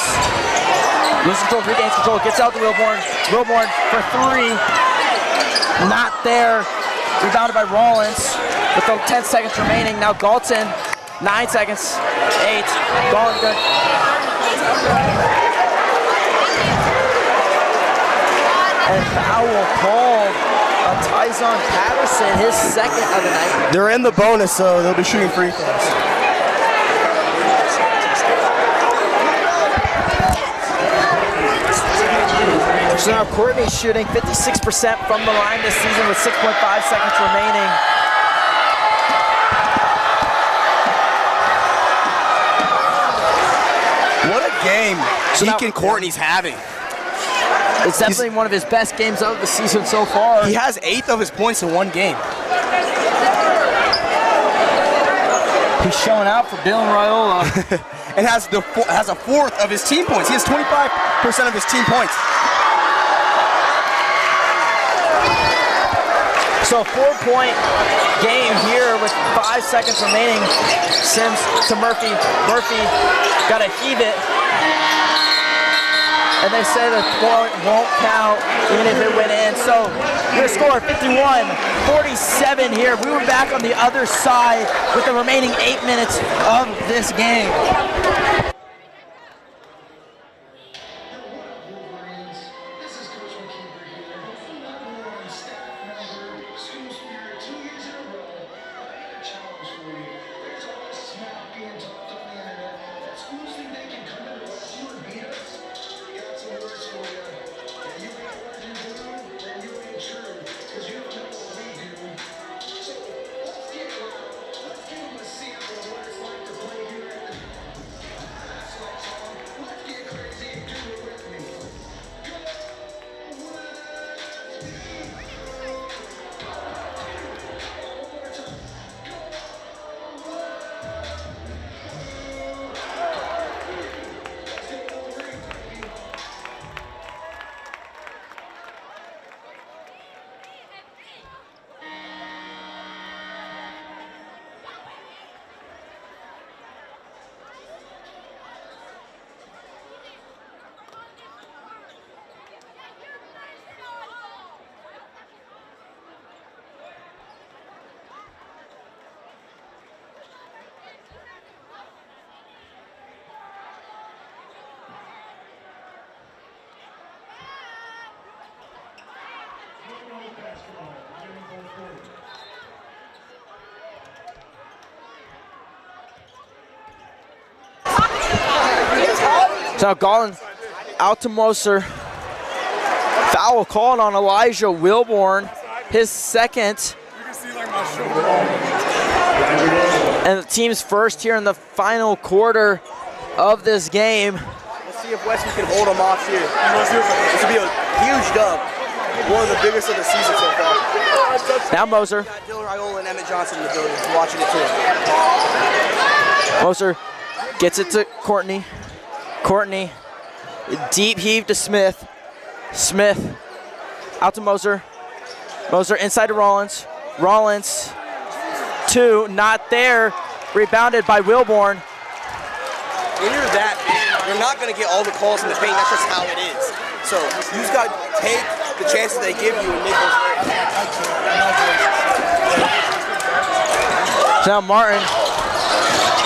loses control, regains control, gets out to Wilborn. Wilborn for 3. Not there. Rebounded by Rollins with the 10 seconds remaining. Now Galton, 9 seconds, 8. Galton good. And foul called on Tyson Patterson, his second of the night. They're in the bonus, so they'll be shooting free throws. So now Courtney's shooting 56% from the line this season with 6.5 seconds remaining. What a game Deacon Courtney's having. It's definitely one of his best games of the season so far. He has 8 of his points in one game. He's showing out for Bill and Raiola. And has a 4th of his team points. He has 25% of his team points. So 4-point game here with 5 seconds remaining. Sims to Murphy. Murphy got to heave it. And they say the point won't count even if it went in. So your score 51-47 here. We were back on the other side with the remaining 8 minutes of this game. So Gallin out to Moser. Foul called on Elijah Wilborn, his second. And the team's first here in the final quarter of this game. Let's see if Westview can hold them off here. This will be a huge dub. One of the biggest of the season so far. Now Moser. Dylan Raiola and Emmett Johnson in the building watching it too. Moser gets it to Courtney. Courtney, deep heave to Smith. Smith out to Moser. Moser inside to Rollins. Rollins, 2, not there. Rebounded by Wilborn. When you're that big, you're not going to get all the calls in the paint. That's just how it is. So you just got to take the chances they give you and make those. Now Martin,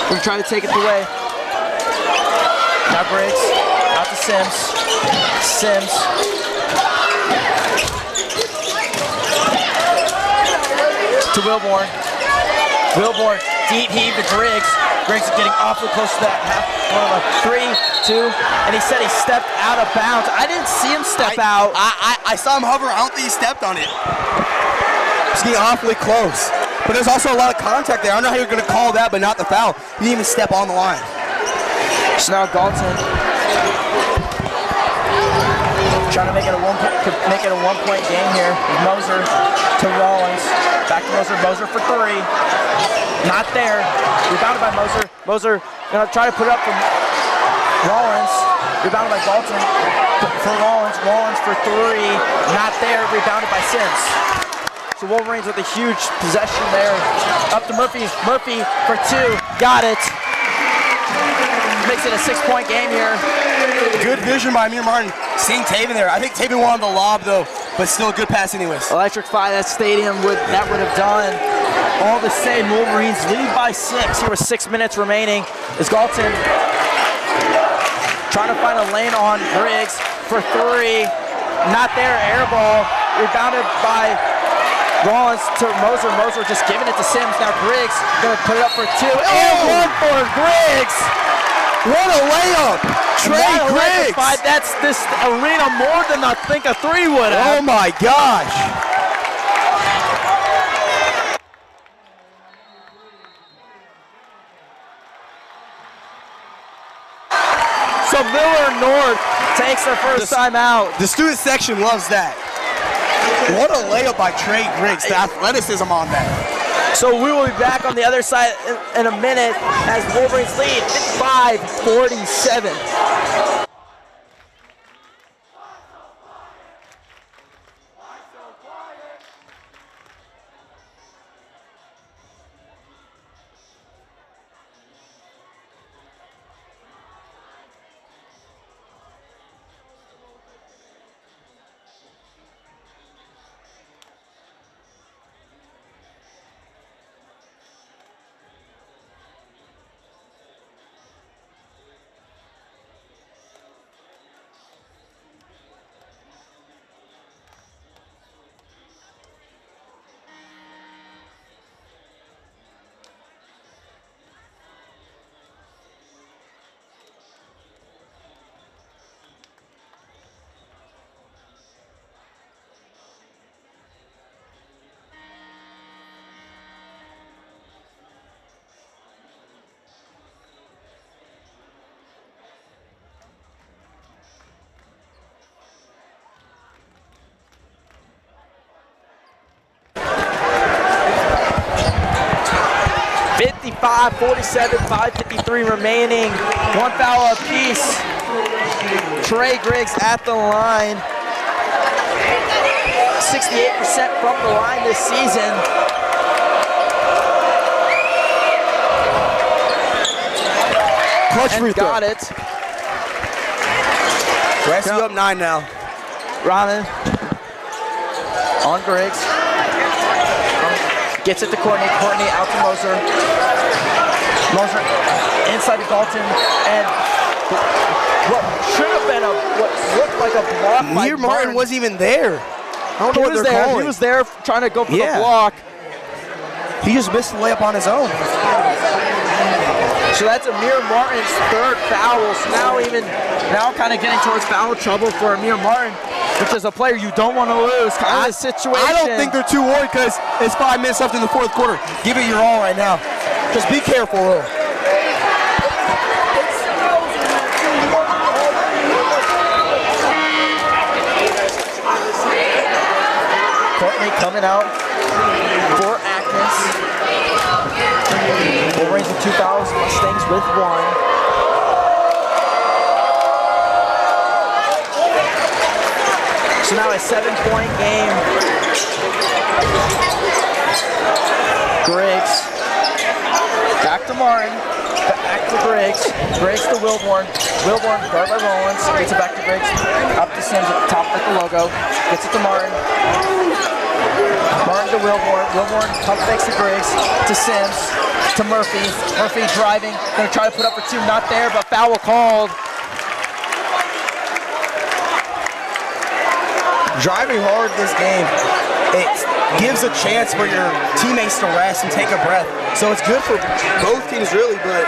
we're trying to take it away. Now Briggs, out to Sims. Sims. To Wilborn. Wilborn deep heave to Griggs. Griggs is getting awfully close to that half. 3, 2, and he said he stepped out of bounds. I didn't see him step out. I saw him hover. I don't think he stepped on it. He's getting awfully close. But there's also a lot of contact there. I don't know how you're going to call that, but not the foul. He didn't even step on the line. So now Galton trying to make it a one-point game here. Moser to Rollins. Back to Moser. Moser for 3. Not there. Rebounded by Moser. Moser gonna try to put it up from Rollins. Rebounded by Galton for Rollins. Rollins for 3. Not there. Rebounded by Sims. So Wolverines with a huge possession there. Up to Murphy. Murphy for 2. Got it. Makes it a 6-point game here. Good vision by Amir Martin. Seeing Taven there. I think Taven wanted the lob though, but still a good pass anyways. Electrify that stadium. That would have done. All the same, Wolverines lead by 6. Here with 6 minutes remaining. Is Galton trying to find a lane on Griggs for 3. Not there. Air ball. Rebounded by Rollins to Moser. Moser just giving it to Sims. Now Griggs going to put it up for 2. And 1 for Griggs. What a layup. Trey Griggs. That's this arena more than I think a 3 would have. Oh my gosh. So Millard North takes their first time out. The student section loves that. What a layup by Trey Griggs. The athleticism on that. So we will be back on the other side in a minute as Wolverines lead 55-47. .47, 5:53 remaining. 1 foul apiece. Trey Griggs at the line. 68% from the line this season. Clutch free throw. Got it. Westview up 9 now. Ronan on Griggs. Gets it to Courtney. Courtney out to Moser. Moser inside to Galton. And what should have been what looked like a block by Millard Martin wasn't even there. I don't know what they're calling. He was there trying to go for the block. He just missed the layup on his own. So that's Amir Martin's 3rd foul. So now kind of getting towards foul trouble for Amir Martin, which is a player you don't want to lose. Kind of situation. I don't think they're too worried because it's 5 minutes left in the 4th quarter. Give it your all right now. Just be careful, though. Courtney coming out for Atkins. Wolverines with 2 fouls, Mustangs with 1. So now a 7-point game. Griggs. Back to Martin. Back to Griggs. Griggs to Wilborn. Wilborn guarded by Rollins. Gets it back to Griggs. Up to Sims at the top with the logo. Gets it to Martin. Martin to Wilborn. Wilborn pump fakes to Griggs. To Sims. To Murphy. Murphy driving. Going to try to put up for 2. Not there, but foul called. Driving hard this game. gives a chance for your teammates to rest and take a breath. So it's good for both teams really, but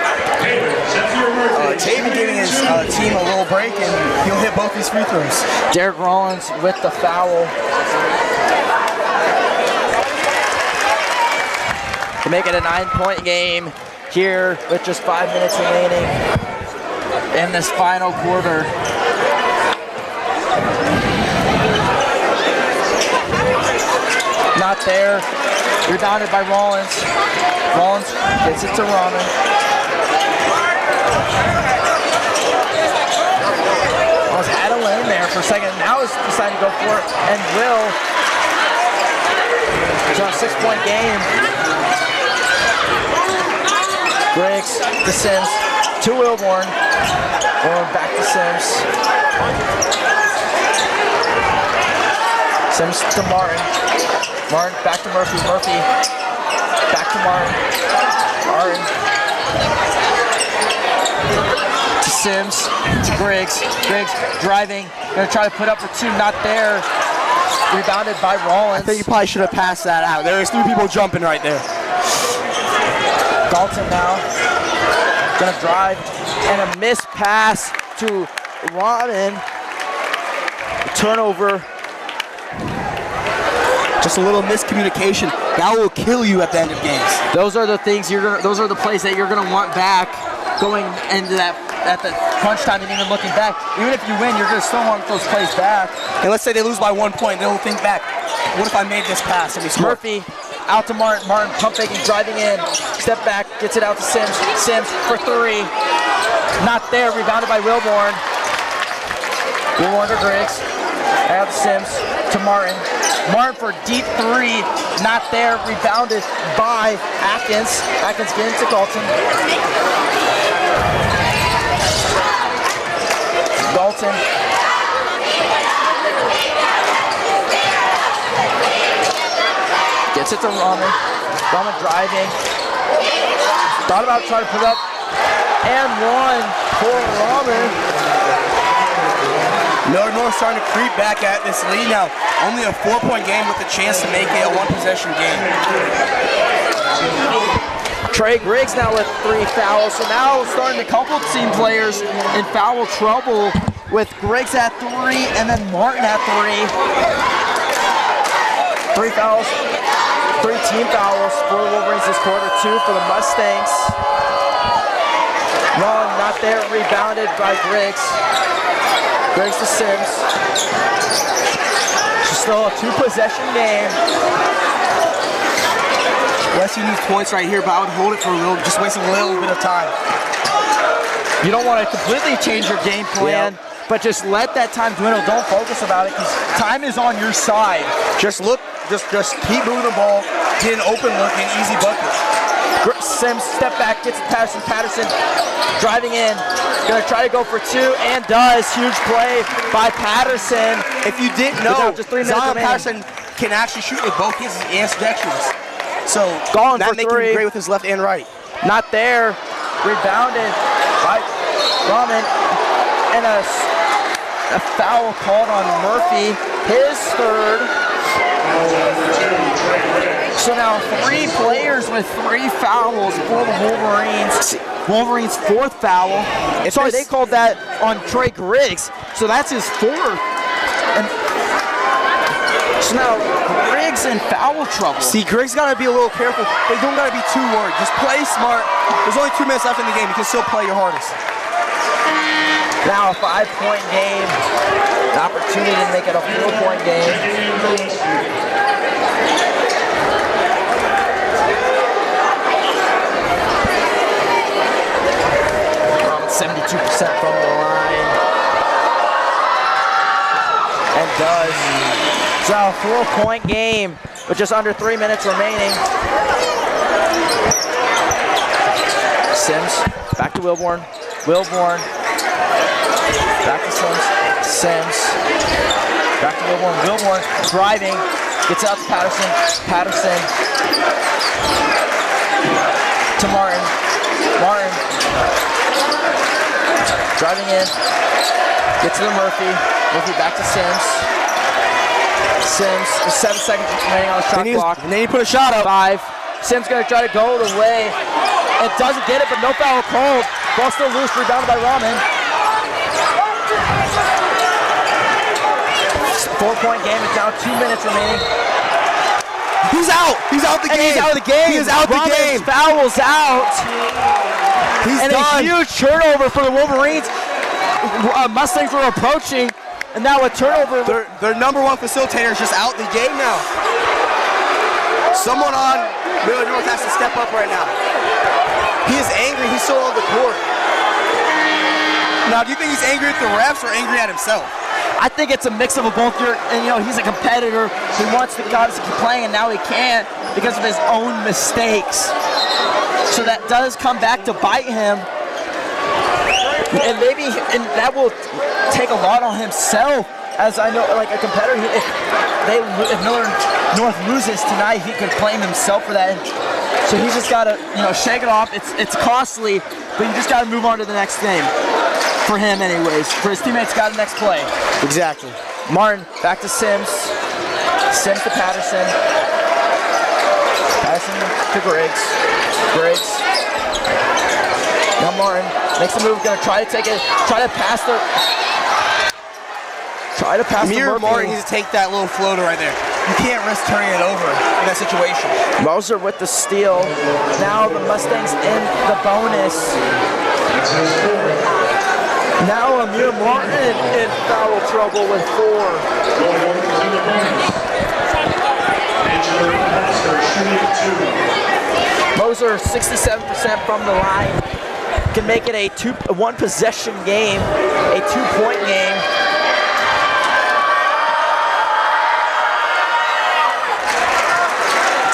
Taven giving his team a little break and he'll hit both these free throws. Derek Rollins with the foul. To make it a 9-point game here with just 5 minutes remaining in this final quarter. Not there. Rebounded by Rollins. Rollins gets it to Rahman. Rollins had a lane there for a second. Now he's deciding to go for it and will. It's on a 6-point game. Griggs to Sims to Wilborn. Wilborn back to Sims. Sims to Martin. Martin back to Murphy. Murphy back to Martin. Martin to Sims to Griggs. Griggs driving. Gonna try to put up for two. Not there. Rebounded by Rollins. I think you probably should have passed that out. There was 3 people jumping right there. Dalton now gonna drive and a missed pass to Rahman. Turnover. Just a little miscommunication. That will kill you at the end of games. Those are the things those are the plays that you're gonna want back going into that at the crunch time and even looking back. Even if you win, you're gonna still want those plays back. And let's say they lose by 1 point, they'll think back. What if I made this pass and we scored? Murphy out to Martin. Martin pump faking, driving in. Step back, gets it out to Sims. Sims for 3. Not there. Rebounded by Wilborn. Wilborn to Griggs. Out to Sims to Martin. Martin for deep 3. Not there. Rebounded by Atkins. Atkins getting to Dalton. Dalton. Gets it to Rahman. Rahman driving. Thought about trying to put up. And 1 for Rahman. Millard North starting to creep back at this lead now. Only a 4-point game with a chance to make it a 1-possession game. Trey Griggs now with 3 fouls. So now starting to couple team players in foul trouble with Griggs at 3 and then Martin at 3. 3 fouls. 3 team fouls for the Wolverines this quarter. 2 for the Mustangs. Wrong, not there. Rebounded by Griggs. Griggs to Sims. It's still a 2-possession game. Westview needs points right here, but I would hold it for a little, just waste a little bit of time. You don't want to completely change your game plan, but just let that time dwindle. Don't focus about it because time is on your side. Just look, just keep moving the ball, get an open look, and easy bucket. Sims step back, gets it past Patterson, driving in, gonna try to go for 2 and does. Huge play by Patterson. If you didn't know, just 3 minutes Zion remaining. Patterson can actually shoot with both hands and dexterous. So Gone that for makes 3. him great with his left and right. Not there. Rebounded by Rahman. And a foul called on Murphy. His 3rd. So now 3 players with 3 fouls for the Wolverines. Wolverines' 4th foul. Sorry, they called that on Trey Griggs. So that's his 4th. And so now Griggs in foul trouble. See, Griggs got to be a little careful, but you don't got to be too worried. Just play smart. There's only 2 minutes left in the game. You can still play your hardest. Now a 5-point game. An opportunity to make it a 4-point game. 72% from the line. And does. So a 4-point game with just under 3 minutes remaining. Sims back to Wilborn. Wilborn back to Sims. Sims back to Wilborn. Wilborn driving, gets out to Patterson. Patterson to Martin. Martin driving in, gets to the Murphy. Murphy back to Sims. Sims, 7 seconds remaining on the shot clock. And then he put a shot up. 5. Sims gonna try to go the way. It doesn't get it, but no foul called. Ball still loose, rebounded by Rahman. 4-point game, it's now 2 minutes remaining. He's out. He's out the game. He's out of the game. He is out the game. Fouls out. He's and done. a huge turnover for the Wolverines. Mustangs were approaching, and now a turnover. Their number one facilitator is just out the game now. Someone on Millard North has to step up right now. He is angry. He's still on the court. Now, do you think he's angry at the refs or angry at himself? I think it's a mix of both. And he's a competitor. He wants to keep playing, and now he can't because of his own mistakes. So that does come back to bite him, and that will take a lot on himself. As I know, like a competitor, if Millard North loses tonight, he could blame himself for that. So he's just got to shake it off. It's costly, but you just got to move on to the next game. For him, anyways. For his teammates, got the next play. Exactly. Martin back to Sims. Sims to Patterson. Patterson to Griggs. Griggs. Now Martin makes the move. Gonna try to take it. Try to pass the. Try to pass Millard the Martin needs to take that little floater right there. You can't risk turning it over in that situation. Moser with the steal. Now the Mustangs in the bonus. Now Amir Martin in foul trouble with 4. Moser 67% from the line. Can make it a 1 possession game, a 2-point game.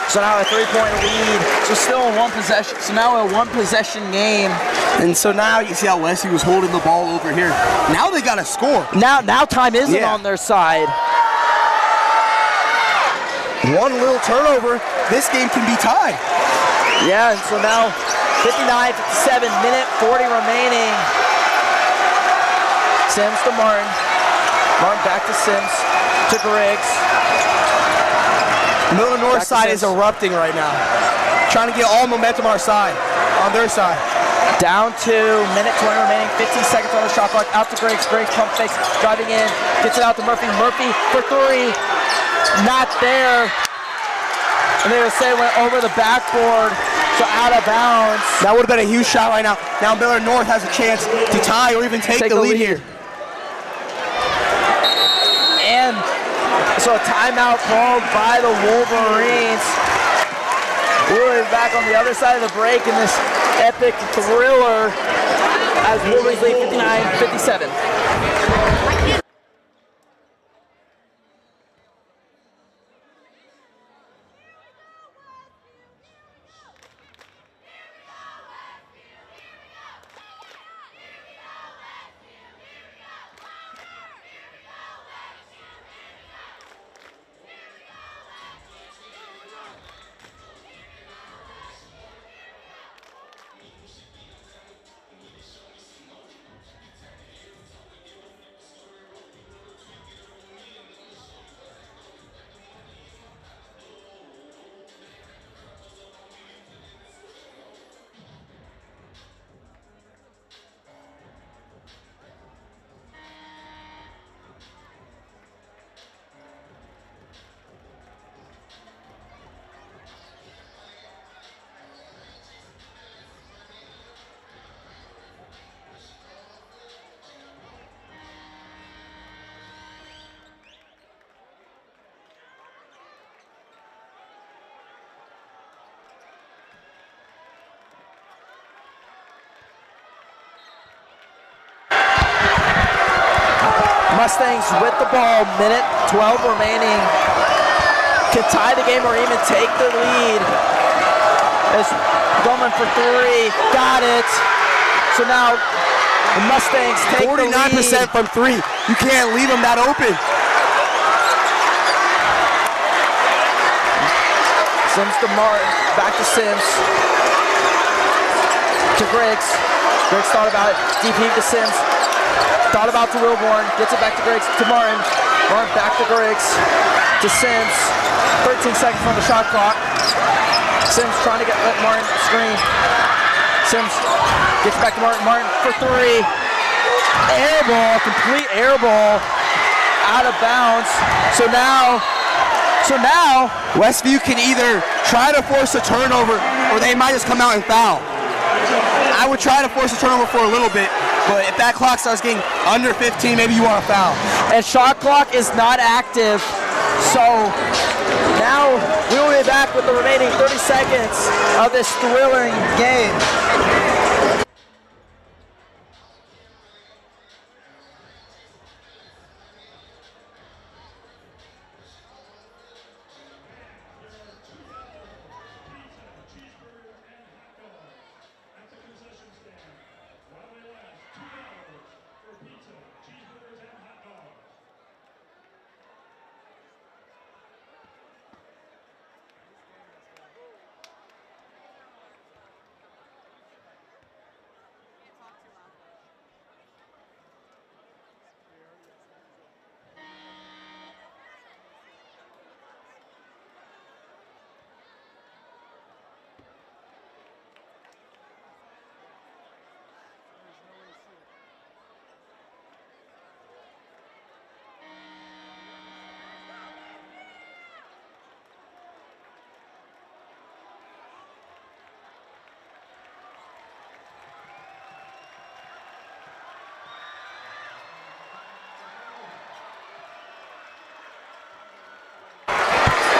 So now a 3-point lead. So still a 1 possession. So now a 1 possession game. And so now you see how Westview was holding the ball over here. Now they got to score. Now time isn't on their side. One little turnover, this game can be tied. Yeah, and so now 59-57, minute 40 remaining. Sims to Martin. Martin back to Sims, to Griggs. Millard North side is erupting right now. Trying to get all momentum on their side. Down to minute 20 remaining, 15 seconds on the shot clock. Out to Griggs. Griggs pump fakes, driving in, gets it out to Murphy. Murphy for 3, not there. And they would say it went over the backboard, so out of bounds. That would have been a huge shot right now. Now Millard North has a chance to tie or even take the lead here. And so a timeout called by the Wolverines. We're back on the other side of the break in this epic thriller as Wolverines lead 59-57. Mustangs with the ball, minute 12 remaining. Can tie the game or even take the lead. As Bowman for 3, got it. So now the Mustangs take 49% the lead. from 3. You can't leave them that open. Sims to Martin, back to Sims. To Griggs. Griggs thought about it, deep heave to Sims. Thought about to Wilborn, gets it back to Griggs, to Martin. Martin back to Griggs. To Sims. 13 seconds on the shot clock. Sims trying to let Martin screen. Sims gets back to Martin. Martin for three. Air ball, complete air ball. Out of bounds. So now Westview can either try to force a turnover or they might just come out and foul. I would try to force a turnover for a little bit, but if that clock starts getting under 15, maybe you want to foul. And shot clock is not active. So now we will be back with the remaining 30 seconds of this thrilling game.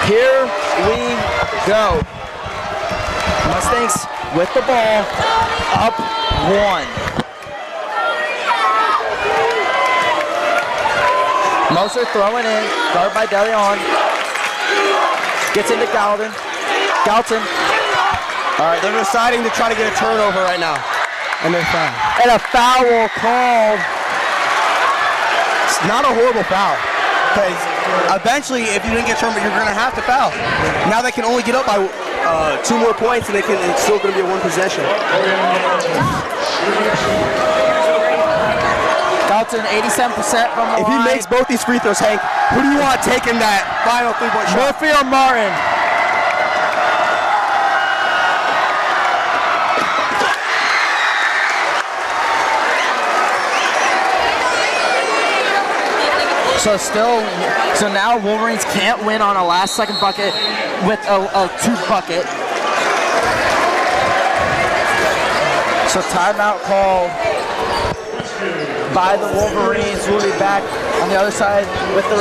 Here we go. Mustangs with the ball, up one. Moser throwing in, guard by DeLeon. Gets into Galton. All right, they're deciding to try to get a turnover right now. And they're foul. And a foul called. It's not a horrible foul. Because eventually, if you didn't get turned, you're going to have to foul. Now they can only get up by 2 more points, and it's still going to be a 1 possession. Galton 87% from the line. If he makes both these free throws, Hank, who do you want taking that final 3-point shot? Murphy or Martin? So now Wolverines can't win on a last-second bucket with a 2 bucket. So timeout call by the Wolverines. We'll be back on the other side with the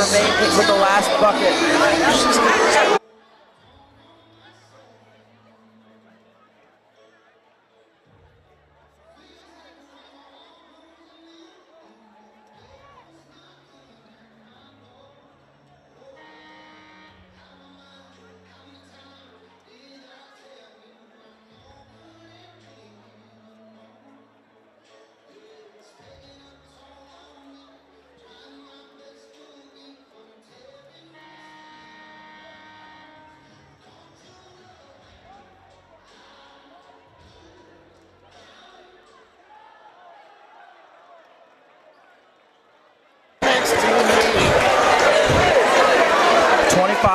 last bucket.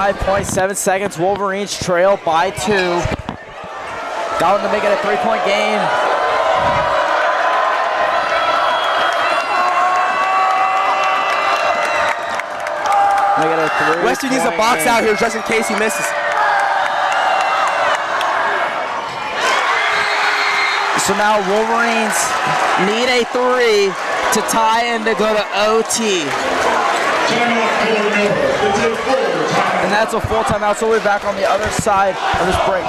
.7 seconds. Wolverines trail by 2. Got them to make it a 3-point game. Make it a 3-point Westview needs a box out here just in case he misses. So now Wolverines need a 3 to tie and to go to OT. And that's a full timeout, so we'll be back on the other side of this break.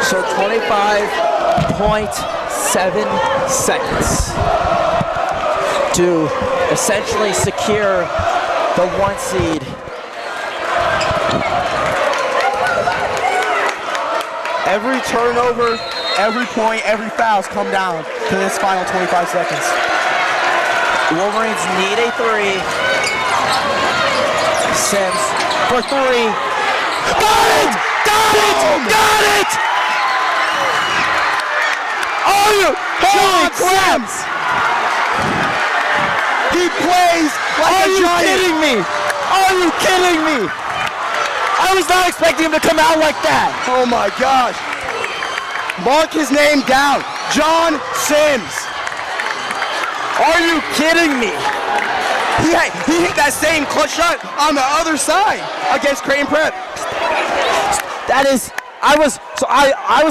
So 25.7 seconds to essentially secure the 1 seed. Every turnover, every point, every foul's come down to this final 25 seconds. Wolverines need a 3. Sims for 3. Got it! Got it! Got it! Are you? Holy crap! He plays like Are a you giant. kidding me? Are you kidding me? I was not expecting him to come out like that. Oh my gosh. Mark his name down. John Sims. Are you kidding me? He hit that same clutch shot on the other side against Creighton Prep. That is, I was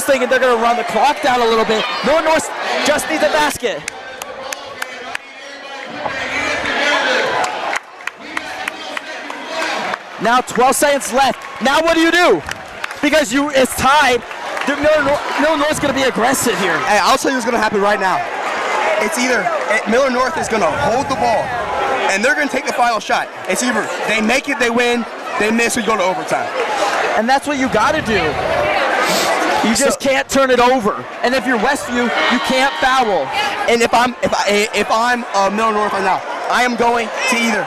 thinking they're gonna run the clock down a little bit. Millard North just needs a basket. Now 12 seconds left. Now what do? Because it's tied. Millard North's gonna be aggressive here. Hey, I'll tell you what's gonna happen right now. It's either Millard North is gonna hold the ball and they're gonna take the final shot. It's either they make it, they win, they miss, we go to overtime. And that's what you gotta do. You just can't turn it over. And if you're Westview, you can't foul. And if I'm Millard North right now, I am going to either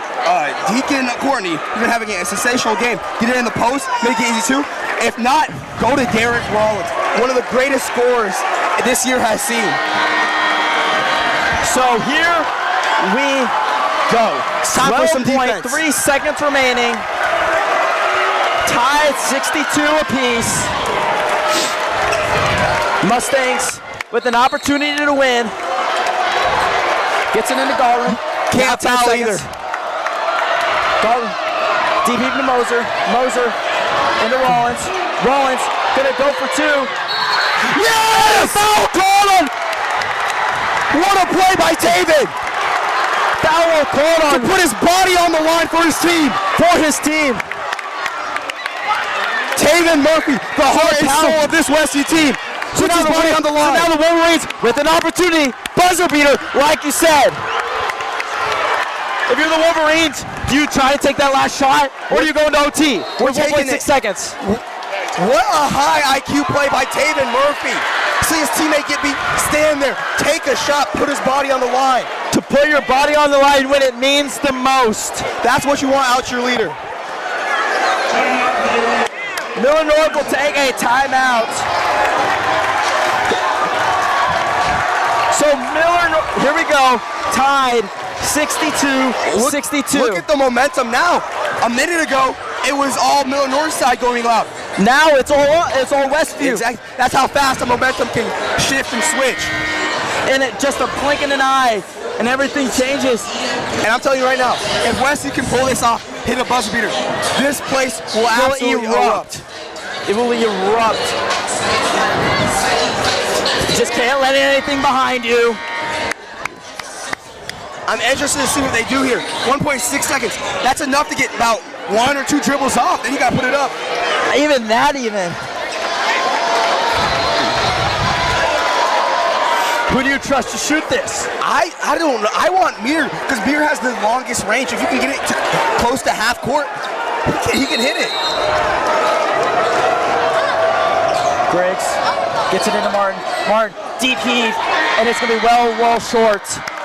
Deacon Courtney, you're gonna have a sensational game. Get it in the post, make it easy too. If not, go to Derek Rollins, one of the greatest scorers this year has seen. So here we go. It's time for some defense. 12.3 seconds remaining. Tied 62 apiece. Mustangs with an opportunity to win. Gets it into Garland. Can't foul either. Garland, deep to Moser. Moser into Rollins. Rollins gonna go for 2. Yes! Foul called on! What a play by David! Foul called on. To put his body on the line for his team. Taven Murphy, the heart and soul of this Westview team. Puts his body on the line. So now the Wolverines with an opportunity. Buzzer beater, like you said. If you're the Wolverines, do you try to take that last shot, or do you go into OT? We're taking 1.6 seconds. What a high IQ play by Taven Murphy. See his teammate get beat, stand there, take a shot, put his body on the line. To put your body on the line when it means the most. That's what you want out your leader. Millard North will take a timeout. So Millard North, here we go, tied 62-62. Look at the momentum now. A minute ago, it was all Millard North side going loud. Now it's all Westview. Exactly. That's how fast the momentum can shift and switch. And it just a blink in an eye, and everything changes. And I'm telling you right now, if Westview can pull this off, hit a buzzer beater, this place will absolutely erupt. It will erupt. You just can't let anything behind you. I'm interested to see what they do here. 1.6 seconds. That's enough to get about 1 or 2 dribbles off. Then you got to put it up. Even that. Who do you trust to shoot this? I don't know. I want Mir, because Mir has the longest range. If you can get it close to half court, he can hit it. Griggs gets it into Martin. Martin, deep heave, and it's going to be well short.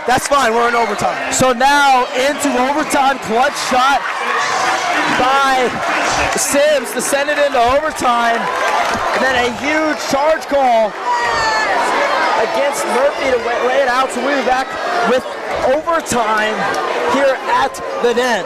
That's fine, we're in overtime. So now into overtime, clutch shot by Sims to send it into overtime. And then a huge charge call against Murphy to lay it out. So we'll be back with overtime here at the Den.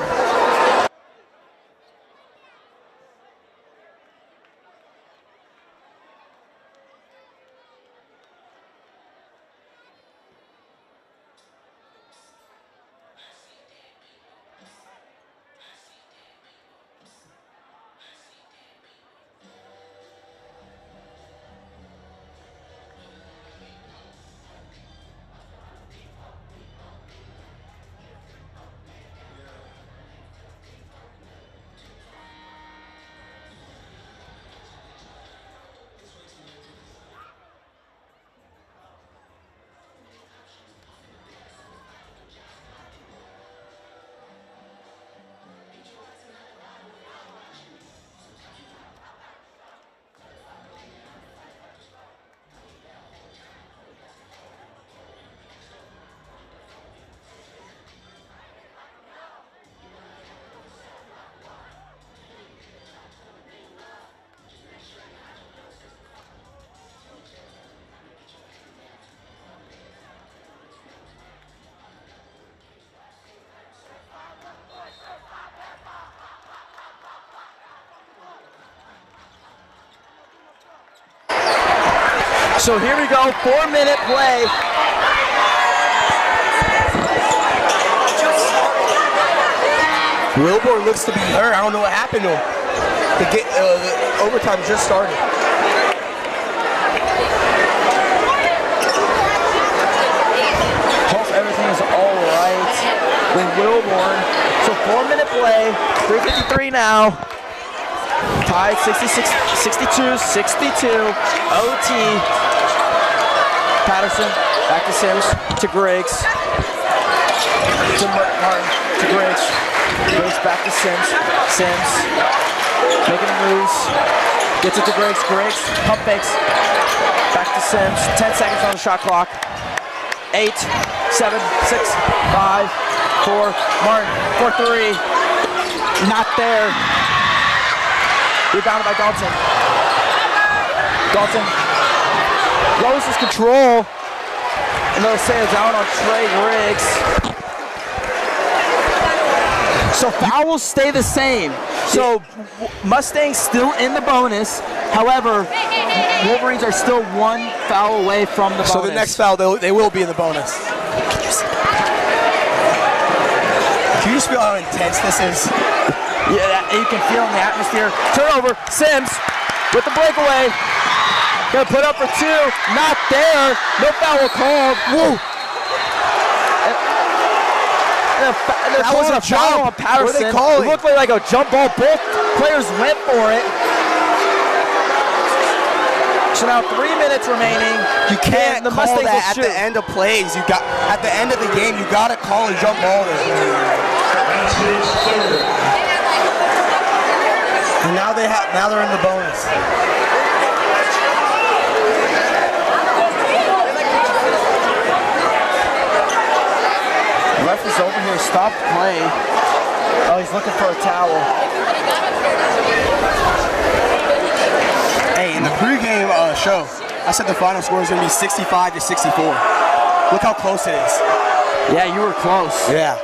So here we go, 4-minute play. Wilbur looks to be hurt. I don't know what happened to him. The overtime just started. Hope everything is all right with Wilborn. So 4-minute play, 3:53 now. Tied 62-62, OT. Patterson, back to Sims, to Griggs. To Martin, to Griggs. Griggs back to Sims. Sims, making moves. Gets it to Griggs. Griggs, pump fakes. Back to Sims. 10 seconds on the shot clock. 8, 7, 6, 5, 4. Martin for 3. Not there. Rebounded by Dalton. Dalton loses control. And they'll say it's down on Trey Griggs. So fouls stay the same. So Mustangs still in the bonus. However, Wolverines are still 1 foul away from the bonus. So the next foul, they will be in the bonus. Can you just feel how intense this is? Yeah, you can feel in the atmosphere. Turnover, Sims with the breakaway. Gonna put up for 2, not there. No foul called. Woo! That was a jump. On Patterson. What are they calling? It looked like a jump ball. Both players went for it. So now 3 minutes remaining. You can't the call Mustangs that at will shoot. the end of plays. At the end of the game, you gotta call a jump ball there. And now they're in the bonus. The ref is over here, stopped play. Oh, he's looking for a towel. Hey, in the pregame show, I said the final score is going to be 65-64. Look how close it is. Yeah, you were close. Yeah.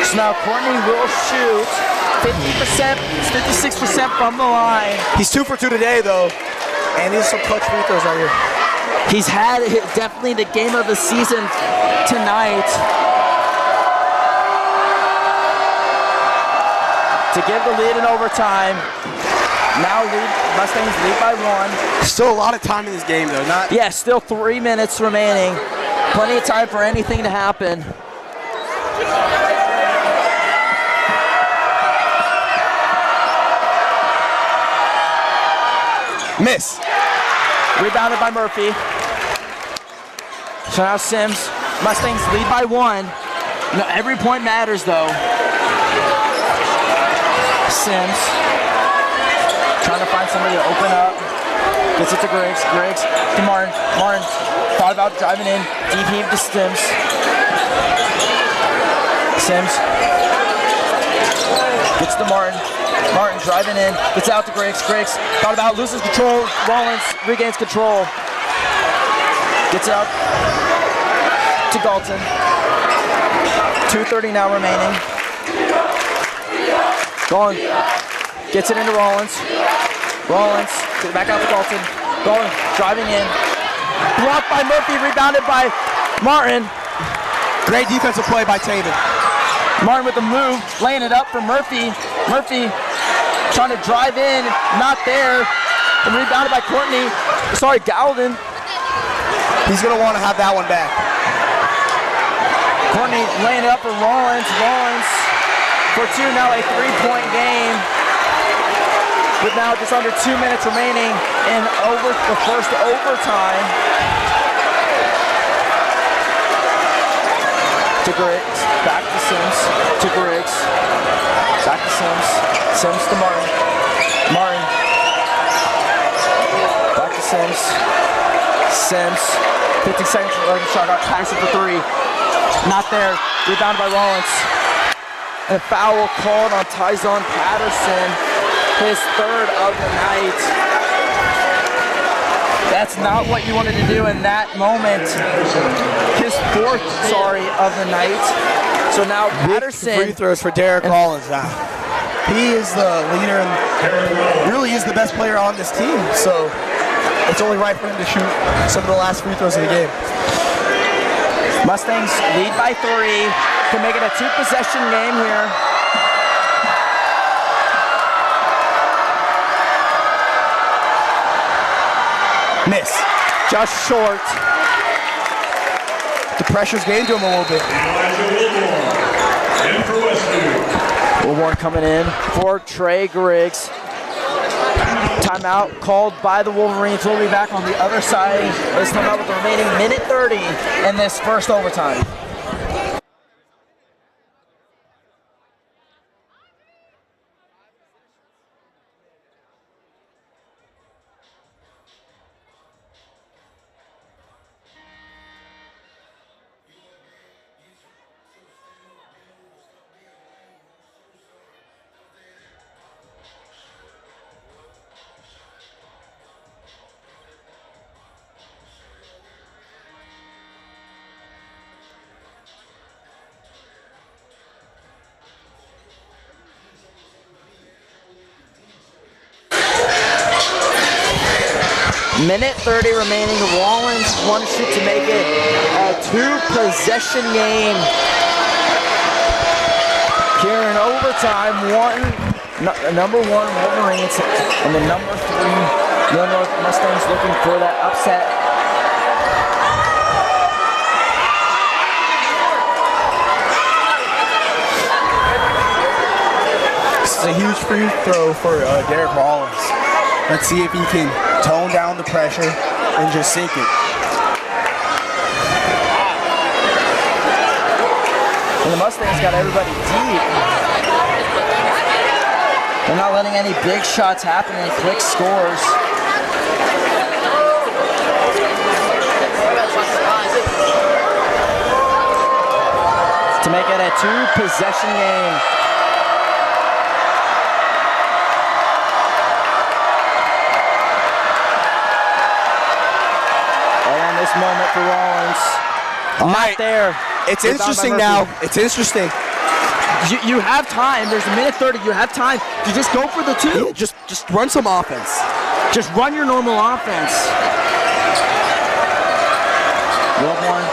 So now Courtney will shoot 50%, 56% from the line. He's 2 for 2 today, though. And these are some clutch free throws right here. He's had definitely the game of the season tonight. To give the lead in overtime. Now Mustangs lead by 1. Still a lot of time in this game, though. Yeah, still 3 minutes remaining. Plenty of time for anything to happen. Miss. Rebounded by Murphy. So now Sims. Mustangs lead by 1. No, every point matters, though. Sims. Trying to find somebody to open up. Gets it to Griggs. Griggs to Martin. Martin thought about driving in. Deep heave to Sims. Sims. Gets to Martin. Martin driving in. Gets out to Griggs. Griggs thought about loses control. Rollins regains control. Gets out to Galton. 2:30 now remaining. Galton gets it into Rollins. Rollins back out to Galton. Galton driving in. Blocked by Murphy. Rebounded by Martin. Great defensive play by Taven. Martin with the move, laying it up for Murphy. Murphy trying to drive in, not there. And rebounded by Courtney. Sorry, Gowden. He's going to want to have that one back. Courtney laying it up for Rollins. Rollins for 2, now a 3-point game. With now just under 2 minutes remaining in the first overtime. To Griggs, back to Sims, to Griggs, back to Sims, Sims to Martin, Martin, back to Sims, Sims, 50 seconds left in the shot, Patterson for 3, not there, rebounded by Rollins, and a foul called on Tyson Patterson, his 3rd of the night. That's not what you wanted to do in that moment. His 4th, of the night. So now Patterson. Free throws for Derek Rollins now. He is the leader and really is the best player on this team. So it's only right for him to shoot some of the last free throws of the game. Mustangs lead by 3 to make it a 2-possession game here. Miss. Just short. The pressure's gained to him a little bit. Wolverine coming in for Trey Griggs. Timeout called by the Wolverines. We'll be back on the other side. This timeout with the remaining minute 30 in this first overtime. Minute 30 remaining. Rollins one shoot to make it a 2-possession game. Here in overtime, number 1 Wolverines and the number 3 Millard North Mustangs looking for that upset. This is a huge free throw for Derek Rollins. Let's see if he can tone down the pressure and just sink it. And the Mustangs got everybody deep. They're not letting any big shots happen, any quick scores. To make it a 2-possession game. Moment for Rollins. Not there. It's interesting now. It's interesting. You have time. There's a minute 30. You have time to just go for the 2. Yeah, just run some offense. Just run your normal offense. Wilborn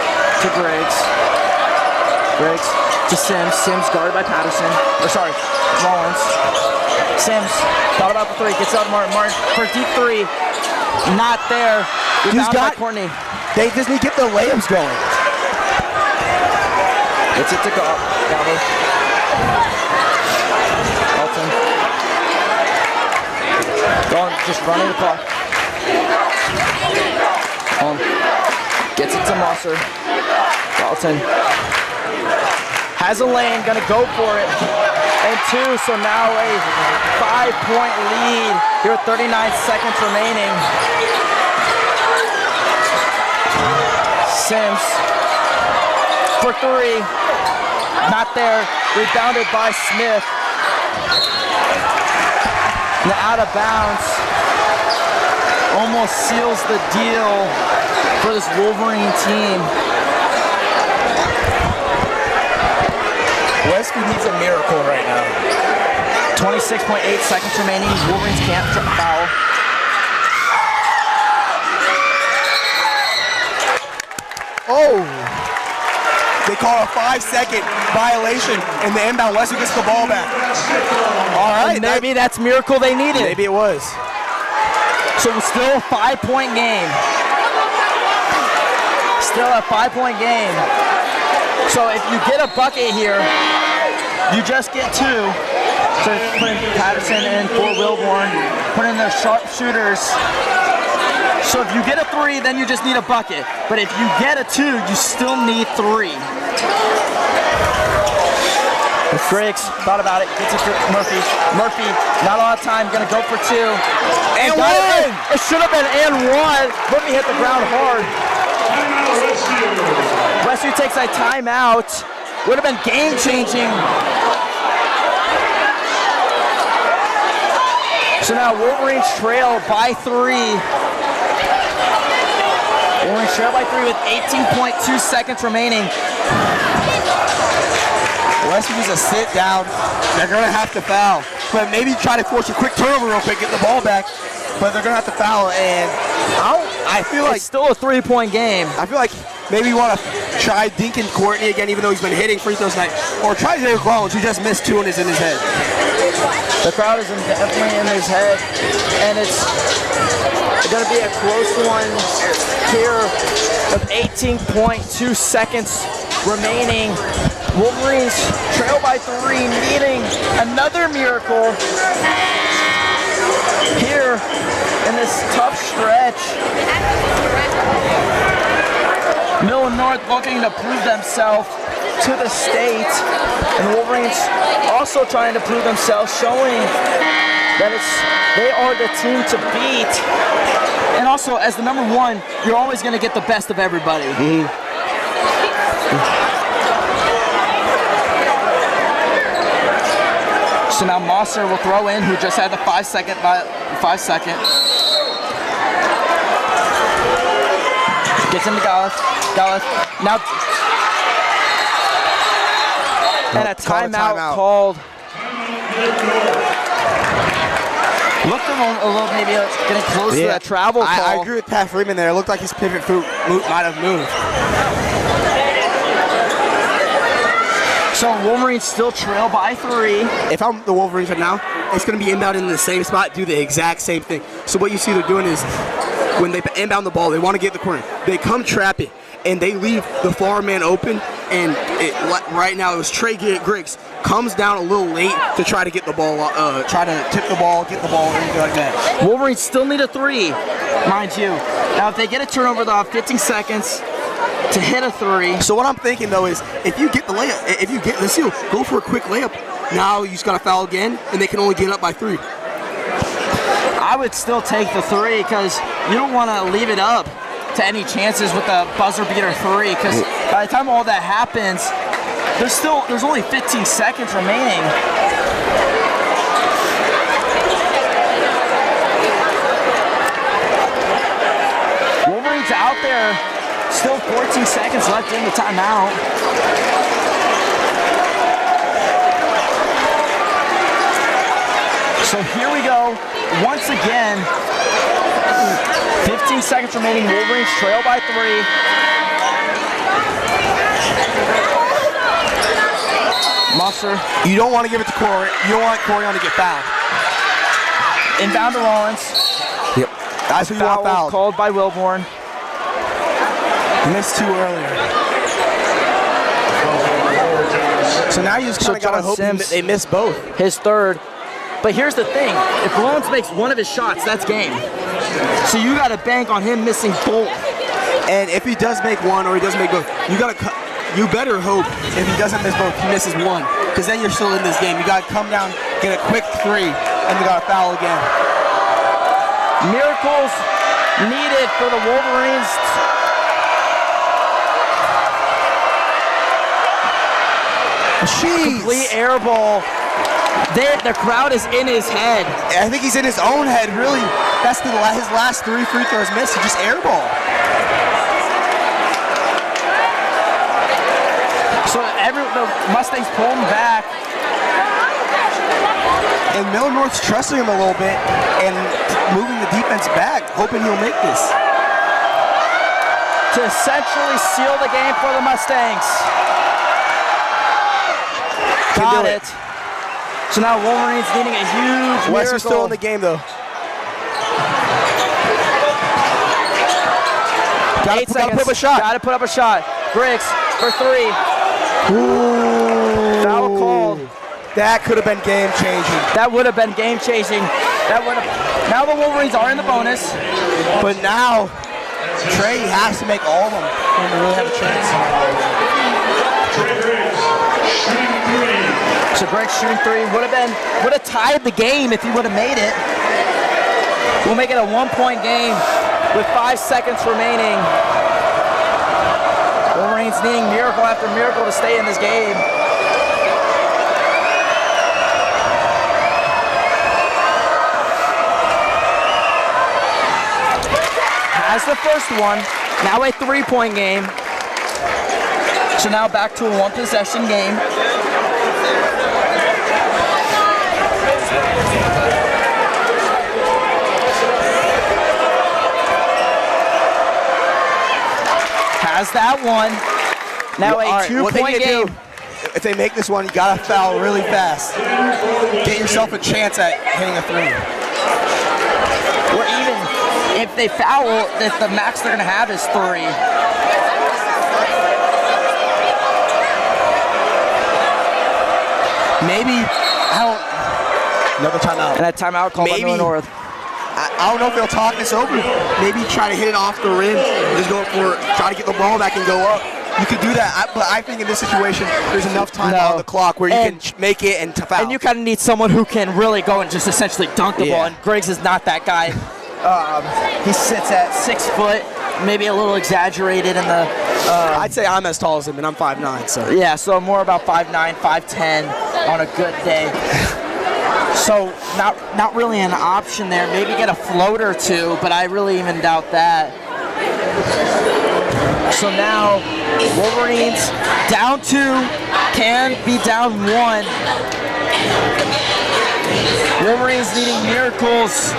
to Griggs. Griggs to Sims. Sims guarded by Patterson. Or sorry, Rollins. Sims thought about the 3. Gets out Martin. Martin for a deep 3. Not there. Rebounded by Courtney. They just need to get the layups going. It's it to go. Gallo. Elton. Going, just running the clock. Gets it to Mosser. Dalton. Has a lane, gonna go for it. And 2, so now a 5-point lead here with 39 seconds remaining. Sims for 3, not there, rebounded by Smith. And out of bounds, almost seals the deal for this Wolverine team. Westview needs a miracle right now. 26.8 seconds remaining, Wolverines can't foul. Oh! They call a 5-second violation, and the inbound Westview gets the ball back. All right, maybe that's miracle they needed. Maybe it was. So it's still a 5-point game. Still a 5-point game. So if you get a bucket here, you just get 2. So putting Patterson in for Wilborn, putting their sharp shooters. So if you get a 3, then you just need a bucket. But if you get a 2, you still need 3. Griggs thought about it, gets it to Murphy. Murphy, not a lot of time, gonna go for 2. And 1! It should have been and 1. Murphy hit the ground hard. Westview takes a timeout. Would have been game-changing. So now Wolverines trail by 3. Wolverines trail by 3 with 18.2 seconds remaining. Westview needs a sit down. They're going to have to foul. but maybe try to force a quick turnover real quick, get the ball back. But they're gonna have to foul, and I feel like it's still a 3-point game. I feel like maybe you want to try Dinkin Courtney again, even though he's been hitting free throws tonight, or try Derek Rollins, who just missed 2 and is in his head. The crowd is definitely in his head, and it's going to be a close one here with 18.2 seconds remaining. Wolverines trail by 3, needing another miracle here in this tough stretch. Millard North looking to prove themselves to the state, and the Wolverines also trying to prove themselves, showing that they are the team to beat. And also, as the number 1, you're always going to get the best of everybody. So now Mosser will throw in, who just had the 5 second. Gets into Gallup. Now, and a timeout called. Looked a little maybe getting close to that travel call. I agree with Pat Freeman there. It looked like his pivot foot might have moved. So Wolverines still trail by 3. If I'm the Wolverines right now, it's going to be inbound in the same spot, do the exact same thing. So what you see they're doing is when they inbound the ball, they want to get the corner. They come trap it, and they leave the far man open. And right now it was Trey Griggs comes down a little late to try to get the ball, try to tip the ball, get the ball, or anything like that. Wolverines still need a 3, mind you. Now if they get a turnover, they'll have 15 seconds to hit a 3. So what I'm thinking though is if you get the layup, let's see, go for a quick layup. Now you just gotta foul again, and they can only get up by 3. I would still take the 3 because you don't want to leave it up to any chances with the buzzer beater 3. Because by the time all that happens, there's only 15 seconds remaining. Wolverines out there. Still 14 seconds left in the timeout. So here we go. Once again, 15 seconds remaining. Wolverines trail by 3. Mosser. You don't want to give it to Corey. You don't want Corian to get fouled. Inbound to Rollins. Yep. That's who you want fouled. Called by Wilborn. Missed 2 earlier. So now you just kind of got to hope that they miss both. His 3rd. But here's the thing. If Rollins makes one of his shots, that's game. So you got to bank on him missing both. And if he does make one or he doesn't make both, you better hope if he doesn't miss both, he misses one. Because then you're still in this game. You got to come down, get a quick 3, and you got to foul again. Miracles needed for the Wolverines. Jeez. Complete air ball. The crowd is in his head. I think he's in his own head, really. That's his last 3 free throws missed. He just airball. So the Mustangs pull him back. And Millard North's trusting him a little bit and moving the defense back, hoping he'll make this. To essentially seal the game for the Mustangs. Got it. So now Wolverines needing a huge West miracle. is still in the game though. Gotta put up a shot. Gotta put up a shot. Griggs for 3. Ooh. Foul called. That could have been game changing. That would have been game changing. Now the Wolverines are in the bonus. But now Trey has to make all of them when they really have a chance. So Griggs shooting 3 would have tied the game if he would have made it. We'll make it a 1-point game with 5 seconds remaining. Wolverines needing miracle after miracle to stay in this game. Has the first one. Now a 3-point game. So now back to a 1-possession game. has that one. Now All a right, what they 2-point need to game. do, if they make this one, you gotta foul really fast. Get yourself a chance at hitting a three. Or even if they foul, the max they're gonna have is 3. Maybe, another timeout. And that timeout called by Millard North. I don't know if they'll talk this over. Maybe try to hit it off the rim. Just go for try to get the ball back and go up. You could do that, but I think in this situation, there's enough time on the clock where you can make it and foul. And you kind of need someone who can really go and just essentially dunk the ball, and Griggs is not that guy. He sits at 6 foot, maybe a little exaggerated in the... I'd say I'm as tall as him, and I'm 5'9", so... Yeah, so more about 5'9", 5'10", on a good day. So not really an option there. Maybe get a floater or two, but I really even doubt that. So now Wolverines down 2, can be down 1. Wolverines needing miracles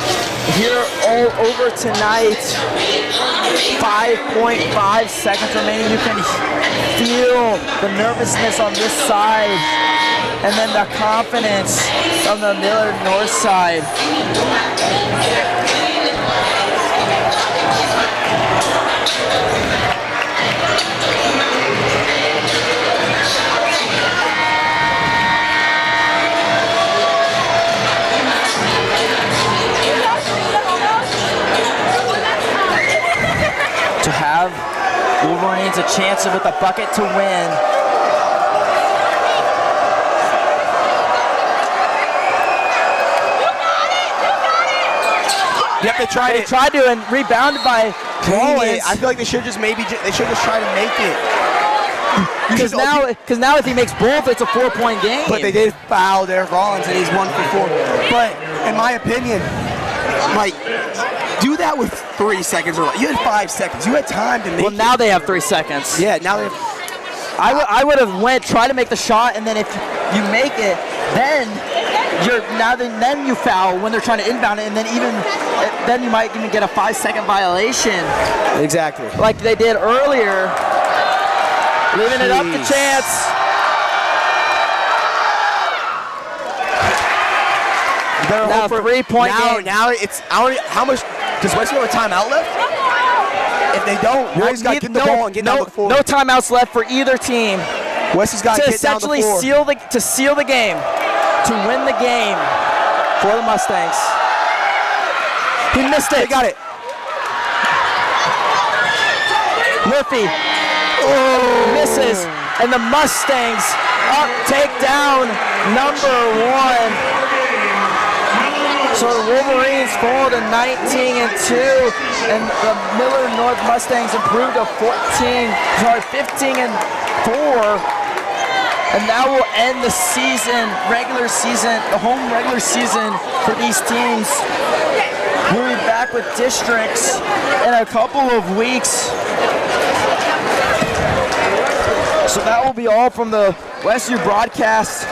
here all over tonight. 5.5 seconds remaining. You can feel the nervousness on this side, and then the confidence on the Millard North side. To have Wolverines a chance with a bucket to win. Yep, they tried to and rebounded by Rollins. I feel like they should just try to make it. Because now if he makes both, it's a 4-point game. But they did foul Derek Rollins, and he's 1 for 4. But in my opinion, like, do that with 3 seconds or you had 5 seconds. You had time to make it. Well, now they have 3 seconds. Yeah, now they have. I would have tried to make the shot, and then if you make it, then then you foul when they're trying to inbound it, and then you might even get a 5-second violation. Exactly. Like they did earlier. Leaving it up to Chance. Now 3-point game. Now it's how much does Westview have a timeout left? If they don't, now he's got to get the ball and get down the floor. No timeouts left for either team. Wes has got to get down the floor. To seal the game, to win the game for the Mustangs. He missed it. They got it. Murphy misses, and the Mustangs take down number 1. So the Wolverines fall to 19-2, and the Millard North Mustangs improved to 15-4. And that will end the season, the home regular season for these teams. We'll be back with districts in a couple of weeks. So that will be all from the Westview broadcast.